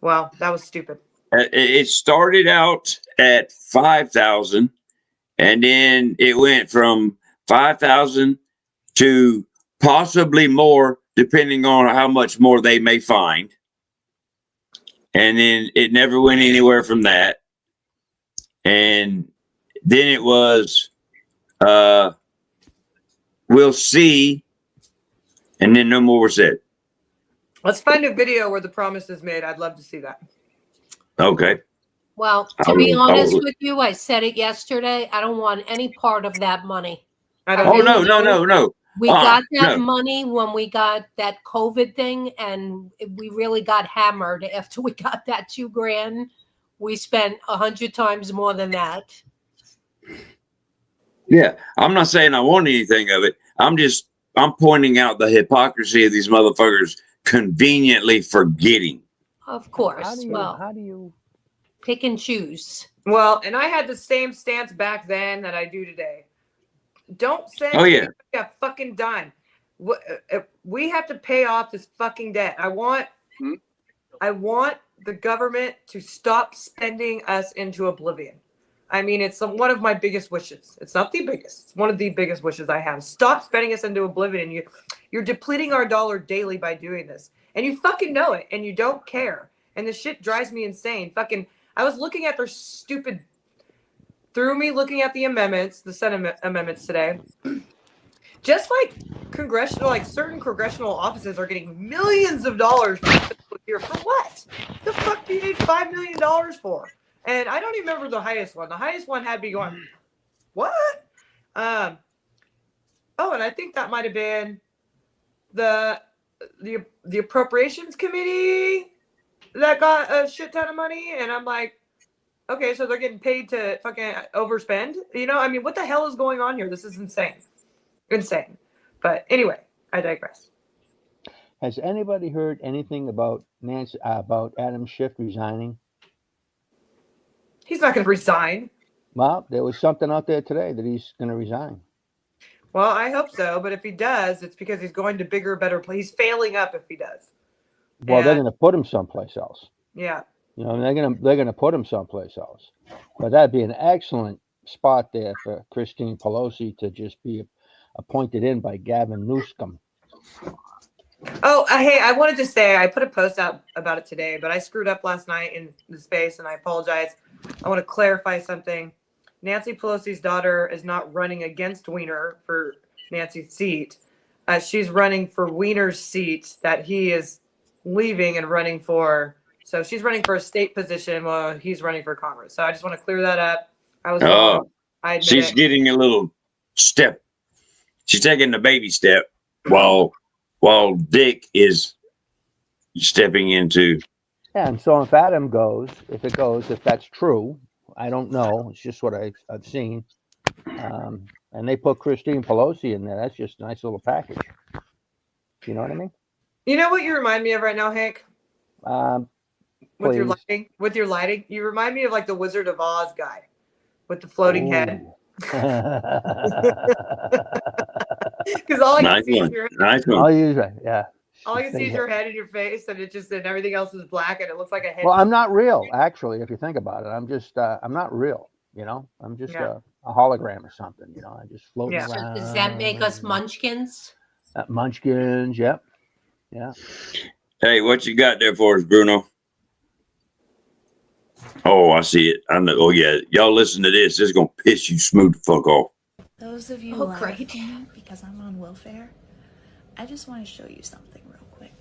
Well, that was stupid. It started out at 5,000, and then it went from 5,000 to possibly more, depending on how much more they may find. And then it never went anywhere from that. And then it was, we'll see. And then no more was said. Let's find a video where the promise is made. I'd love to see that. Okay. Well, to be honest with you, I said it yesterday. I don't want any part of that money. No. We got that money when we got that COVID thing, and we really got hammered after we got that $2,000. We spent 100 times more than that. Yeah, I'm not saying I want anything of it. I'm pointing out the hypocrisy of these motherfuckers conveniently forgetting. Of course. How do you pick and choose? Well, and I had the same stance back then that I do today. Don't send a fucking dime. We have to pay off this fucking debt. I want the government to stop spending us into oblivion. I mean, it's one of my biggest wishes. It's not the biggest. It's one of the biggest wishes I have. Stop spending us into oblivion. You're depleting our dollar daily by doing this. And you fucking know it. And you don't care. And this shit drives me insane. Fucking, I was looking at their stupid, looking at the amendments, the Senate amendments today. Just like certain congressional offices are getting millions of dollars per fiscal year. For what? The fuck do you need $5 million for? And I don't even remember the highest one. The highest one had me going, what? And I think that might have been the appropriations committee that got a shit ton of money. And I'm like, okay, so they're getting paid to fucking overspend. You know, I mean, what the hell is going on here? This is insane. Insane. But anyway, I digress. Has anybody heard anything about Adam Schiff resigning? He's not going to resign. Well, there was something out there today that he's going to resign. Well, I hope so. But if he does, it's because he's going to bigger, better place. He's failing up if he does. Well, they're going to put him someplace else. Yeah. You know, they're going to put him someplace else. But that'd be an excellent spot there for Christine Pelosi to just be appointed in by Gavin Newsom. Oh, hey, I wanted to say I put a post out about it today, but I screwed up last night in the space, and I apologize. I want to clarify something. Nancy Pelosi's daughter is not running against Weiner for Nancy's seat. She's running for Weiner's seat that he is leaving and running for. So she's running for a state position while he's running for Congress. So I just want to clear that up. I was wrong. I admit she's it. getting a little step. She's taking the baby step while Dick is stepping into. Yeah, and so if Adam goes, if that's true, I don't know. It's just what I've seen. And they put Christine Pelosi in there. That's just a nice little package. You know what I mean? You know what you remind me of right now, Hank? With your Please. lighting, you remind me of like the Wizard of Oz guy with the floating head. Because all I can see is your Nice one. I'll use it. Yeah. all I can see is your head and your face, and and everything else is black, and it looks like a head. Well, I'm not real, actually. If you think about it, I'm just I'm not real. You know, I'm just a hologram or something. You know, I just float around. So does that make us munchkins? Munchkins, yep. Yeah. Hey, what you got there for us, Bruno? Oh, I see it. I know. Oh, yeah. Y'all listen to this. This is going to piss you smooth the fuck off. Those of you laughing at me because I'm on welfare, I just want to show you something real quick.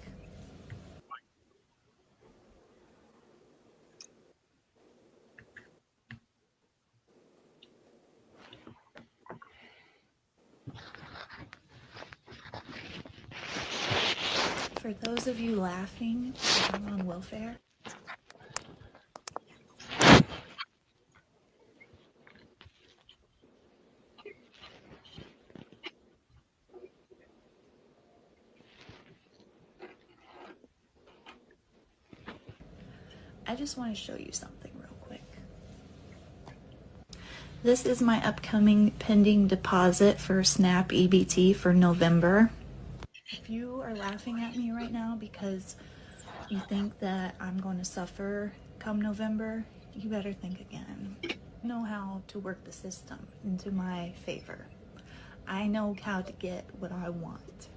For those of you laughing because I'm on welfare, I just want to show you something real quick. This is my upcoming pending deposit for SNAP EBT for November. If you are laughing at me right now because you think that I'm going to suffer come November, you better think again. I know how to work the system into my favor. I know how to get what I want.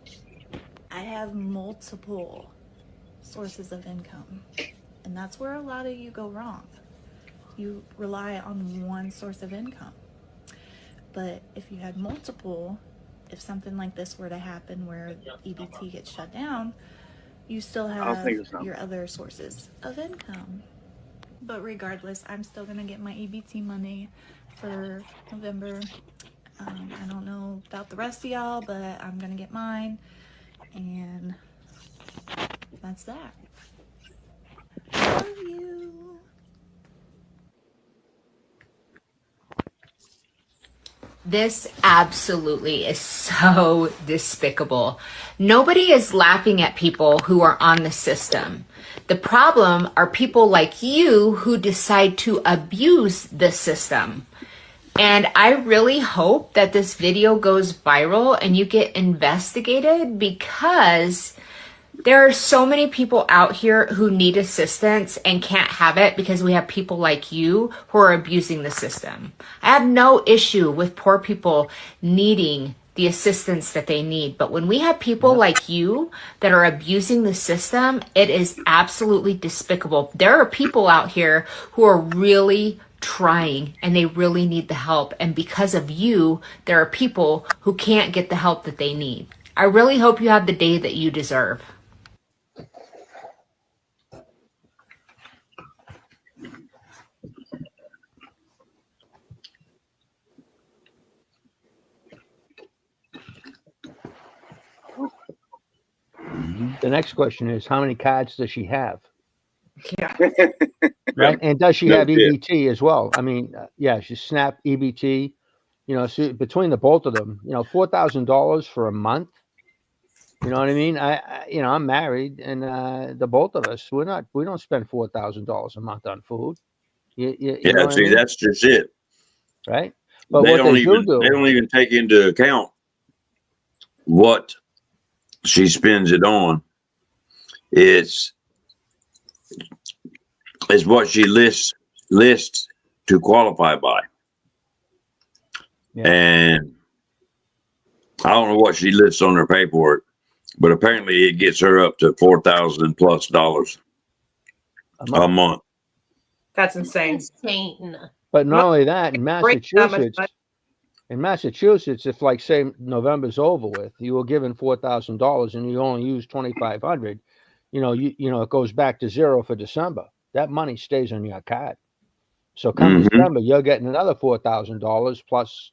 I have multiple sources of income, and that's where a lot of you go wrong. You rely on one source of income. But if you had multiple, if something like this were to happen where EBT gets shut down, you still have your other sources of income. But regardless, I'm still gonna get my EBT money for November. I don't know about the rest of y'all, but I'm gonna get mine, and that's that. Love you. This absolutely is so despicable. Nobody is laughing at people who are on the system. The problem are people like you who decide to abuse the system. And I really hope that this video goes viral and you get investigated, because there are so many people out here who need assistance and can't have it because we have people like you who are abusing the system. I have no issue with poor people needing the assistance that they need. But when we have people like you that are abusing the system, it is absolutely despicable. There are people out here who are really trying and they really need the help. And because of you, there are people who can't get the help that they need. I really hope you have the day that you deserve. The next question is, how many cards does she have? Yeah. Right. And does she have EBT as well? I mean, yeah, she's SNAP EBT. You know, so between the both of them, you know, $4,000 for a month. You know what I mean? I'm married, and the both of us, we don't spend $4,000 a month on food. You know see, I mean? That's just it. Right. But they what don't they even do, they don't even take into account what she spends it on. It's what she lists to qualify by. Yeah. And I don't know what she lists on her paperwork. but apparently it gets her up to $4,000+ a month. That's insane. Insane. But not only that, in Break that much Massachusetts, if like say November's over with, you were given $4,000 and you only use $2,500, you know it goes back to zero for December. That money stays on your card. So come December, you're getting another $4,000 plus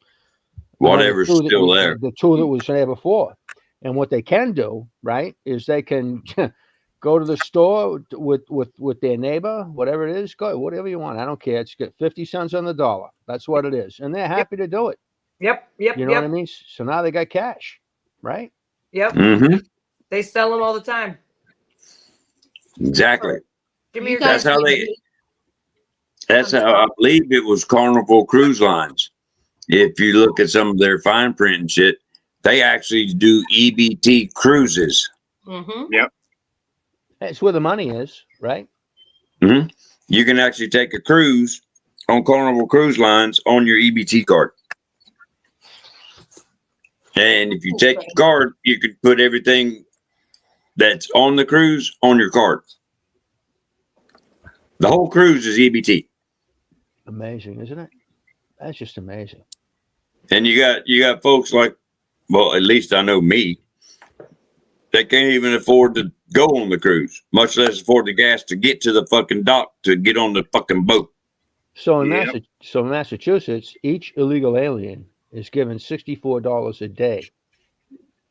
whatever's still there. The two that was there before. And what they can do, right, is they can go to the store with their neighbor, whatever it is, go whatever you want. I don't care. It's get 50 cents on the dollar. That's what it is. And they're happy to do it. Yep. You know what I mean? So now they got cash, right? Yep. They sell them all the time. Exactly. Give me your That's how I believe it was Carnival Cruise Lines. If you look at some of their fine print and shit, they actually do EBT cruises. Yep. That's where the money is, right? You can actually take a cruise on Carnival Cruise Lines on your EBT card. And if you take your card, you could put everything that's on the cruise on your card. The whole cruise is EBT. Amazing, isn't it? That's just amazing. And you got folks like, well, at least I know me, that can't even afford to go on the cruise, much less afford the gas to get to the fucking dock to get on the fucking boat. So in Massachusetts, each illegal alien is given $64 a day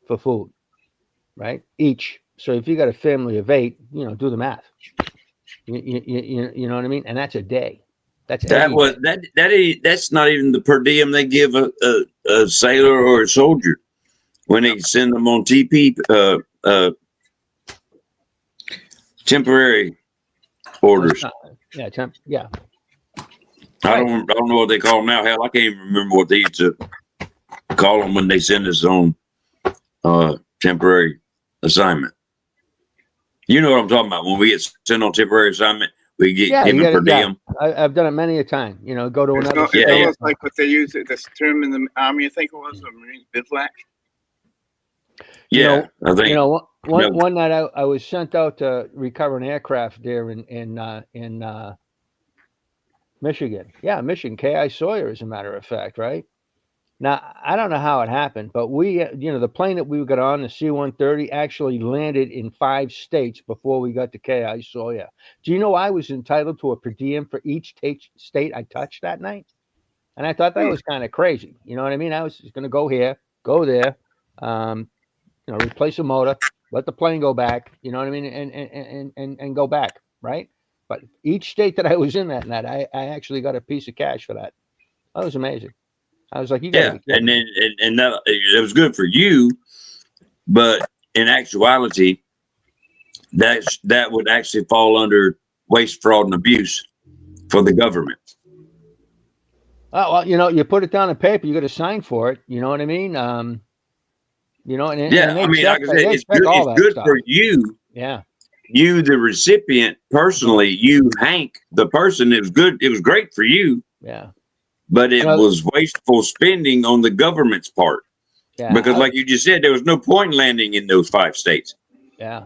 for food, right? Each. So if you got a family of 8, do the math. You know what I mean? And that's a day. That's not even the per diem they give a sailor or a soldier when they send them on TP temporary orders. Yeah. I don't know what they call them now. Hell, I can't even remember what they used to call them when they send us on temporary assignment. You know what I'm talking about? When we get sent on temporary assignment, we get given per diem. I've done it many a time. Go to another. It's like what they use this term in the Army. I think it was the Marine bivouac. Yeah, I think. One night I was sent out to recover an aircraft there in Michigan. Yeah, Michigan. K.I. Sawyer, as a matter of fact, right? Now, I don't know how it happened, but we, the plane that we got on, the C-130, actually landed in 5 states before we got to K.I. Sawyer. Do you know I was entitled to a per diem for each state I touched that night? And I thought that was kind of crazy. You know what I mean? I was just going to go here, go there, replace a motor, let the plane go back, you know what I mean, and go back, right? But each state that I was in that night, I actually got a piece of cash for that. That was amazing. I was like, you got and then that, it was good for you, but in actuality, that would actually fall under waste, fraud, and abuse for the government. Oh, well, you put it down on paper, you got to sign for it. You know what I mean? And like I said, it's good for you. Yeah. You, the recipient, personally, you, Hank, the person, it was good. It was great for you. Yeah. But it was wasteful spending on the government's part. Yeah. Because like you just said, there was no point landing in those 5 states. Yeah.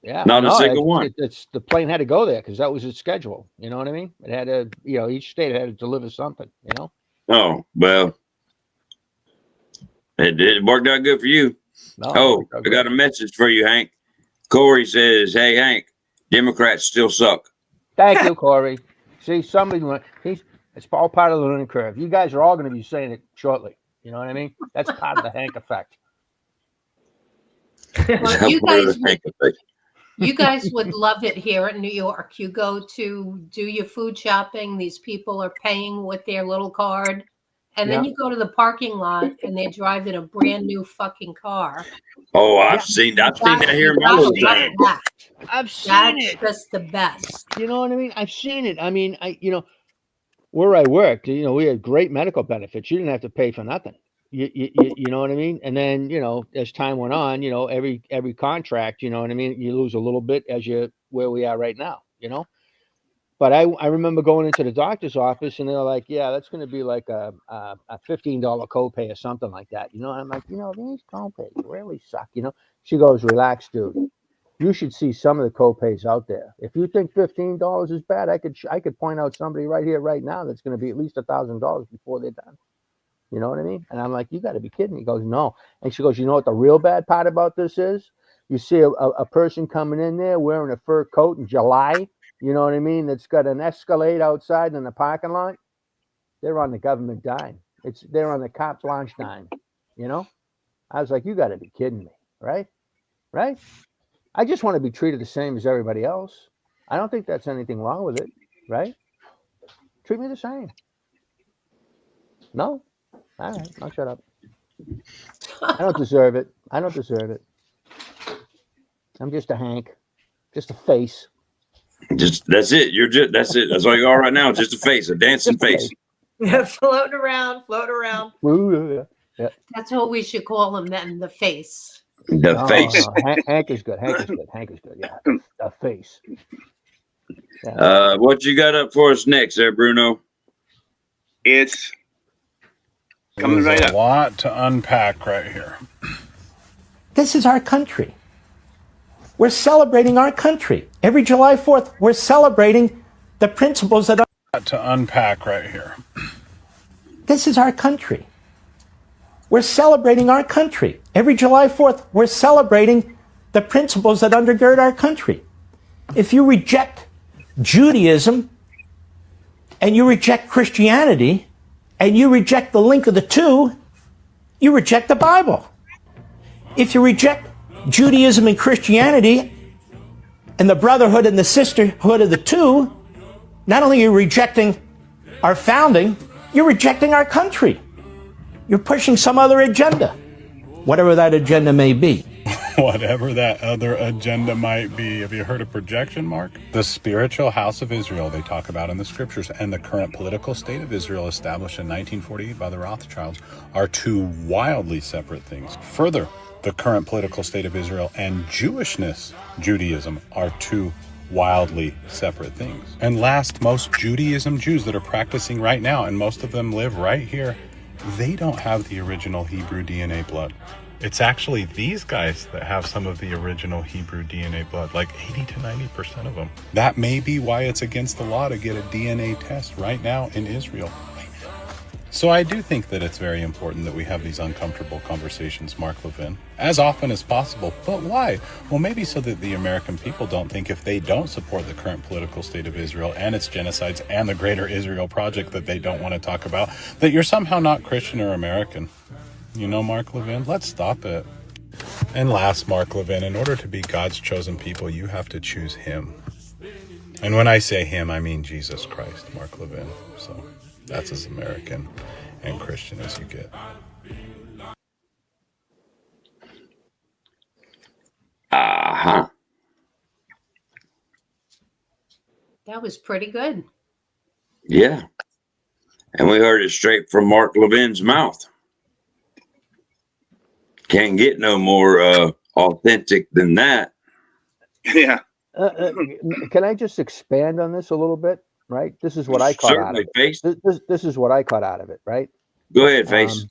Yeah. Not a single one. It's the plane had to go there because that was its schedule. You know what I mean? It had to, each state had to deliver something, Oh, well, it worked out good for you. No, I got a message for you, Hank. Corey says, hey, Hank, Democrats still suck. Thank you, Corey. See, it's all part of the learning curve. You guys are all going to be saying it shortly. You know what I mean? That's part of the Hank effect. Well, you guys would love it here in New York. You go to do your food shopping. These people are paying with their little card. And then you go to the parking lot and they're driving a brand new fucking car. Oh, I've seen that here in my little town. I've seen it. That's just the best. You know what I mean? I've seen it. I mean, where I worked, we had great medical benefits. You didn't have to pay for nothing. You know what I mean? And then, as time went on, every contract, you know what I mean? You lose a little bit where we are right now, But I remember going into the doctor's office and they were like, yeah, that's going to be like a $15 copay or something like that. You know, I'm like, you know, these copays really suck. You know, she goes, relax, dude. You should see some of the copays out there. If you think $15 is bad, I could point out somebody right here, right now, that's going to be at least $1,000 before they're done. You know what I mean? And I'm like, you got to be kidding me. He goes, no. And she goes, you know what the real bad part about this is? You see a person coming in there wearing a fur coat in July, you know what I mean? That's got an Escalade outside in the parking lot. They're on the government dime. They're on the cops' launch dime, you know? I was like, you got to be kidding me, right? Right? I just want to be treated the same as everybody else. I don't think that's anything wrong with it, right? Treat me the same. No? All right, I'll shut up. I don't deserve it. I don't deserve it. I'm just a Hank, just a face. That's it. That's it. That's all you are right now. Just a face, a dancing face. Yeah, floating around. Yeah. That's what we should call him then, the face. The face. Hank is good. Hank is good. Yeah, the face. Yeah. What you got up for us next there, Bruno? It's coming right up. A lot to unpack right here. This is our country. We're celebrating our country. Every July 4th, we're celebrating the principles that are... To unpack right here. This is our country. We're celebrating our country. Every July 4th, we're celebrating the principles that undergird our country. If you reject Judaism and you reject Christianity and you reject the link of the two, you reject the Bible. If you reject Judaism and Christianity and the brotherhood and the sisterhood of the two, not only are you rejecting our founding, you're rejecting our country. You're pushing some other agenda, whatever that agenda may be. Whatever that other agenda might be. Have you heard of projection, Mark? The spiritual house of Israel they talk about in the scriptures and the current political state of Israel established in 1948 by the Rothschilds are two wildly separate things. Further, the current political state of Israel and Jewishness, Judaism, are two wildly separate things. And last, most Judaism Jews that are practicing right now, and most of them live right here, they don't have the original Hebrew DNA blood. It's actually these guys that have some of the original Hebrew DNA blood, like 80 to 90% of them. That may be why it's against the law to get a DNA test right now in Israel. So I do think that it's very important that we have these uncomfortable conversations, Mark Levin, as often as possible. But why? Well, maybe so that the American people don't think if they don't support the current political state of Israel and its genocides and the Greater Israel Project that they don't want to talk about, that you're somehow not Christian or American. You know, Mark Levin, let's stop it. And last, Mark Levin, in order to be God's chosen people, you have to choose him. And when I say him, I mean Jesus Christ, Mark Levin. So that's as American and Christian as you get. Uh-huh. That was pretty good. Yeah. And we heard it straight from Mark Levin's mouth. Can't get no more authentic than that. Yeah. Can I just expand on this a little bit? Right. This is what I caught out of it. Face. This is what I caught out of it. Right. Go ahead, Face.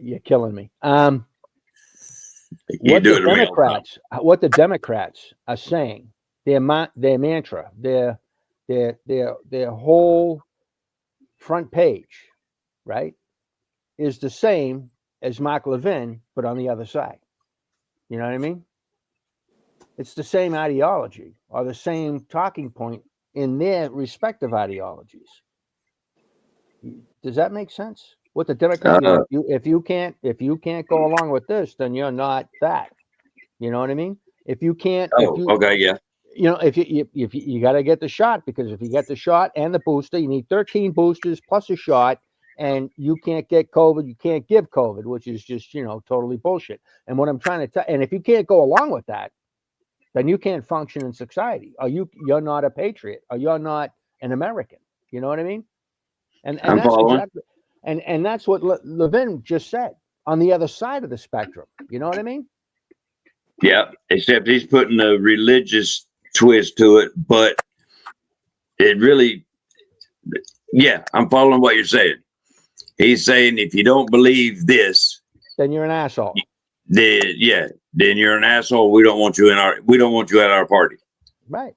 You're killing me. You do it what the Democrats are saying, their mantra, their whole front page, right, is the same as Mark Levin, but on the other side. You know what I mean? It's the same ideology or the same talking point in their respective ideologies. Does that make sense? What the Democrats, if you can't go along with this, then you're not that. You know what I mean? If you can't, okay, yeah. You know, if you got to get the shot, because if you get the shot and the booster, you need 13 boosters plus a shot, and you can't get COVID, you can't give COVID, which is just, you know, totally bullshit. And what I'm trying to tell, and if you can't go along with that, then you can't function in society, or you're not a patriot, or you're not an American. You know what I mean? And that's exactly, and that's what Levin just said on the other side of the spectrum. You know what I mean? Yeah, except he's putting a religious twist to it, but it really, yeah, I'm following what you're saying. He's saying if you don't believe this, then you're an asshole. Then you're an asshole. We don't want you at our party. Right.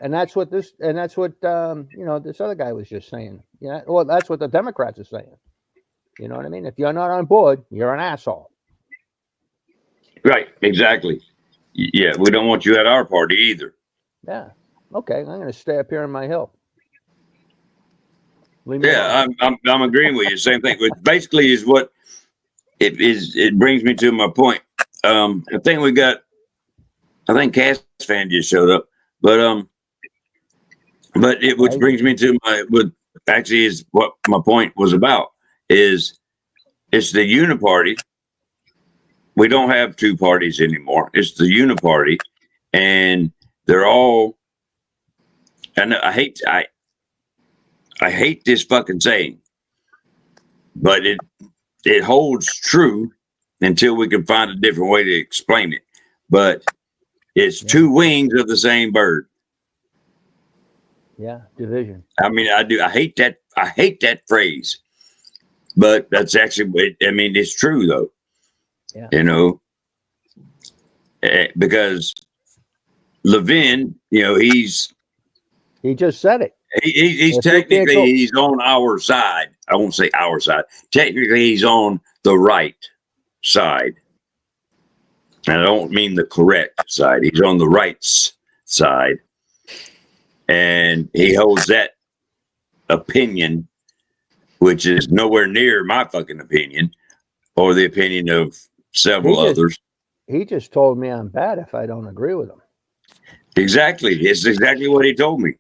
And that's what this other guy was just saying. Yeah, well, that's what the Democrats are saying. You know what I mean? If you're not on board, you're an asshole. Right, exactly. Yeah, we don't want you at our party either. Yeah. Okay, I'm going to stay up here on my hill. Yeah, I'm agreeing with you. Same thing. Which basically is what it is. It brings me to my point. I think Cass fan just showed up, but which brings me to is what my point was about. Is it's the uniparty. We don't have two parties anymore. It's the uniparty, and they're all. And I hate this fucking saying, but it holds true until we can find a different way to explain it. But it's two wings of the same bird. Yeah, division. I mean, I do. I hate that phrase, but that's actually. I mean, it's true though. Yeah. You know, because Levin, he just said it. He's technically he's on our side. I won't say our side. Technically, he's on the right side. And I don't mean the correct side. He's on the right side. And he holds that opinion, which is nowhere near my fucking opinion or the opinion of several others. He just told me I'm bad if I don't agree with him. Exactly. It's exactly what he told me.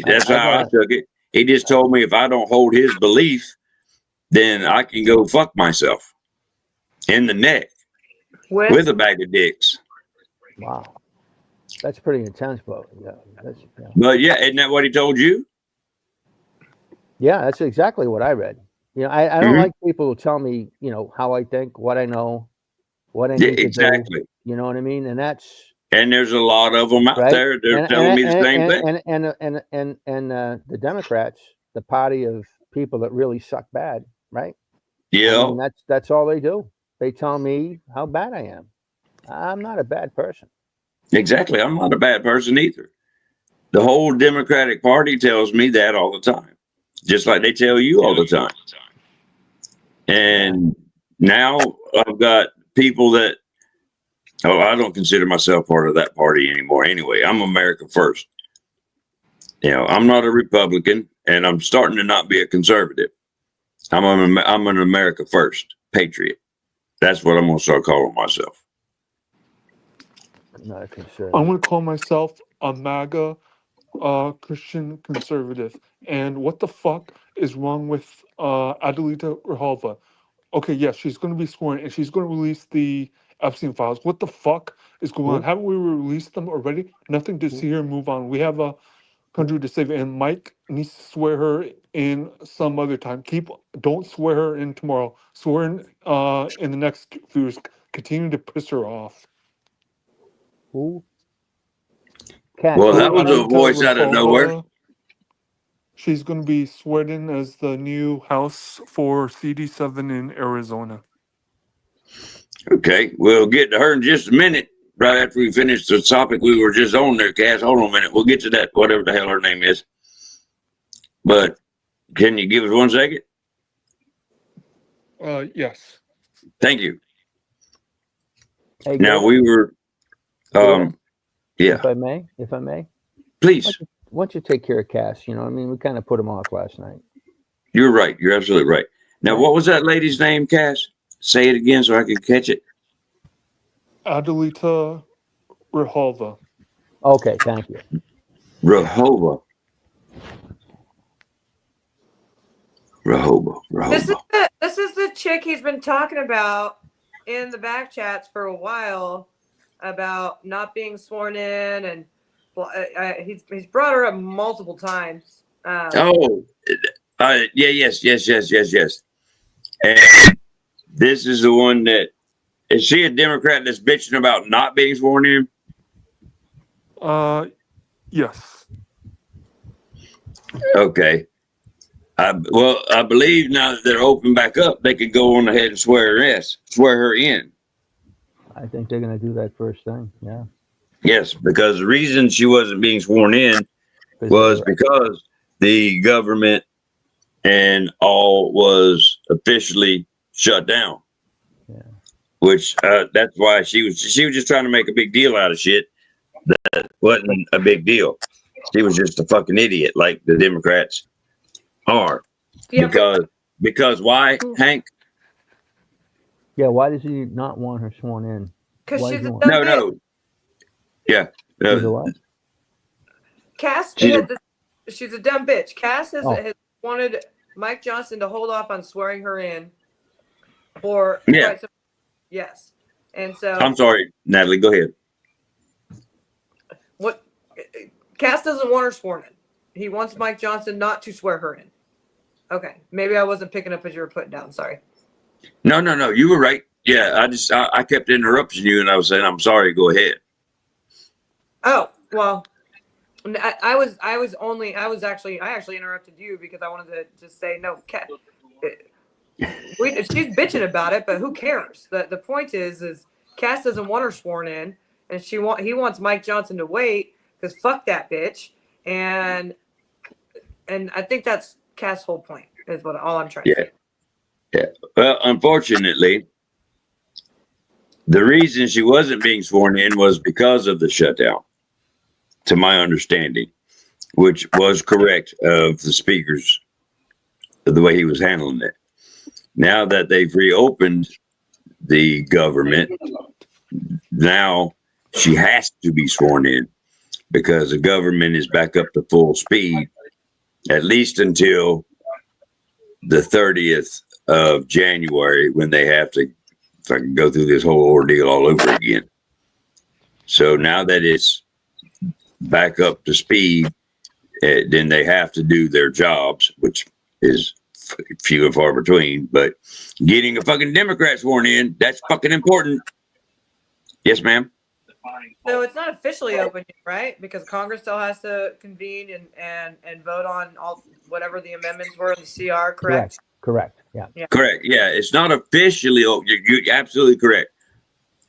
That's how I took it. He just told me if I don't hold his belief, then I can go fuck myself in the neck with a bag of dicks. Wow. That's pretty intense, but yeah. But yeah, isn't that what he told you? Yeah, that's exactly what I read. I don't like people who tell me, how I think, what I know, what I need to do. You know what I mean? And there's a lot of them out there. They're telling me the same thing. And the Democrats, the party of people that really suck bad, right? Yeah. I mean, that's all they do. They tell me how bad I am. I'm not a bad person. Exactly. I'm not a bad person either. The whole Democratic Party tells me that all the time, just like they tell you all the time. And now I've got people that, I don't consider myself part of that party anymore. Anyway, I'm America first. I'm not a Republican, and I'm starting to not be a conservative. I'm an America first patriot. That's what I'm going to start calling myself. Not a conservative. I'm going to call myself a MAGA Christian conservative. And what the fuck is wrong with Adelita Grijalva? Okay, yes, she's going to be sworn, and she's going to release the Epstein files. What the fuck is going on? Haven't we released them already? Nothing to see her move on. We have a country to save, and Mike needs to swear her in some other time. Don't swear her in tomorrow. Swear in the next few years. Continue to piss her off. Who? Well, that was a voice out of nowhere. She's going to be sworn in as the new House for CD7 in Arizona. Okay, we'll get to her in just a minute, right after we finish the topic we were just on there, Cass. Hold on a minute. We'll get to that, whatever the hell her name is. But can you give us 1 second? Yes. Thank you. Hey, now, we were, yeah. If I may. Please. Why don't you take care of Cass? We kind of put him off last night. You're right. You're absolutely right. Now, what was that lady's name, Cass? Say it again so I can catch it. Adelita Grijalva. Okay, thank you. Rehoboth. This is the chick he's been talking about in the back chats for a while about not being sworn in, and he's brought her up multiple times. Yes. And this is the one that Is she a Democrat that's bitching about not being sworn in? Yes. Okay. I believe now that they're open back up, they could go on ahead and swear her in. I think they're going to do that first thing. Yeah. Yes, because the reason she wasn't being sworn in was because the government and all was officially shut down. Yeah. Which that's why she was just trying to make a big deal out of shit that wasn't a big deal. She was just a fucking idiot, like the Democrats are. Yeah, Because why, Hank? Yeah. Why does he not want her sworn in? because Why she's does a he dumb want- bitch. No. Yeah. She's a what? Cass, she's a dumb bitch. Cass has wanted Mike Johnson to hold off on swearing her in for quite some. Yes, and so I'm sorry, Natalie. Go ahead. what? Cass doesn't want her sworn in. He wants Mike Johnson not to swear her in. Okay, maybe I wasn't picking up as you were putting down. Sorry. No. You were right. Yeah, I kept interrupting you, and I was saying I'm sorry. Go ahead. Oh well, I actually interrupted you because I wanted to just say no. She's bitching about it, but who cares? The point is Cass doesn't want her sworn in, and he wants Mike Johnson to wait because fuck that bitch, and I think that's Cass' whole point is all I'm trying to say. Yeah. Well, unfortunately, the reason she wasn't being sworn in was because of the shutdown, to my understanding, which was correct of the speakers, the way he was handling it. Now that they've reopened the government, now she has to be sworn in because the government is back up to full speed, at least until the 30th of January, when they have to fucking go through this whole ordeal all over again. So now that it's back up to speed, then they have to do their jobs, which is few and far between. But getting a fucking Democrat sworn in, that's fucking important. Yes, ma'am. So it's not officially open yet, right? Because Congress still has to convene and vote on all whatever the amendments were in the CR, correct? Correct. Yeah. Correct. Yeah, it's not officially open. You're absolutely correct.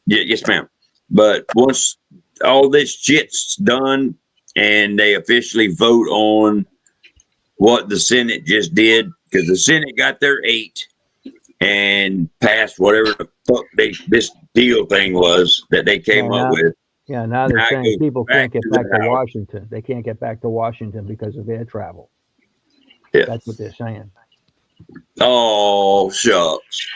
Yeah, yes, ma'am. But once all this shit's done and they officially vote on what the Senate just did, because the Senate got their 8 and passed whatever the fuck this deal thing was that they came up with. Yeah, now they're saying people can't get back to Washington. They can't get back to Washington because of air travel. Yeah. That's what they're saying. Oh, shucks.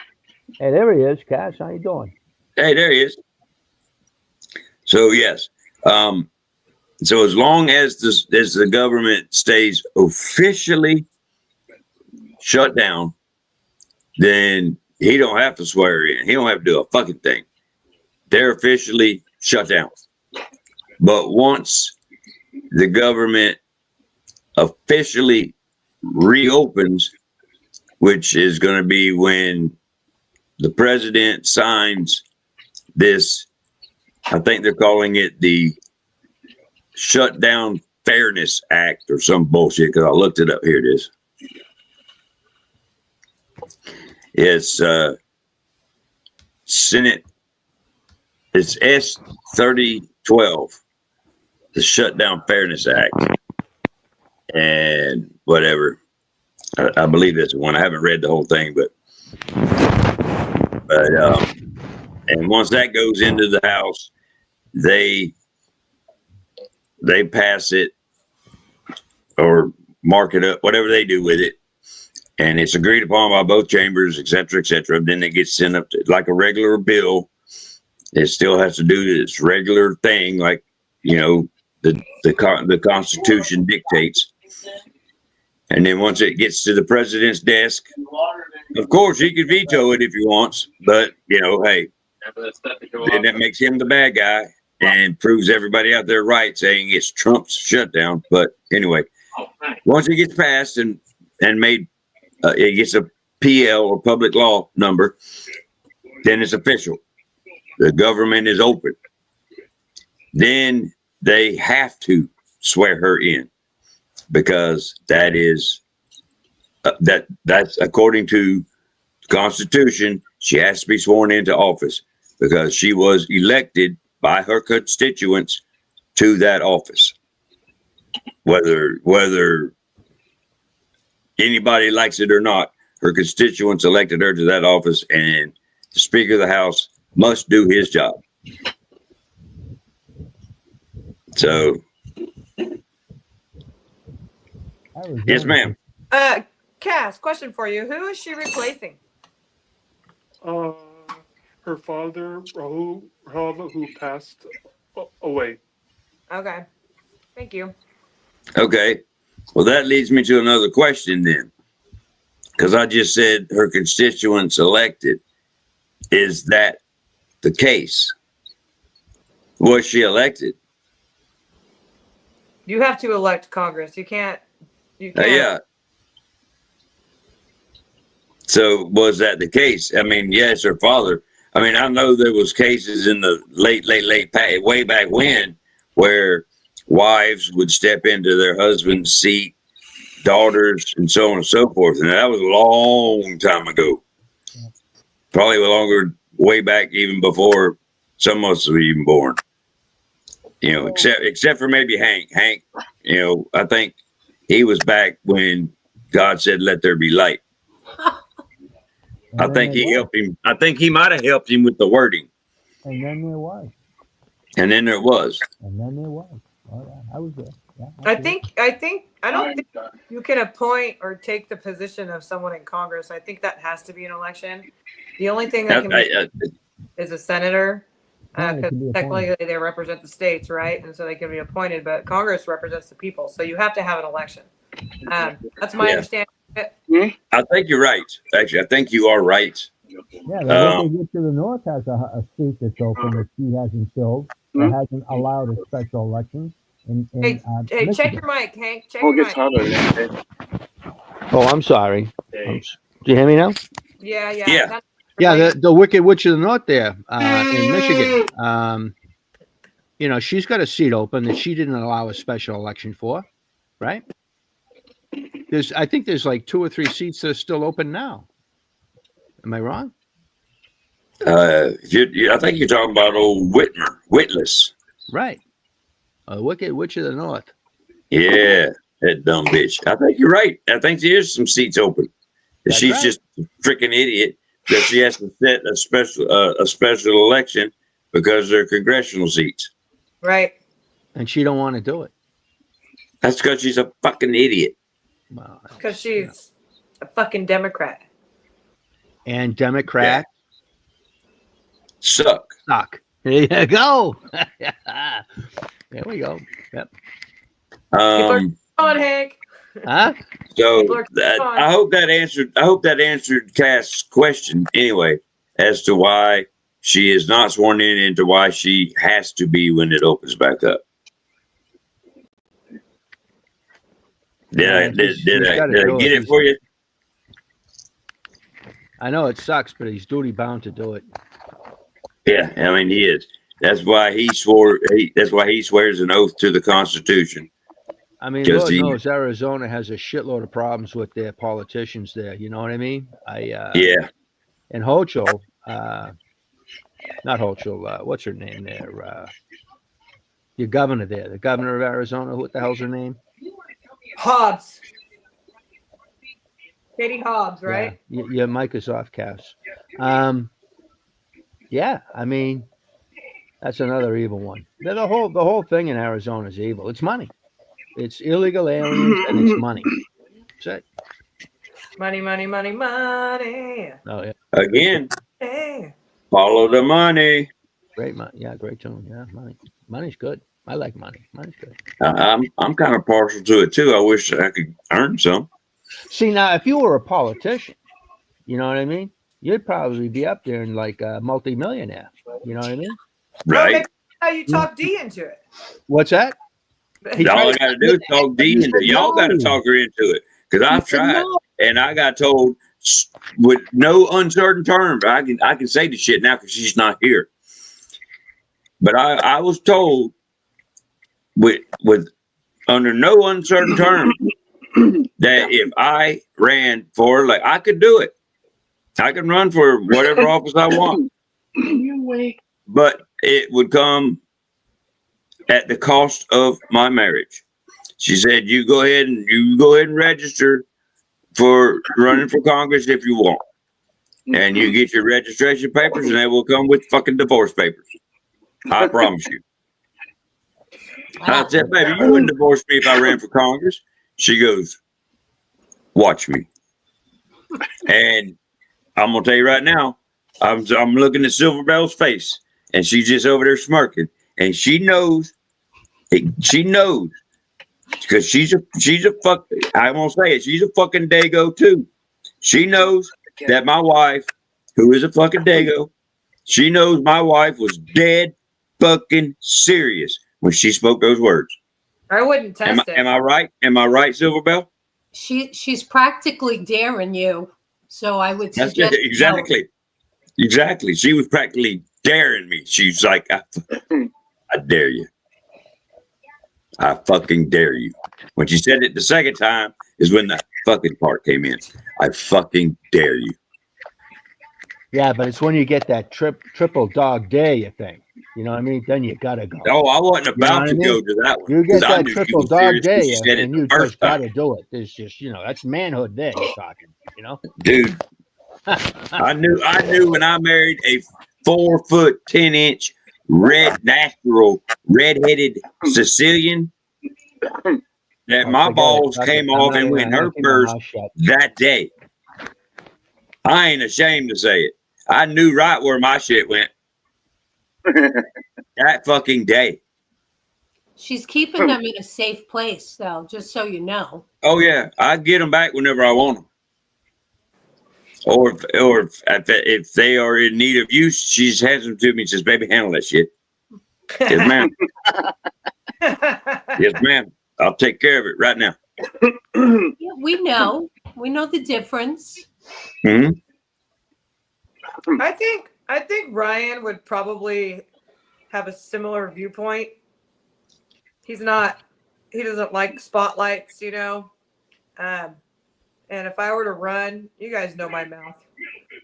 Hey, there he is, Cass. How you doing? Hey, there he is. So, yes. So as long as the government stays officially shut down, then he don't have to swear in. He don't have to do a fucking thing. They're officially shut down. But once the government officially reopens, which is going to be when the president signs this, I think they're calling it the Shutdown Fairness Act or some bullshit, because I looked it up. Here it is. It's Senate. It's S-3012, the Shutdown Fairness Act, and whatever. I believe that's the one. I haven't read the whole thing, but and once that goes into the House, they pass it or mark it up, whatever they do with it, and it's agreed upon by both chambers, et cetera, et cetera. Then it gets sent up to, like a regular bill. It still has to do its regular thing, like, you know, the Constitution dictates. And then once it gets to the president's desk, of course, he could veto it if he wants, but, you know, hey, then that makes him the bad guy and proves everybody out there right, saying it's Trump's shutdown. But anyway, once it gets passed and made, it gets a PL or public law number, then it's official. the government is open, then they have to swear her in, because that is that's according to the Constitution. She has to be sworn into office because she was elected by her constituents to that office. Whether anybody likes it or not, her constituents elected her to that office, and the Speaker of the House must do his job. So, yes, ma'am. Cass, question for you. Who is she replacing? Her father, Rahul, who passed away. Okay. Thank you. Okay. Well, that leads me to another question then. Because I just said her constituents elected. Is that the case? Was she elected? You have to elect Congress. You can't. Yeah. So was that the case? I mean, yes, her father. I mean, I know there was cases in the late, way back when, where wives would step into their husband's seat, daughters, and so on and so forth. And that was a long time ago. Probably longer, way back even before some of us were even born. You know, except for maybe Hank. Hank, you know, I think he was back when God said, "Let there be light." I think he helped him. I think he might have helped him with the wording. And then there was. And then there was. And then there was. Oh, yeah, I was there. Yeah, I don't think you can appoint or take the position of someone in Congress. I think that has to be an election. The only thing that can be is a senator, because technically they represent the states, right? And so they can be appointed, but Congress represents the people. So you have to have an election. That's my understanding. I think you're right. Actually, I think you are right. Yeah, the Wicked Witch of the North has a seat that's open that she hasn't filled, or hasn't allowed a special election. Hey, check your mic, Hank. Check your mic. Oh, I'm sorry. Do you hear me now? Yeah. Yeah, the Wicked Witch of the North there in Michigan. You know, she's got a seat open that she didn't allow a special election for, right? I think there's like 2 or 3 seats that are still open now. Am I wrong? I think you're talking about old Whitless. Right. Wicked Witch of the North. Yeah, that dumb bitch. I think you're right. I think there's some seats open. She's just a freaking idiot that she has to set a special election because they're congressional seats. Right. And she don't want to do it. That's because she's a fucking idiot. Because she's a fucking Democrat. And Democrats suck. There you go. There we go. Yep. People are on, Hank. Huh? So I hope that answered Cass' question anyway, as to why she is not sworn in and to why she has to be when it opens back up. Did I get it for you? I know it sucks, but he's duty bound to do it. Yeah, I mean he is. That's why he swore. That's why he swears an oath to the Constitution. I mean, Lord knows Arizona has a shitload of problems with their politicians there. You know what I mean? Yeah. And Hochul, not Hochul. What's her name there? Your governor there, the governor of Arizona. What the hell's her name? Hobbs. Katie Hobbs, right? Yeah, Mike is off, Cass. Yeah, I mean, that's another evil one. The whole thing in Arizona is evil. It's money. It's illegal aliens and it's money. That's it. Money. Oh yeah. Again. Hey. Follow the money. Great money. Yeah, great tune. Yeah, money. Money's good. I like money. Money's good. I'm kind of partial to it too. I wish I could earn some. See, now if you were a politician, you know what I mean? You'd probably be up there and like a multi-millionaire. You know what I mean? Right. Well, how you talk D into it? What's that? All I got to do is talk D into it. Y'all got to talk her into it because I've tried and I got told with no uncertain terms. I can say the shit now because she's not here. But I was told with under no uncertain terms that if I ran for, like, I could do it. I can run for whatever office I want. But it would come at the cost of my marriage. She said, you go ahead and register for running for Congress if you want. And you get your registration papers and they will come with fucking divorce papers. I promise you. I said, baby, you wouldn't divorce me if I ran for Congress. She goes, watch me. And I'm going to tell you right now, I'm looking at Silver Bell's face and she's just over there smirking. And she knows, because she's a fuck, I'm going to say it, she's a fucking Dago too. She knows that my wife, who is a fucking Dago, she knows my wife was dead fucking serious when she spoke those words. I wouldn't test it. Am I right? Am I right, Silver Bell? She's practically daring you. So I would suggest exactly. Exactly. She was practically daring me. She's like, I dare you. I fucking dare you. When she said it the second time is when the fucking part came in. I fucking dare you. Yeah, but it's when you get that triple dog dare you thing. You know what I mean? Then you gotta go. Oh, I wasn't about to go to that one. You get that triple dog dare you, and you just gotta do it. It's just, that's manhood there you're talking, Dude, I knew when I married a 4 foot 10 inch redheaded Sicilian that my balls came off and went her first that day. I ain't ashamed to say it. I knew right where my shit went. That fucking day. She's keeping them in a safe place, though, just so you know. Oh yeah, I get them back whenever I want them. Or if they are in need of use, she hands them to me and says, "Baby, handle that shit." Yes, ma'am. Yes, ma'am. I'll take care of it right now. Yeah, we know the difference. Mm-hmm. I think Ryan would probably have a similar viewpoint. He doesn't like spotlights, And if I were to run, you guys know my mouth.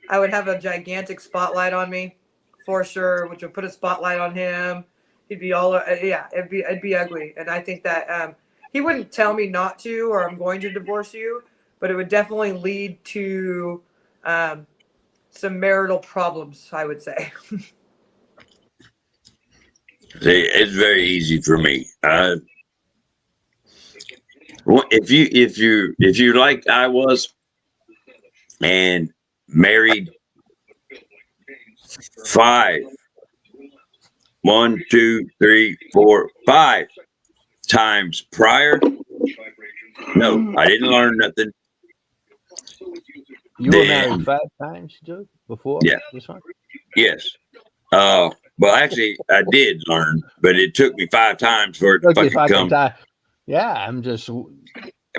I would have a gigantic spotlight on me for sure, which would put a spotlight on him. He'd be it'd be ugly. And I think that he wouldn't tell me not to, or I'm going to divorce you, but it would definitely lead to some marital problems, I would say. See, it's very easy for me. If you like I was and married 5 times prior, no, I didn't learn nothing. You were married 5 times, dude, before this one? Yes. Well, actually, I did learn, but it took me 5 times for it to fucking come. Yeah, I'm just.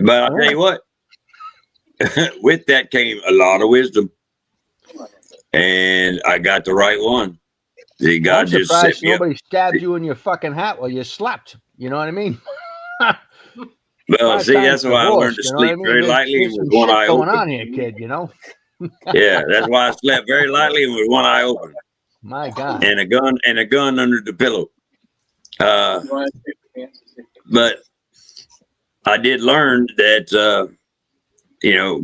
But I'll tell you what, with that came a lot of wisdom, and I got the right one. See, God I'm just surprised set me nobody up. stabbed you in your fucking hat while you slept. You know what I mean? Well, see, that's why I learned to sleep very lightly and with one eye open. What's going on here, kid? Yeah, that's why I slept very lightly and with one eye open. My God. And a gun under the pillow. But I did learn that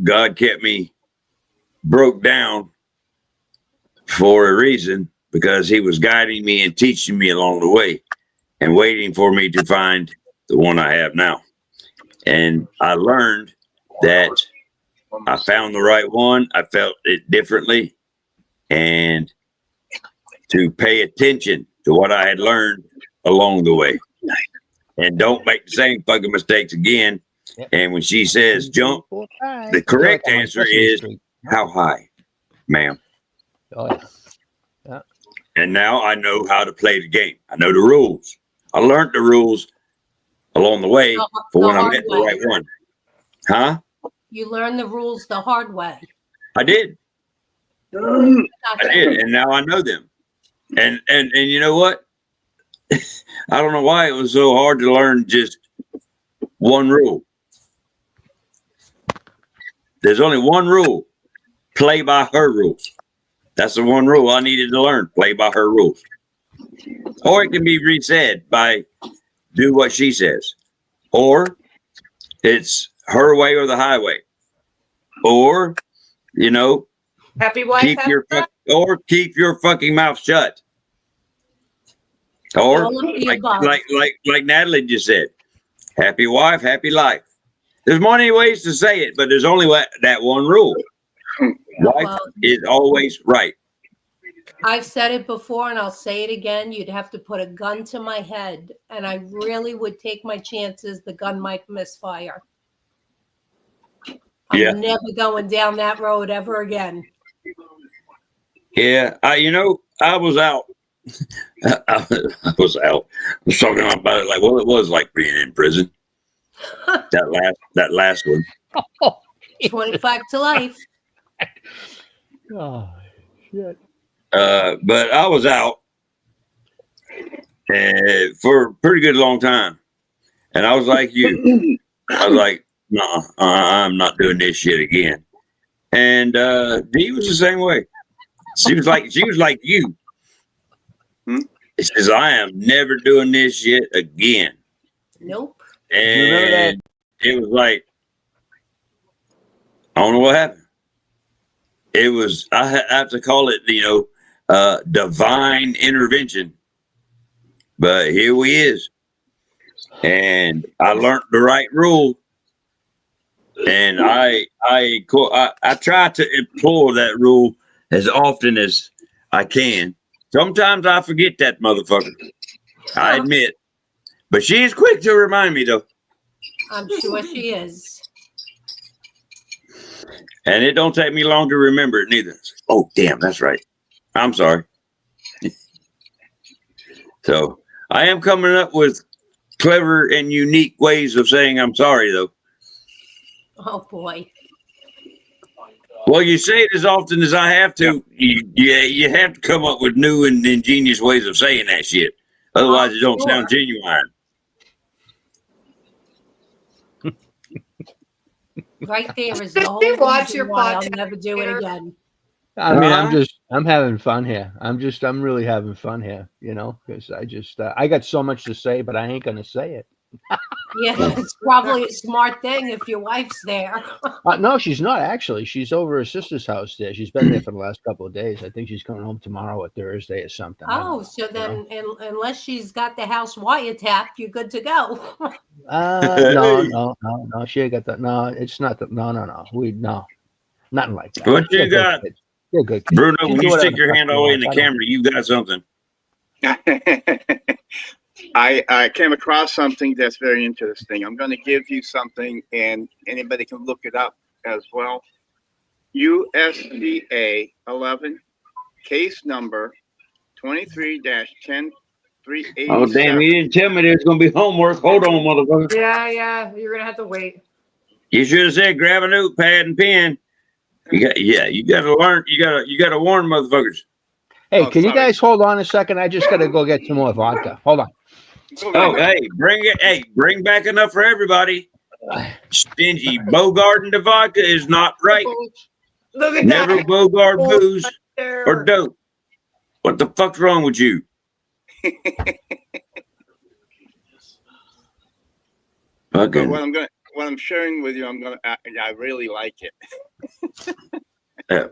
God kept me broke down for a reason, because he was guiding me and teaching me along the way and waiting for me to find the one I have now. And I learned that I found the right one. I felt it differently, and to pay attention to what I had learned along the way, and don't make the same fucking mistakes again. And when she says jump, the correct answer is how high, ma'am. Oh, yeah. Yeah. And now I know how to play the game. I know the rules. I learned the rules along the way for when I met the right one. Huh? You learn the rules the hard way. I did. I did, and now I know them. And you know what? I don't know why it was so hard to learn just one rule. There's only one rule. Play by her rules. That's the one rule I needed to learn. Play by her rules. Or it can be reset by do what she says. Or it's her way or the highway. Or, you know, Happy wife, keep happy your life. keep your fucking mouth shut. Or All of the like, above. like Natalie just said, happy wife, happy life. There's many ways to say it, but there's only that one rule. Wife Well, is always right. I've said it before and I'll say it again. You'd have to put a gun to my head, and I really would take my chances. The gun might misfire. I'm Yeah. never going down that road ever again. Yeah, I was out. I was out. I was talking about it like, well, it was like being in prison. That last one. 25 to life. Oh, shit. But I was out for a pretty good long time, and I was like you. I was like, no, I'm not doing this shit again. And Dee was the same way. She was like you. She says, I am never doing this shit again. Nope. And it was like, I don't know what happened. It was, I have to call it, divine intervention. But here we is. And I learned the right rule. And I try to employ that rule as often as I can. Sometimes I forget that motherfucker. I admit. But she is quick to remind me, though. I'm sure she is. And it don't take me long to remember it neither. Oh, damn, that's right. I'm sorry. So I am coming up with clever and unique ways of saying I'm sorry, though. Oh, boy. Well, you say it as often as I have to. You have to come up with new and ingenious ways of saying that shit. Otherwise, it don't sound genuine. Right there is the whole Watch reason your why I'll podcast never do it later. again. I mean, I'm having fun here. I'm really having fun here, because I got so much to say, but I ain't going to say it. Yeah, it's probably a smart thing if your wife's there. No, she's not actually. She's over her sister's house there. She's been there for the last couple of days. I think she's coming home tomorrow or Thursday or something. Oh, so then unless she's got the house wiretapped, you're good to go. No. She ain't got that. No, it's not that. No. Nothing like that. What you got? You're good. Bruno, when you stick your hand all the way in the camera, you got something. I came across something that's very interesting. I'm going to give you something, and anybody can look it up as well. USDA 11, case number 23-10387. Oh, damn, you didn't tell me there's going to be homework. Hold on, motherfucker. Yeah, you're gonna have to wait. You should have said grab a notepad and pen. You got to learn. You got to warn motherfuckers. Hey, can you guys hold on a second? I just got to go get some more vodka. Hold on. Oh, hey, bring back enough for everybody. Stingy Bogarting the vodka is not right. Look at Never that. Bogart booze There. or dope. What the fuck's wrong with you? But Fucking. what I'm sharing with you, I really like it.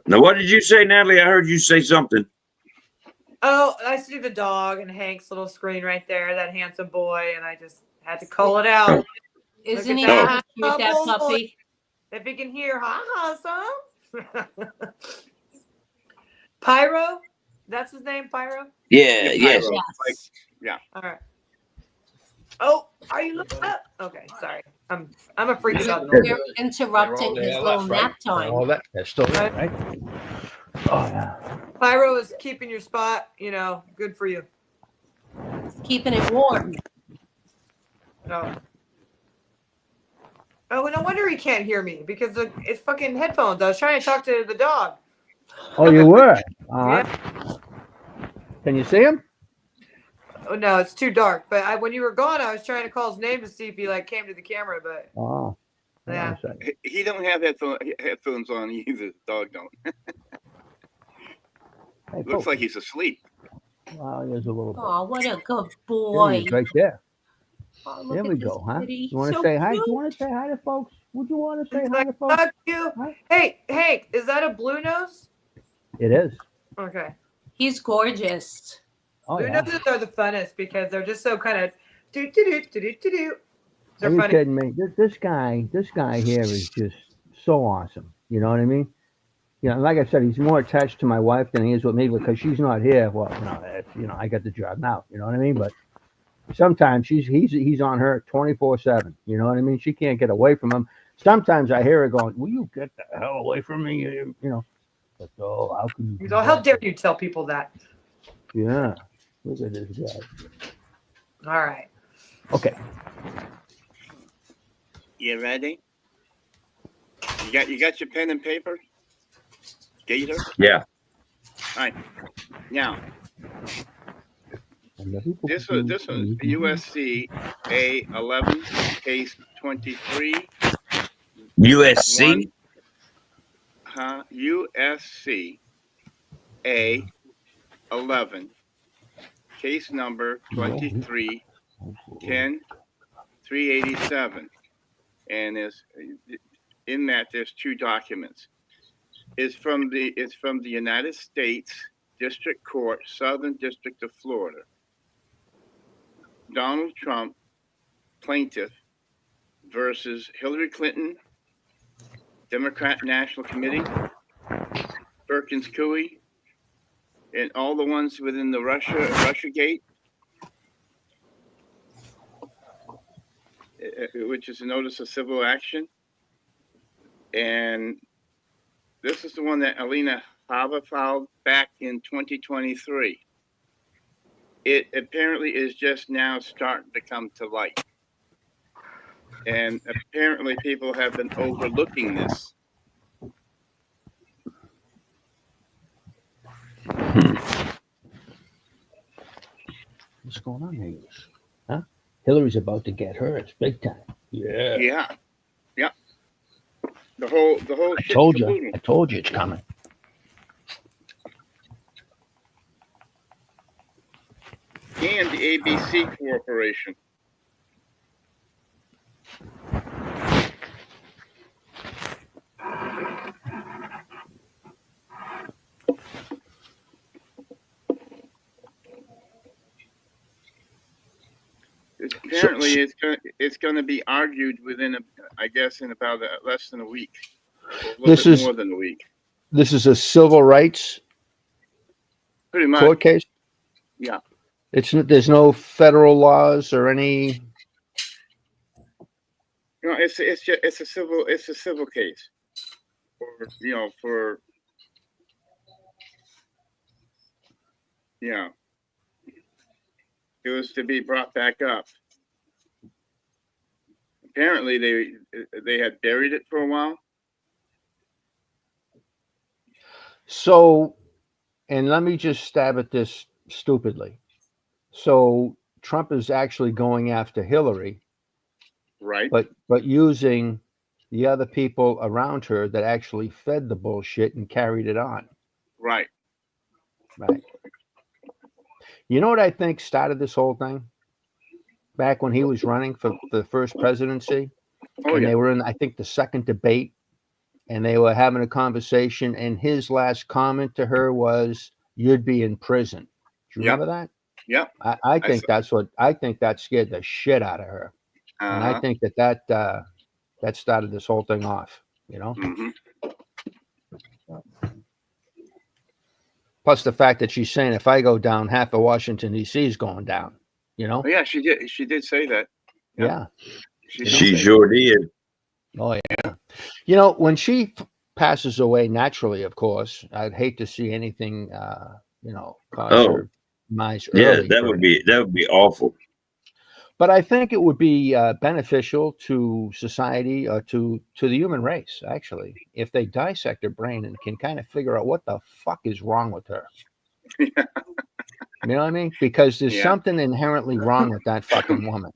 Now, what did you say, Natalie? I heard you say something. Oh, I see the dog and Hank's little screen right there, that handsome boy, and I just had to call it out. Isn't Look he at cute, that boy. puppy? If he can hear, son. Pyro? That's his name, Pyro? Yeah, yes. Yes. Yeah. All right. Oh, are you looking up? Okay, sorry. I'm a freak about noise. You're interrupting his little nap time. All that. That's still there, right? Oh, yeah. Pyro is keeping your spot, good for you. Keeping it warm. No. Oh, no wonder he can't hear me because it's fucking headphones. I was trying to talk to the dog. Oh, you were? All right. Can you see him? no, it's too dark. But when you were gone, I was trying to call his name to see if he like came to the camera. But Oh, yeah, He don't have headphones on either. The dog don't. hey, Looks like he's asleep. Wow, there's a little bit. Oh, what a good There boy. he is, right there. Oh, look There at we this go, huh? kitty. You want to So say hi? cute. You want to say hi to folks? Would you want to say he's hi like, to folks? fuck you. Huh? Hey, Hank, is that a blue nose? It is. Okay. He's gorgeous. Oh, Blue yeah. noses are the funnest because they're just so kind of do do do do do do. Are They're you funny. kidding me? This guy here is just so awesome. You know what I mean? You know, like I said, he's more attached to my wife than he is with me because she's not here. Well, I got the job now. You know what I mean? But sometimes he's on her 24/7. You know what I mean? She can't get away from him. Sometimes I hear her going, "Will you get the hell away from me?" You know. But oh, how can you? He's all, how dare you tell people that? Yeah. Look at this guy. All right. Okay. You ready? You got your pen and paper? Gator? Yeah. All right. Now, this was USC A11 case 23. USC? USC A11 case number 23 10 387, and is in that there's two documents. It's from the United States District Court, Southern District of Florida. Donald Trump, plaintiff, versus Hillary Clinton, Democrat National Committee, Perkins Coie, and all the ones within the Russiagate, which is a notice of civil action. And this is the one that Alina Hava filed back in 2023. It apparently is just now starting to come to light. And apparently people have been overlooking this. What's going on here? Huh? Hillary's about to get hers big time. Yeah. Yeah. Yeah. The whole I told you it's coming. And the ABC Corporation. Apparently, it's going to be argued within, in about less than a week. This is more than a week. This is a civil rights Pretty much. court case. Yeah. There's no federal laws or any. You know, it's a civil case. It was to be brought back up. Apparently, they had buried it for a while. So, and let me just stab at this stupidly. So Trump is actually going after Hillary, right? But using the other people around her that actually fed the bullshit and carried it on. Right. You know what I think started this whole thing? Back when he was running for the first presidency, they were in, I think, the second debate, and they were having a conversation, and his last comment to her was, "You'd be in prison." Do you remember that? Yeah. I think that scared the shit out of her. And I think that started this whole thing off, you know? Mm-hmm. Plus the fact that she's saying if I go down, half of Washington, D.C. is going down, you know? Oh, yeah, she did. She did say that. Yeah. She sure did. Oh, yeah. You know, when she passes away naturally, of course, I'd hate to see anything, cause her demise early. Yeah, that would be awful. But I think it would be beneficial to society, to the human race, actually, if they dissect her brain and can kind of figure out what the fuck is wrong with her. You know what I mean? Because there's Yeah. something inherently wrong with that fucking woman.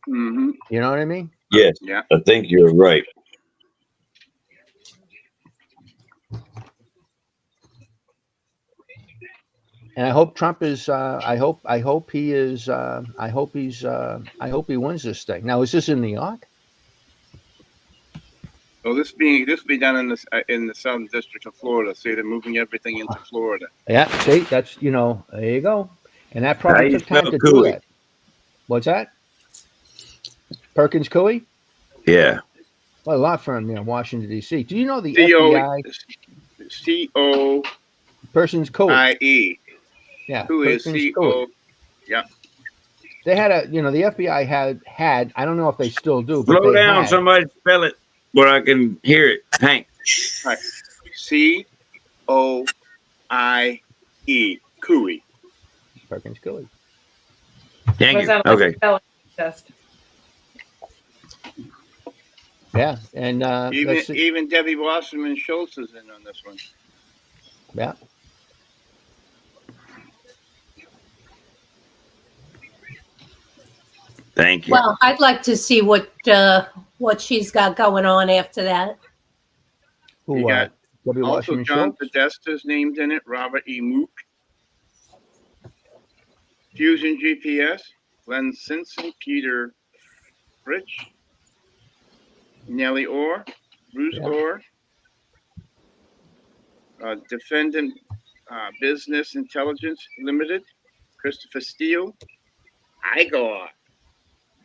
Mm-hmm. You know what I mean? Yes, Yeah. I think you're right. And I hope Trump is. I hope he is. I hope he's. I hope he wins this thing. Now, is this in New York? Well, this be done in the Southern District of Florida. See, they're moving everything into Florida. Yeah. See, that's there you go. And that How probably you took time spell to Cooley? do that. What's that? Perkins Coie? Yeah. Well, a law firm near Washington D.C. Do you know the C-O-I-E. FBI? Perkins Coie. Yeah. Who is Perkins C-O? Coie. Yeah. They had the FBI had. I don't know if they still do. But Slow they down. had, Somebody spell it where I can hear it. Hank. Right. C-O-I-E. Coie. Perkins Coie. Thank Was you. that like Okay. a spelling test? Yeah, and Even Debbie Wasserman Schultz is in on this one. Yeah. Thank you. Well, I'd like to see what she's got going on after that. Who? You got W. also Washington John Schultz? Podesta's named in it. Robert E. Mook. Fusion GPS. Glenn Simpson. Peter Fritsch. Nellie Orr. Bruce Orr. Defendant Business Intelligence Limited. Christopher Steele. Igor.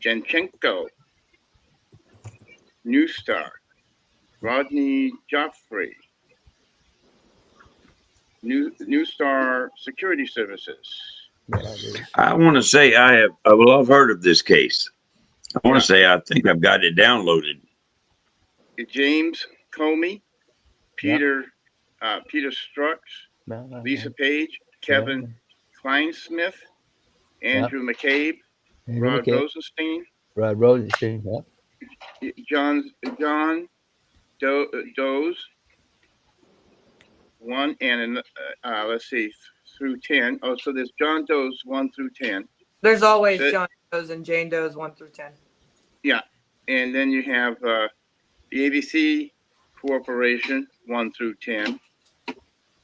Jenchenko. New Star. Rodney Joffrey. New Star Security Services. I want to say I've heard of this case. I want to say I think I've got it downloaded. James Comey, Peter Strux, Lisa Page, Kevin Kleinsmith, Andrew McCabe, Rod Rosenstein, Rod Rosenstein. Yeah. John Doe's 1 and let's see through 10. Oh, so there's John Doe's 1 through 10. There's always John Doe's and Jane Doe's 1 through 10. Yeah, and then you have the ABC Corporation 1 through 10.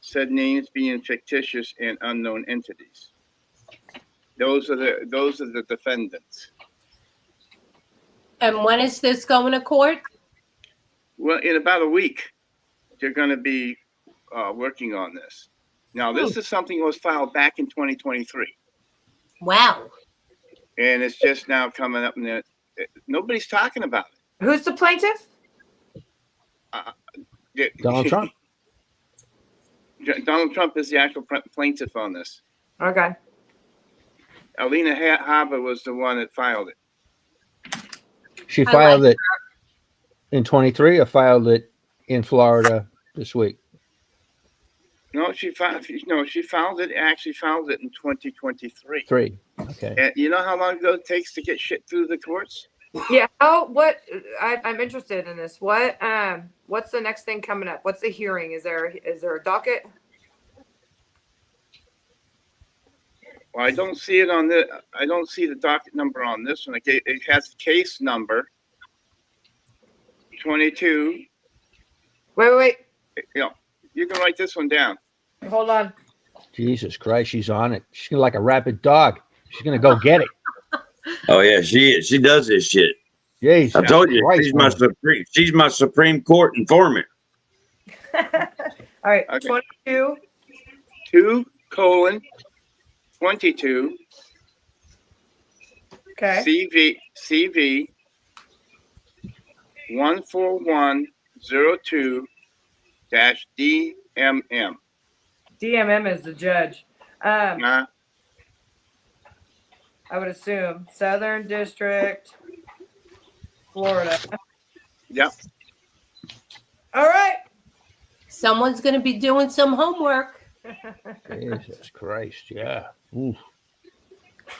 Said names being fictitious and unknown entities. Those are the defendants. And when is this going to court? Well, in about a week, they're going to be working on this. Now, this is something that was filed back in 2023. Wow. And it's just now coming up, and nobody's talking about it. Who's the plaintiff? Donald Trump. Donald Trump is the actual plaintiff on this. Okay. Alina Habba was the one that filed it. She filed it in 23 or filed it in Florida this week? No, she filed it. Actually, filed it in 2023. Okay. And you know how long ago it takes to get shit through the courts? Yeah. I'm interested in this. What's the next thing coming up? What's the hearing? Is there a docket? Well, I don't see it on the. I don't see the docket number on this one. It has case number 22. Wait. You can write this one down. Hold on. Jesus Christ, she's on it. She's like a rabid dog. She's gonna go get it. Oh yeah, she does this shit. Jesus I told you, Christ, she's my Supreme Court informant. All right, Okay. 22. 2:22. Okay. CV 14102-DMM. DMM is the judge. I would assume Southern District, Florida. Yep. All right. Someone's going to be doing some homework. Jesus Christ, yeah. Oof.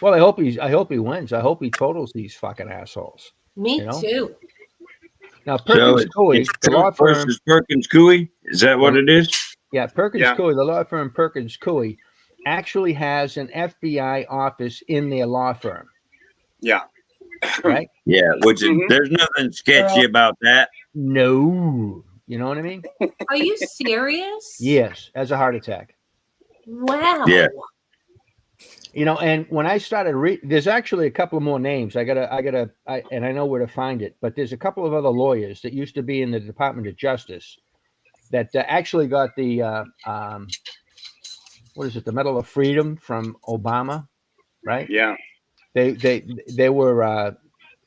Well, I hope he wins. I hope he totals these fucking assholes. Me You know? too. Now, Perkins Coie, it's the law Trump firm. versus Perkins Coie. Is that what it is? Yeah, Perkins Coie, the law firm Perkins Coie, actually has an FBI office in their law firm. Yeah. Right? Yeah, which is, there's nothing sketchy about that. No. You know what I mean? Are you serious? Yes, as a heart attack. Wow. Yeah. You know, and when I started there's actually a couple of more names. and I know where to find it, but there's a couple of other lawyers that used to be in the Department of Justice that actually got the what is it, the Medal of Freedom from Obama, right? Yeah. They were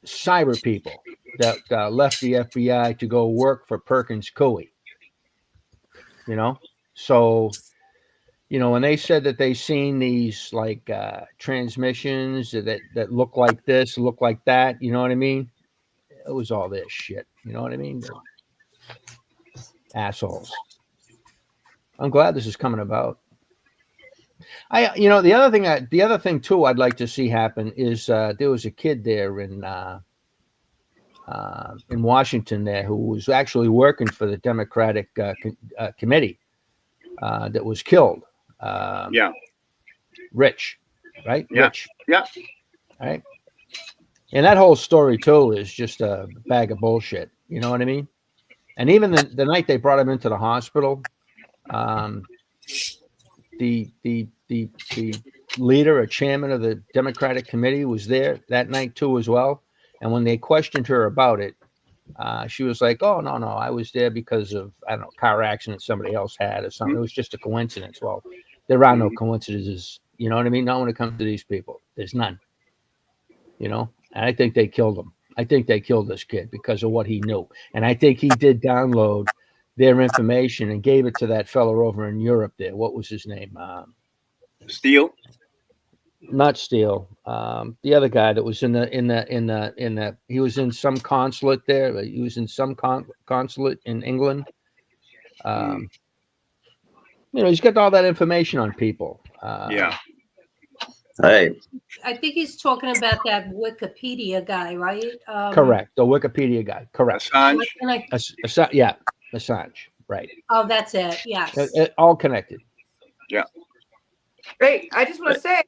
cyber people that left the FBI to go work for Perkins Coie. You know, so. You know, when they said that they seen these like transmissions that look like this, look like that, you know what I mean? It was all this shit. You know what I mean? Assholes. I'm glad this is coming about. The other thing too, I'd like to see happen is there was a kid there in Washington there who was actually working for the Democratic committee that was killed. Yeah. Rich, right? Yeah. Rich. Yeah. Right. And that whole story too is just a bag of bullshit. You know what I mean? And even the night they brought him into the hospital, the leader or chairman of the Democratic committee was there that night too as well. And when they questioned her about it, she was like, "Oh no, I was there because of, I don't know, car accident somebody else had or something. It was just a coincidence." Well, there are no coincidences. You know what I mean? Not when it comes to these people. There's none. You know, and I think they killed him. I think they killed this kid because of what he knew, and I think he did download their information and gave it to that fellow over in Europe. There, what was his name? Steele. Not Steele. The other guy that was in the he was in some consulate there. He was in some consulate in England. You know, he's got all that information on people. Yeah. Hey. I think he's talking about that Wikipedia guy, right? Correct. The Wikipedia guy. Correct. Assange. Yeah, Assange. Right. Oh, that's it. Yes. All connected. Yeah. Great. I just want to say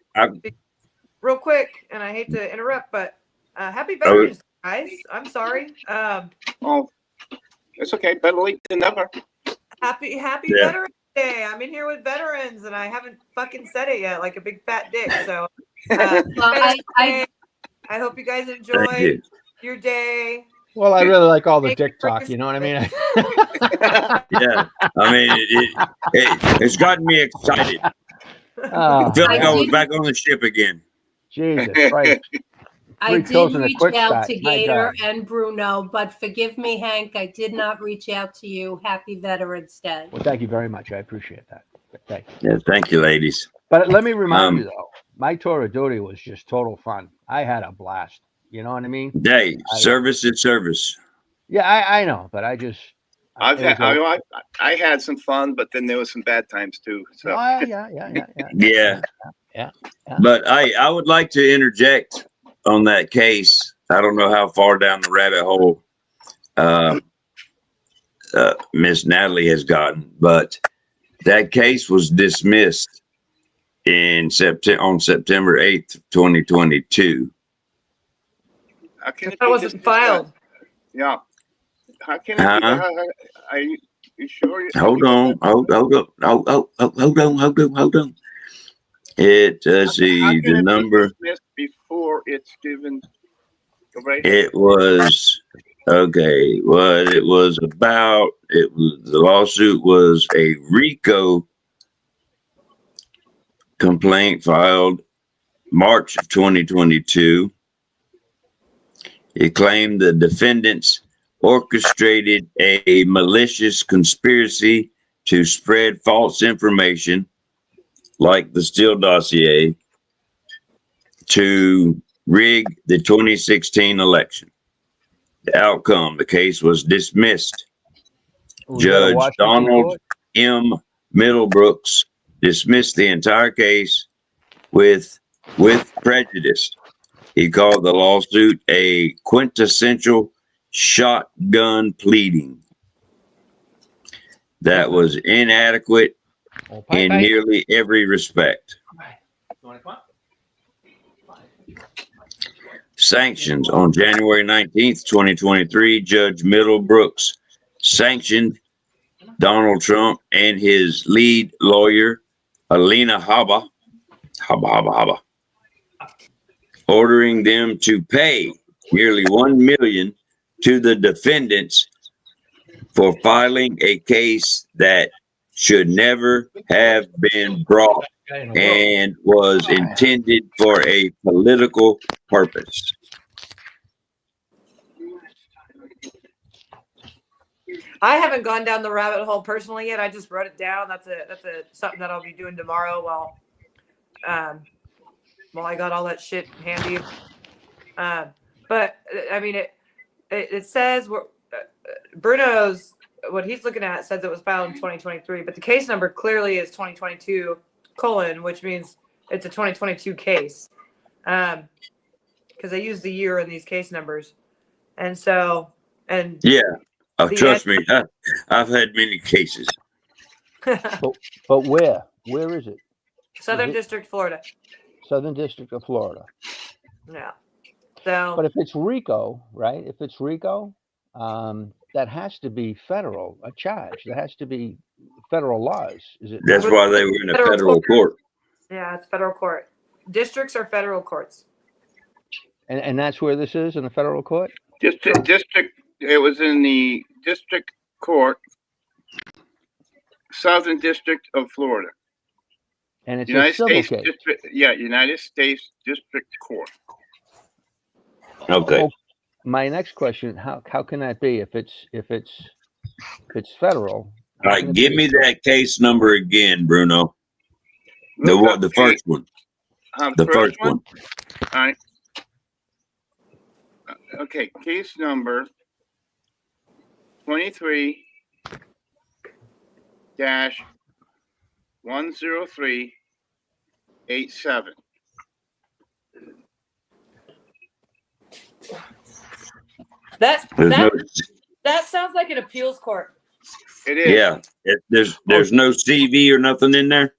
real quick, and I hate to interrupt, but happy Veterans, guys. I'm sorry. Oh, it's okay. Better late than never. Happy Veterans Day. I'm in here with veterans, and I haven't fucking said it yet, like a big fat dick. So I hope you guys enjoy your day. Well, I really like all the dick talk. You know what I mean? Yeah. I mean, it's gotten me excited. I feel like I was back on the ship again. Jesus Christ. I did reach out to Gator and Bruno, but forgive me, Hank, I did not reach out to you. Happy Veterans Day. Well, thank you very much. I appreciate that. Thank you. Yeah, thank you, ladies. But let me remind you, though, my tour of duty was just total fun. I had a blast. You know what I mean? Day, service is service. Yeah, I know, but I had some fun, but then there was some bad times too. So yeah. But I would like to interject on that case. I don't know how far down the rabbit hole Miss Natalie has gotten, but that case was dismissed on September 8th, 2022. That wasn't filed. Yeah. How can it be? Are you sure? Hold on. Let's see the number. Before it's given. It was okay. What it was about? The lawsuit was a RICO complaint filed March of 2022. It claimed the defendants orchestrated a malicious conspiracy to spread false information, like the Steele dossier, to rig the 2016 election. The outcome, the case was dismissed. Judge Donald M. Middlebrooks dismissed the entire case with prejudice. He called the lawsuit a quintessential shotgun pleading that was inadequate in nearly every respect. Sanctions. On January 19th, 2023, Judge Middlebrooks sanctioned Donald Trump and his lead lawyer, Alina Habba, ordering them to pay nearly $1 million to the defendants for filing a case that should never have been brought and was intended for a political purpose. I haven't gone down the rabbit hole personally yet. I just wrote it down. That's something that I'll be doing tomorrow while I got all that shit handy. But I mean, it says Bruno's what he's looking at says it was filed in 2023, but the case number clearly is 2022 : which means it's a 2022 case. Because they use the year in these case numbers, and yeah. Trust me, I've had many cases. But where? Where is it? Southern District, Florida. Southern District of Florida. Yeah. So. But if it's RICO, right? If it's RICO, that has to be federal, a charge. That has to be federal laws. Is it? That's why they were in a federal court. Yeah, it's federal court. Districts are federal courts. And that's where this is, in the federal court? District. It was in the district court, Southern District of Florida. And it's United a civil States case. District, United States District Court. Okay. Oh, my next question: How can that be if it's federal? All right, give me that case number again, Bruno. The first one. The first one. All right. Okay, case number 23-10387. That sounds like an appeals court. It is. Yeah. There's no CV or nothing in there?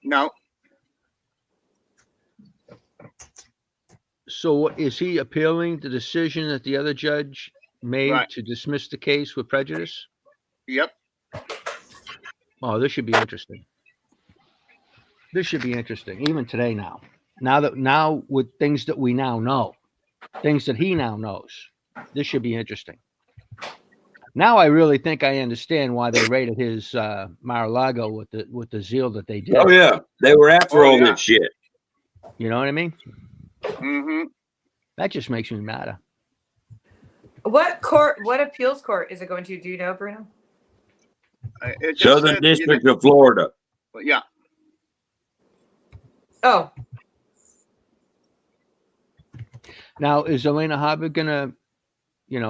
No. So is he appealing the decision that the other judge made to dismiss the case with prejudice? Yep. Oh, this should be interesting. This should be interesting, even today now. Now with things that we now know, things that he now knows, this should be interesting. Now I really think I understand why they raided his Mar-a-Lago with the zeal that they did. Oh yeah, they were after all this shit. You know what I mean? Mm-hmm. That just makes me madder. What appeals court is it going to? Do you know, Bruno? Southern District of Florida. Yeah. Oh. Now, is Alina Habba gonna,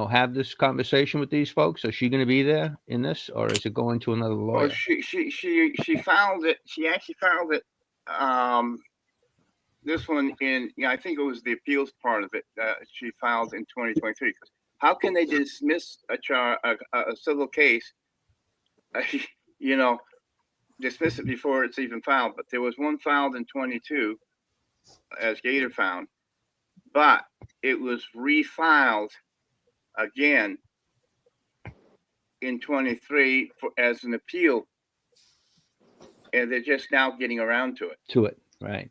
have this conversation with these folks? Is she gonna be there in this, or is it going to another lawyer? Well, she filed it. She actually filed it. This one I think it was the appeals part of it. She filed in 2023. How can they dismiss a civil case? Dismiss it before it's even filed. But there was one filed in 22, as Gator found, but it was refiled again in 23 as an appeal, and they're just now getting around to it. Right.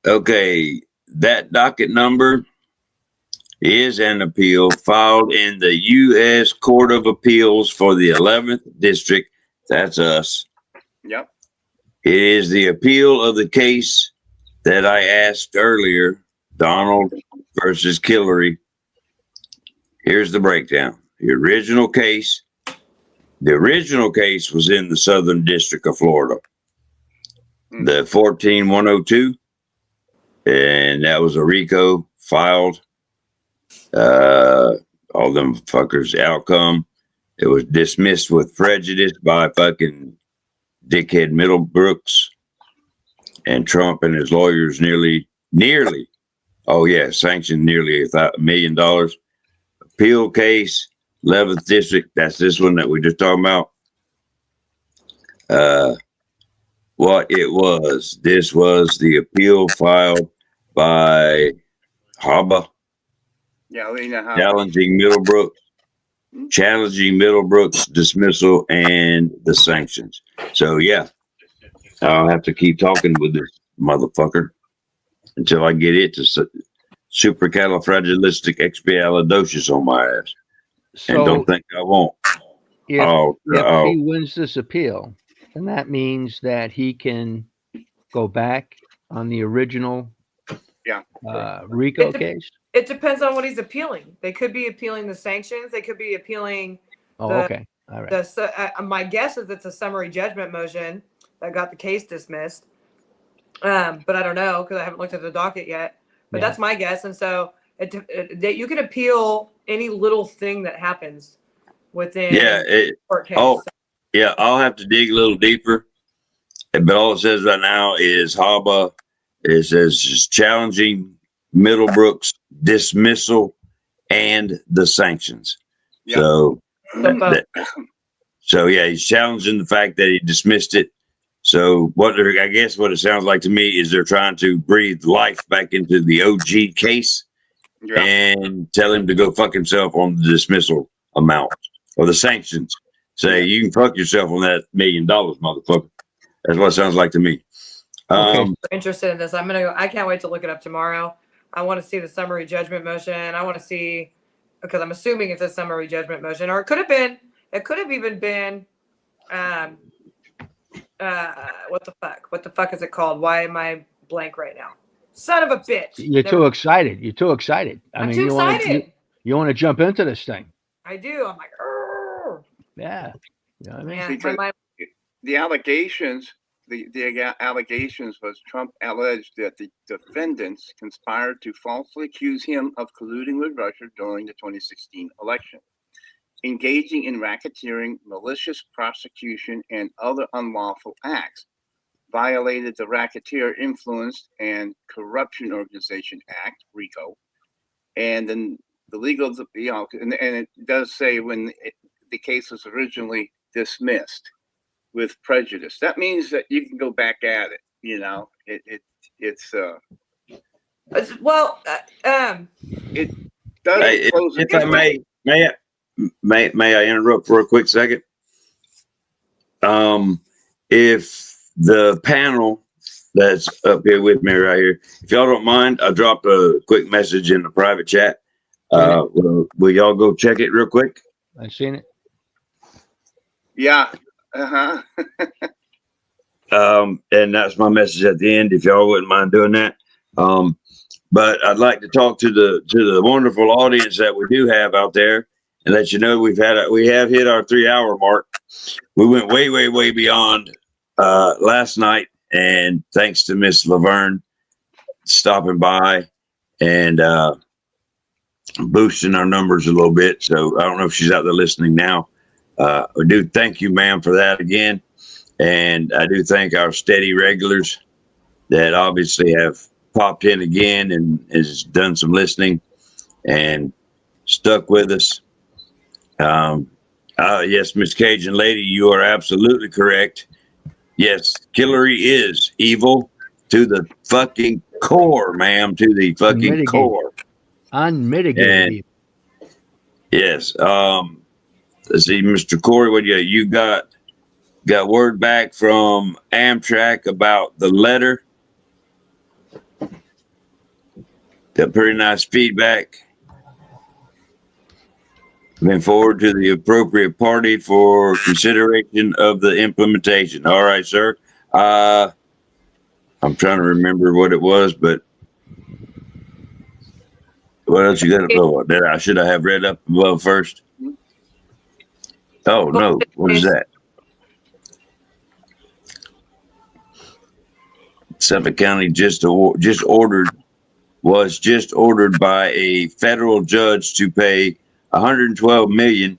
Okay, that docket number is an appeal filed in the U.S. Court of Appeals for the 11th District. That's us. Yep. It is the appeal of the case that I asked earlier, Donald versus Hillary. Here's the breakdown. The original case was in the Southern District of Florida. The 14102, and that was a RICO filed. All them fuckers outcome. It was dismissed with prejudice by fucking dickhead Middlebrooks, and Trump and his lawyers nearly, sanctioned nearly $1 million. Appeal case, 11th District. That's this one that we just talking about. what it was. This was the appeal filed by Haba Yeah, Lena Haba. challenging Middlebrook's dismissal and the sanctions. So yeah, I'll have to keep talking with this motherfucker until I get it to supercalifragilisticexpialidocious on my ass. So And don't think I won't. if he wins this appeal, then that means that he can go back on the original RICO case. It depends on what he's appealing. They could be appealing the sanctions. They could be appealing. Okay. All right. My guess is it's a summary judgment motion that got the case dismissed. But I don't know because I haven't looked at the docket yet. But that's my guess. And so you can appeal any little thing that happens within court case. I'll have to dig a little deeper. But all it says right now is Haba. It says challenging Middlebrooks dismissal and the sanctions. Yep. So he's challenging the fact that he dismissed it. So I guess what it sounds like to me is they're trying to breathe life back into the OG case and tell him to go fuck himself on the dismissal amount or the sanctions. Say you can fuck yourself on that $1 million, motherfucker. That's what it sounds like to me. Interested in this. I can't wait to look it up tomorrow. I want to see the summary judgment motion. I want to see, because I'm assuming it's a summary judgment motion, or it could have even been, what the fuck is it called? Why am I blank right now? Son of a bitch. You're too excited. I'm too excited. You want to jump into this thing. I do. I'm like, yeah. You know what I mean? Because the allegations, the allegations was Trump alleged that the defendants conspired to falsely accuse him of colluding with Russia during the 2016 election, engaging in racketeering, malicious prosecution, and other unlawful acts, violated the Racketeer Influence and Corruption Organization Act, RICO, and then the legal, and it does say when the case was originally dismissed with prejudice. That means that you can go back at it. You know, it does. If I may I interrupt for a quick second? If the panel that's up here with me right here, if y'all don't mind, I dropped a quick message in the private chat. Will y'all go check it real quick? I've seen it. Yeah. And that's my message at the end, if y'all wouldn't mind doing that. But I'd like to talk to the wonderful audience that we do have out there and let you know we have hit our 3-hour mark. We went way beyond last night, and thanks to Miss Laverne stopping by and boosting our numbers a little bit. So I don't know if she's out there listening now. I do thank you, ma'am, for that again. And I do thank our steady regulars that obviously have popped in again and has done some listening and stuck with us. Yes, Miss Cajun Lady, you are absolutely correct. Yes, Hillary is evil to the fucking core, ma'am, to the fucking core. Unmitigated. Yes. Let's see, Mr. Corey, what you got word back from Amtrak about the letter? Got pretty nice feedback. Been forward to the appropriate party for consideration of the implementation. All right, sir. I'm trying to remember what it was, but what else you got above that? Should I have read up above first? Oh no, what is that? Suffolk County was just ordered by a federal judge to pay $112 million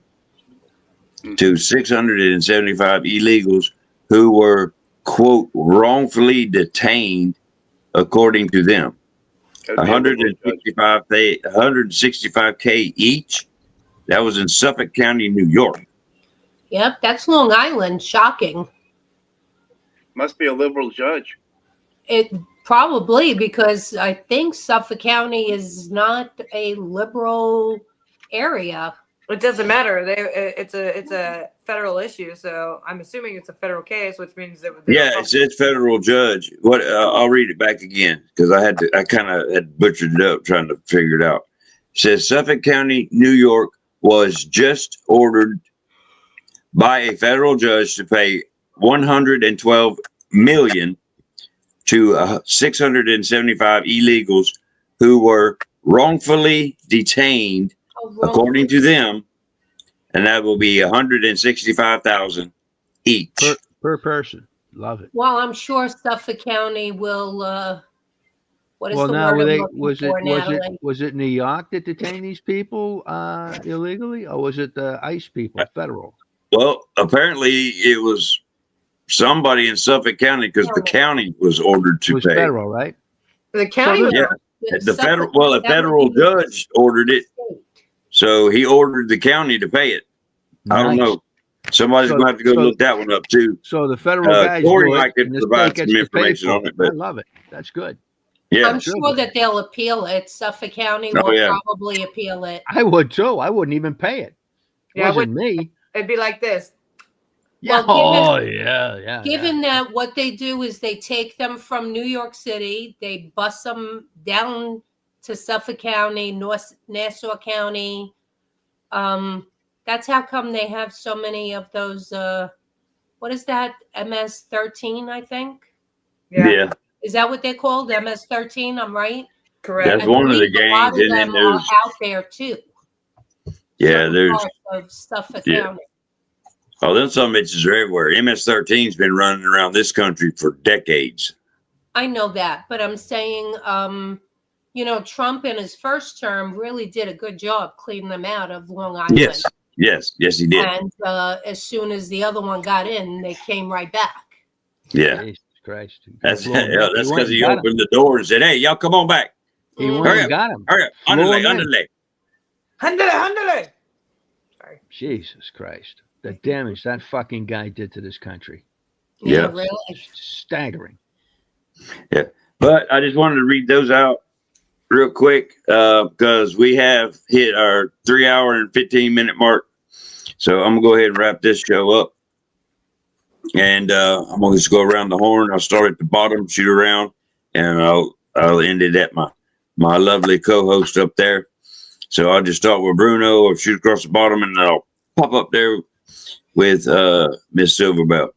to 675 illegals who were, quote, wrongfully detained, according to them. 165K each. That was in Suffolk County, New York. Yep, that's Long Island. Shocking. Must be a liberal judge. It probably, because I think Suffolk County is not a liberal area. It doesn't matter. It's a federal issue, so I'm assuming it's a federal case, which means that. Yeah, it says federal judge. What? I'll read it back again because I kind of had butchered it up trying to figure it out. It says Suffolk County, New York, was just ordered by a federal judge to pay $112 million to 675 illegals who were wrongfully detained, according to them, and that will be $165,000 each per person. Love it. Well, I'm sure Suffolk County will. What is Well, the now word? was it New York that detained these people illegally, or was it the ICE people, federal? Well, apparently it was somebody in Suffolk County because the county was ordered to pay. Federal, right? The county was. Yeah, the federal. Well, a federal judge ordered it, so he ordered the county to pay it. I don't know. Somebody's going to have to go look that one up too. So the federal guys Corey do it, might could and the provide state some gets to pay information for on it, but I love it. That's good. Yeah, I'm sure that they'll appeal it. Suffolk County Oh, will yeah. probably appeal it. I would too. I wouldn't even pay it. Yeah, Wasn't me. It'd be like this. Yeah. Well, yeah. Given that what they do is they take them from New York City, they bus them down to Suffolk County, Nassau County. That's how come they have so many of those. What is that? MS-13, I think. Yeah. Is that what they're called? MS-13. I'm right. Correct. That's I one of the believe a lot gangs, of and then them are there's out there too. yeah, Certain there's parts of Suffolk Yeah. County. oh, then some bitches are everywhere. MS-13's been running around this country for decades. I know that, but I'm saying, Trump in his first term really did a good job cleaning them out of Long Island. Yes, he did. And as soon as the other one got in, they came right back. Yeah, Jesus Christ. that's Flew 'em in. that's He went because and he got 'em. opened the door and said, "Hey, y'all, come on back. He went Hurry and up, got him. hurry up, Flew underlay, 'em in. underlay." Handle. Sorry. Jesus Christ. The damage that fucking guy did to this country. Yeah. Really. Staggering. Yeah, but I just wanted to read those out real quick because we have hit our 3 hour and 15-minute mark. So I'm gonna go ahead and wrap this show up, and I'm gonna just go around the horn. I'll start at the bottom, shoot around, and I'll end it at my lovely co-host up there. So I'll just start with Bruno, or shoot across the bottom, and then I'll pop up there with Miss Silverbelt.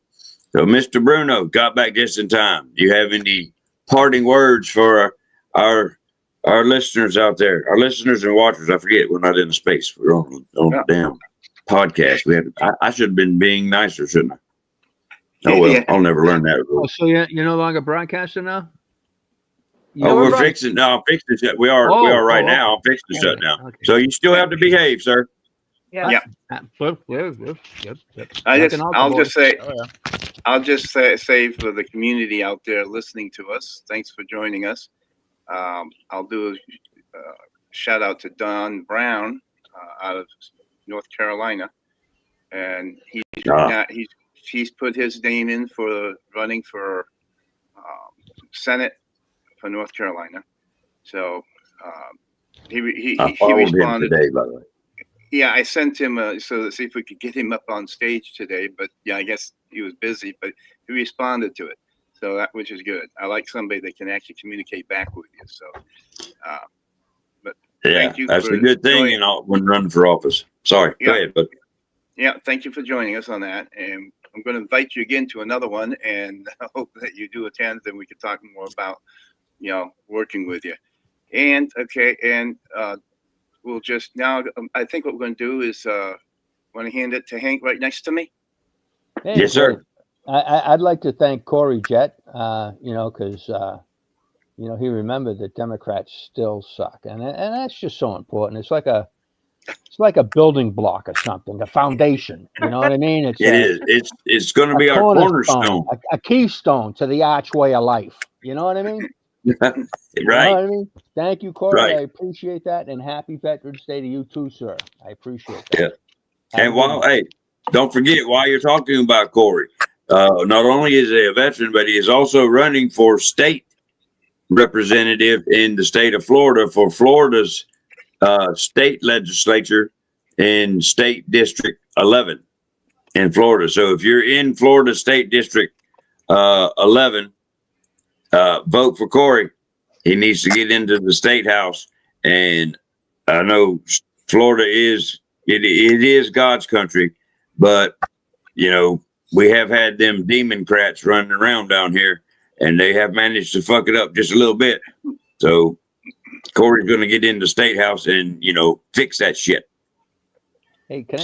So Mr. Bruno got back just in time. Do you have any parting words for our listeners out there, our listeners and watchers? I forget, we're not in the space. We're on the damn podcast. I should have been being nicer, shouldn't I? Oh well, I'll never learn that. Oh, so you're no longer broadcasting now? We're fixing. No, I'm fixing to shut. We are right now. I'm fixing to shut down. Okay. So you still have to behave, sir. Yeah. Yep. I'll just say for the community out there listening to us, thanks for joining us. I'll do a shout out to Don Brown out of North Carolina, and he's put his name in for running for Senate for North Carolina. So he responded today, by the way. Yeah, I sent him so let's see if we could get him up on stage today. But yeah, I guess he was busy, but he responded to it. So that, which is good. I like somebody that can actually communicate back with you. So, but Yeah, thank you. that's for a good thing, joining- when running for office. Sorry, go ahead, but Yeah, thank you for joining us on that. And I'm going to invite you again to another one, and I hope that you do attend, then we can talk more about, working with you. And we'll just now, I think what we're going to do is want to hand it to Hank right next to me. Hey, yes, sir. I'd like to thank Corey Jett, because, he remembered that Democrats still suck. And that's just so important. It's like a building block or something, a foundation. You know what I mean? It is. It's going to be our cornerstone. A keystone to the archway of life. You know what I mean? Right. You know what I mean? Thank you, Corey. Right. I appreciate that. And happy Veterans Day to you too, sir. I appreciate that. Yeah. And hey, don't forget, while you're talking about Corey, not only is he a veteran, but he is also running for state representative in the state of Florida for Florida's state legislature in State District 11 in Florida. So if you're in Florida State District 11, vote for Corey. He needs to get into the state house. And I know Florida is God's country, but you know, we have had them Democrats running around down here, and they have managed to fuck it up just a little bit. So Corey's going to get into the state house and, you know, fix that shit. Hey, can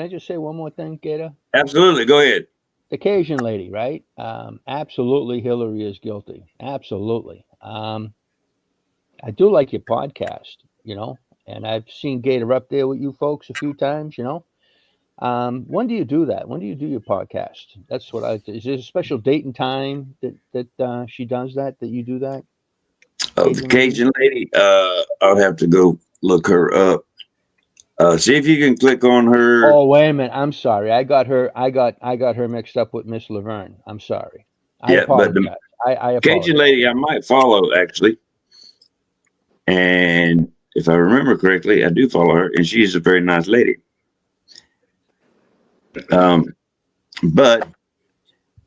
I just say one more thing, Gator? Absolutely. Go ahead. The Cajun lady, right? Absolutely, Hillary is guilty. Absolutely. I do like your podcast, you know, and I've seen Gator up there with you folks a few times, you know. When do you do that? When do you do your podcast? That's what is there a special date and time that she does that you do that? Oh, the Cajun lady. I'll have to go look her up. See if you can click on her. Oh, wait a minute. I'm sorry. I got her mixed up with Miss Laverne. I'm sorry. I apologize. I apologize. Cajun lady, I might follow actually. And if I remember correctly, I do follow her, and she's a very nice lady. But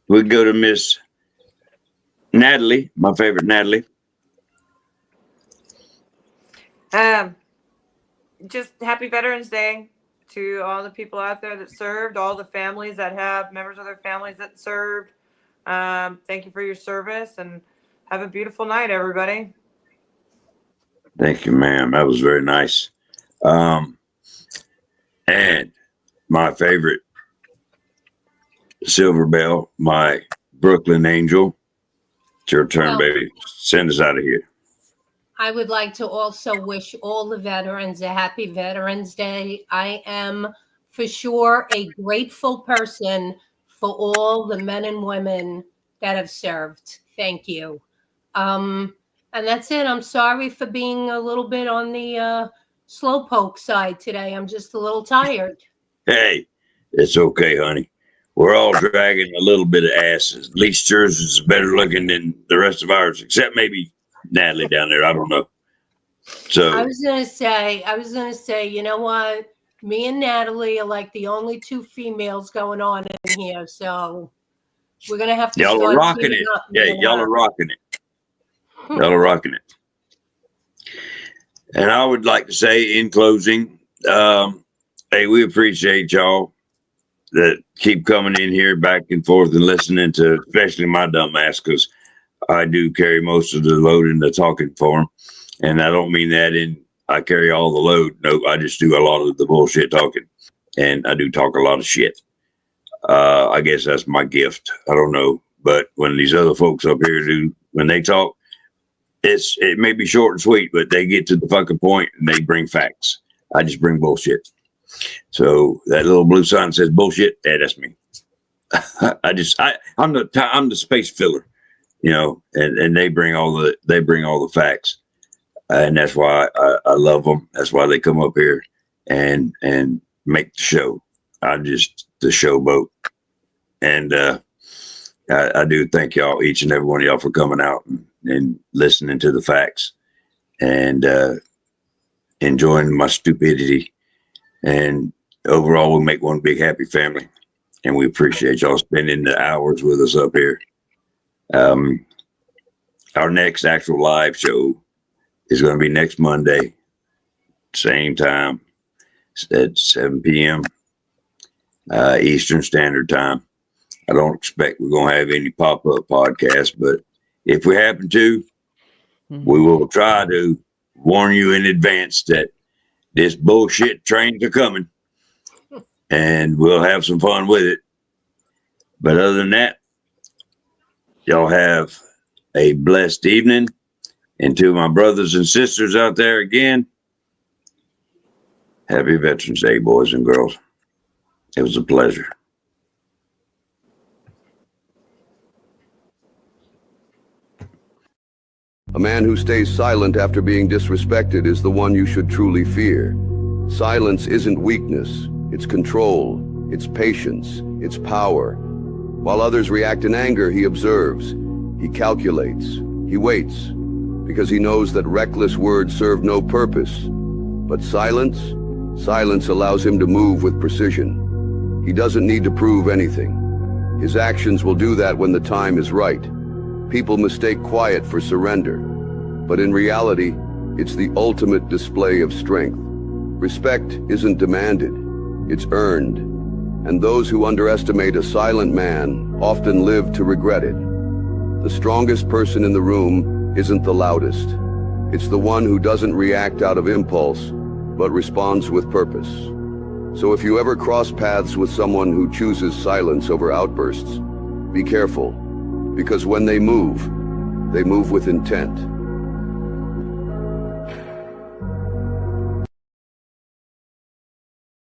we go to Miss Natalie, my favorite Natalie. Just happy Veterans Day to all the people out there that served, all the families that have members of their families that served. Thank you for your service, and have a beautiful night, everybody. Thank you, ma'am. That was very nice. And my favorite Silver Bell, my Brooklyn angel. It's your turn, baby. Send us out of here. I would like to also wish all the veterans a happy Veterans Day. I am for sure a grateful person for all the men and women that have served. Thank you. And that's it. I'm sorry for being a little bit on the slowpoke side today. I'm just a little tired. Hey, it's okay, honey. We're all dragging a little bit of asses. At least yours is better looking than the rest of ours, except maybe Natalie down there. I don't know. So I was gonna say, you know what? Me and Natalie are like the only two females going on in here, so we're gonna have to. Y'all are rocking it. Yeah, y'all are rocking it. Y'all are rocking it. And I would like to say in closing, hey, we appreciate y'all that keep coming in here back and forth and listening to, especially my dumb ass, because I do carry most of the load in the talking form. And I don't mean that I carry all the load. No, I just do a lot of the bullshit talking. And I do talk a lot of shit. I guess that's my gift. I don't know. But when these other folks up here when they talk, it may be short and sweet, but they get to the fucking point and they bring facts. I just bring bullshit. So that little blue sign says bullshit. Yeah, that's me. I'm the space filler, you know, and they bring all the facts. And that's why I love them. That's why they come up here and make the show. I'm just the showboat. And I do thank y'all, each and every one of y'all, for coming out and listening to the facts and enjoying my stupidity. And overall, we make one big happy family. And we appreciate y'all spending the hours with us up here. Our next actual live show is going to be next Monday, same time at 7 p.m. Eastern Standard Time. I don't expect we're going to have any pop-up podcasts, but if we happen to, we will try to warn you in advance that this bullshit trains are coming, and we'll have some fun with it. But other than that, y'all have a blessed evening. And to my brothers and sisters out there again, happy Veterans Day, boys and girls. It was a pleasure. A man who stays silent after being disrespected is the one you should truly fear. Silence isn't weakness, it's control, it's patience, it's power. While others react in anger, he observes, he calculates, he waits, because he knows that reckless words serve no purpose. But silence allows him to move with precision. He doesn't need to prove anything. His actions will do that when the time is right. People mistake quiet for surrender, but in reality, it's the ultimate display of strength. Respect isn't demanded, it's earned. And those who underestimate a silent man often live to regret it. The strongest person in the room isn't the loudest. It's the one who doesn't react out of impulse, but responds with purpose. So if you ever cross paths with someone who chooses silence over outbursts, be careful, because when they move with intent.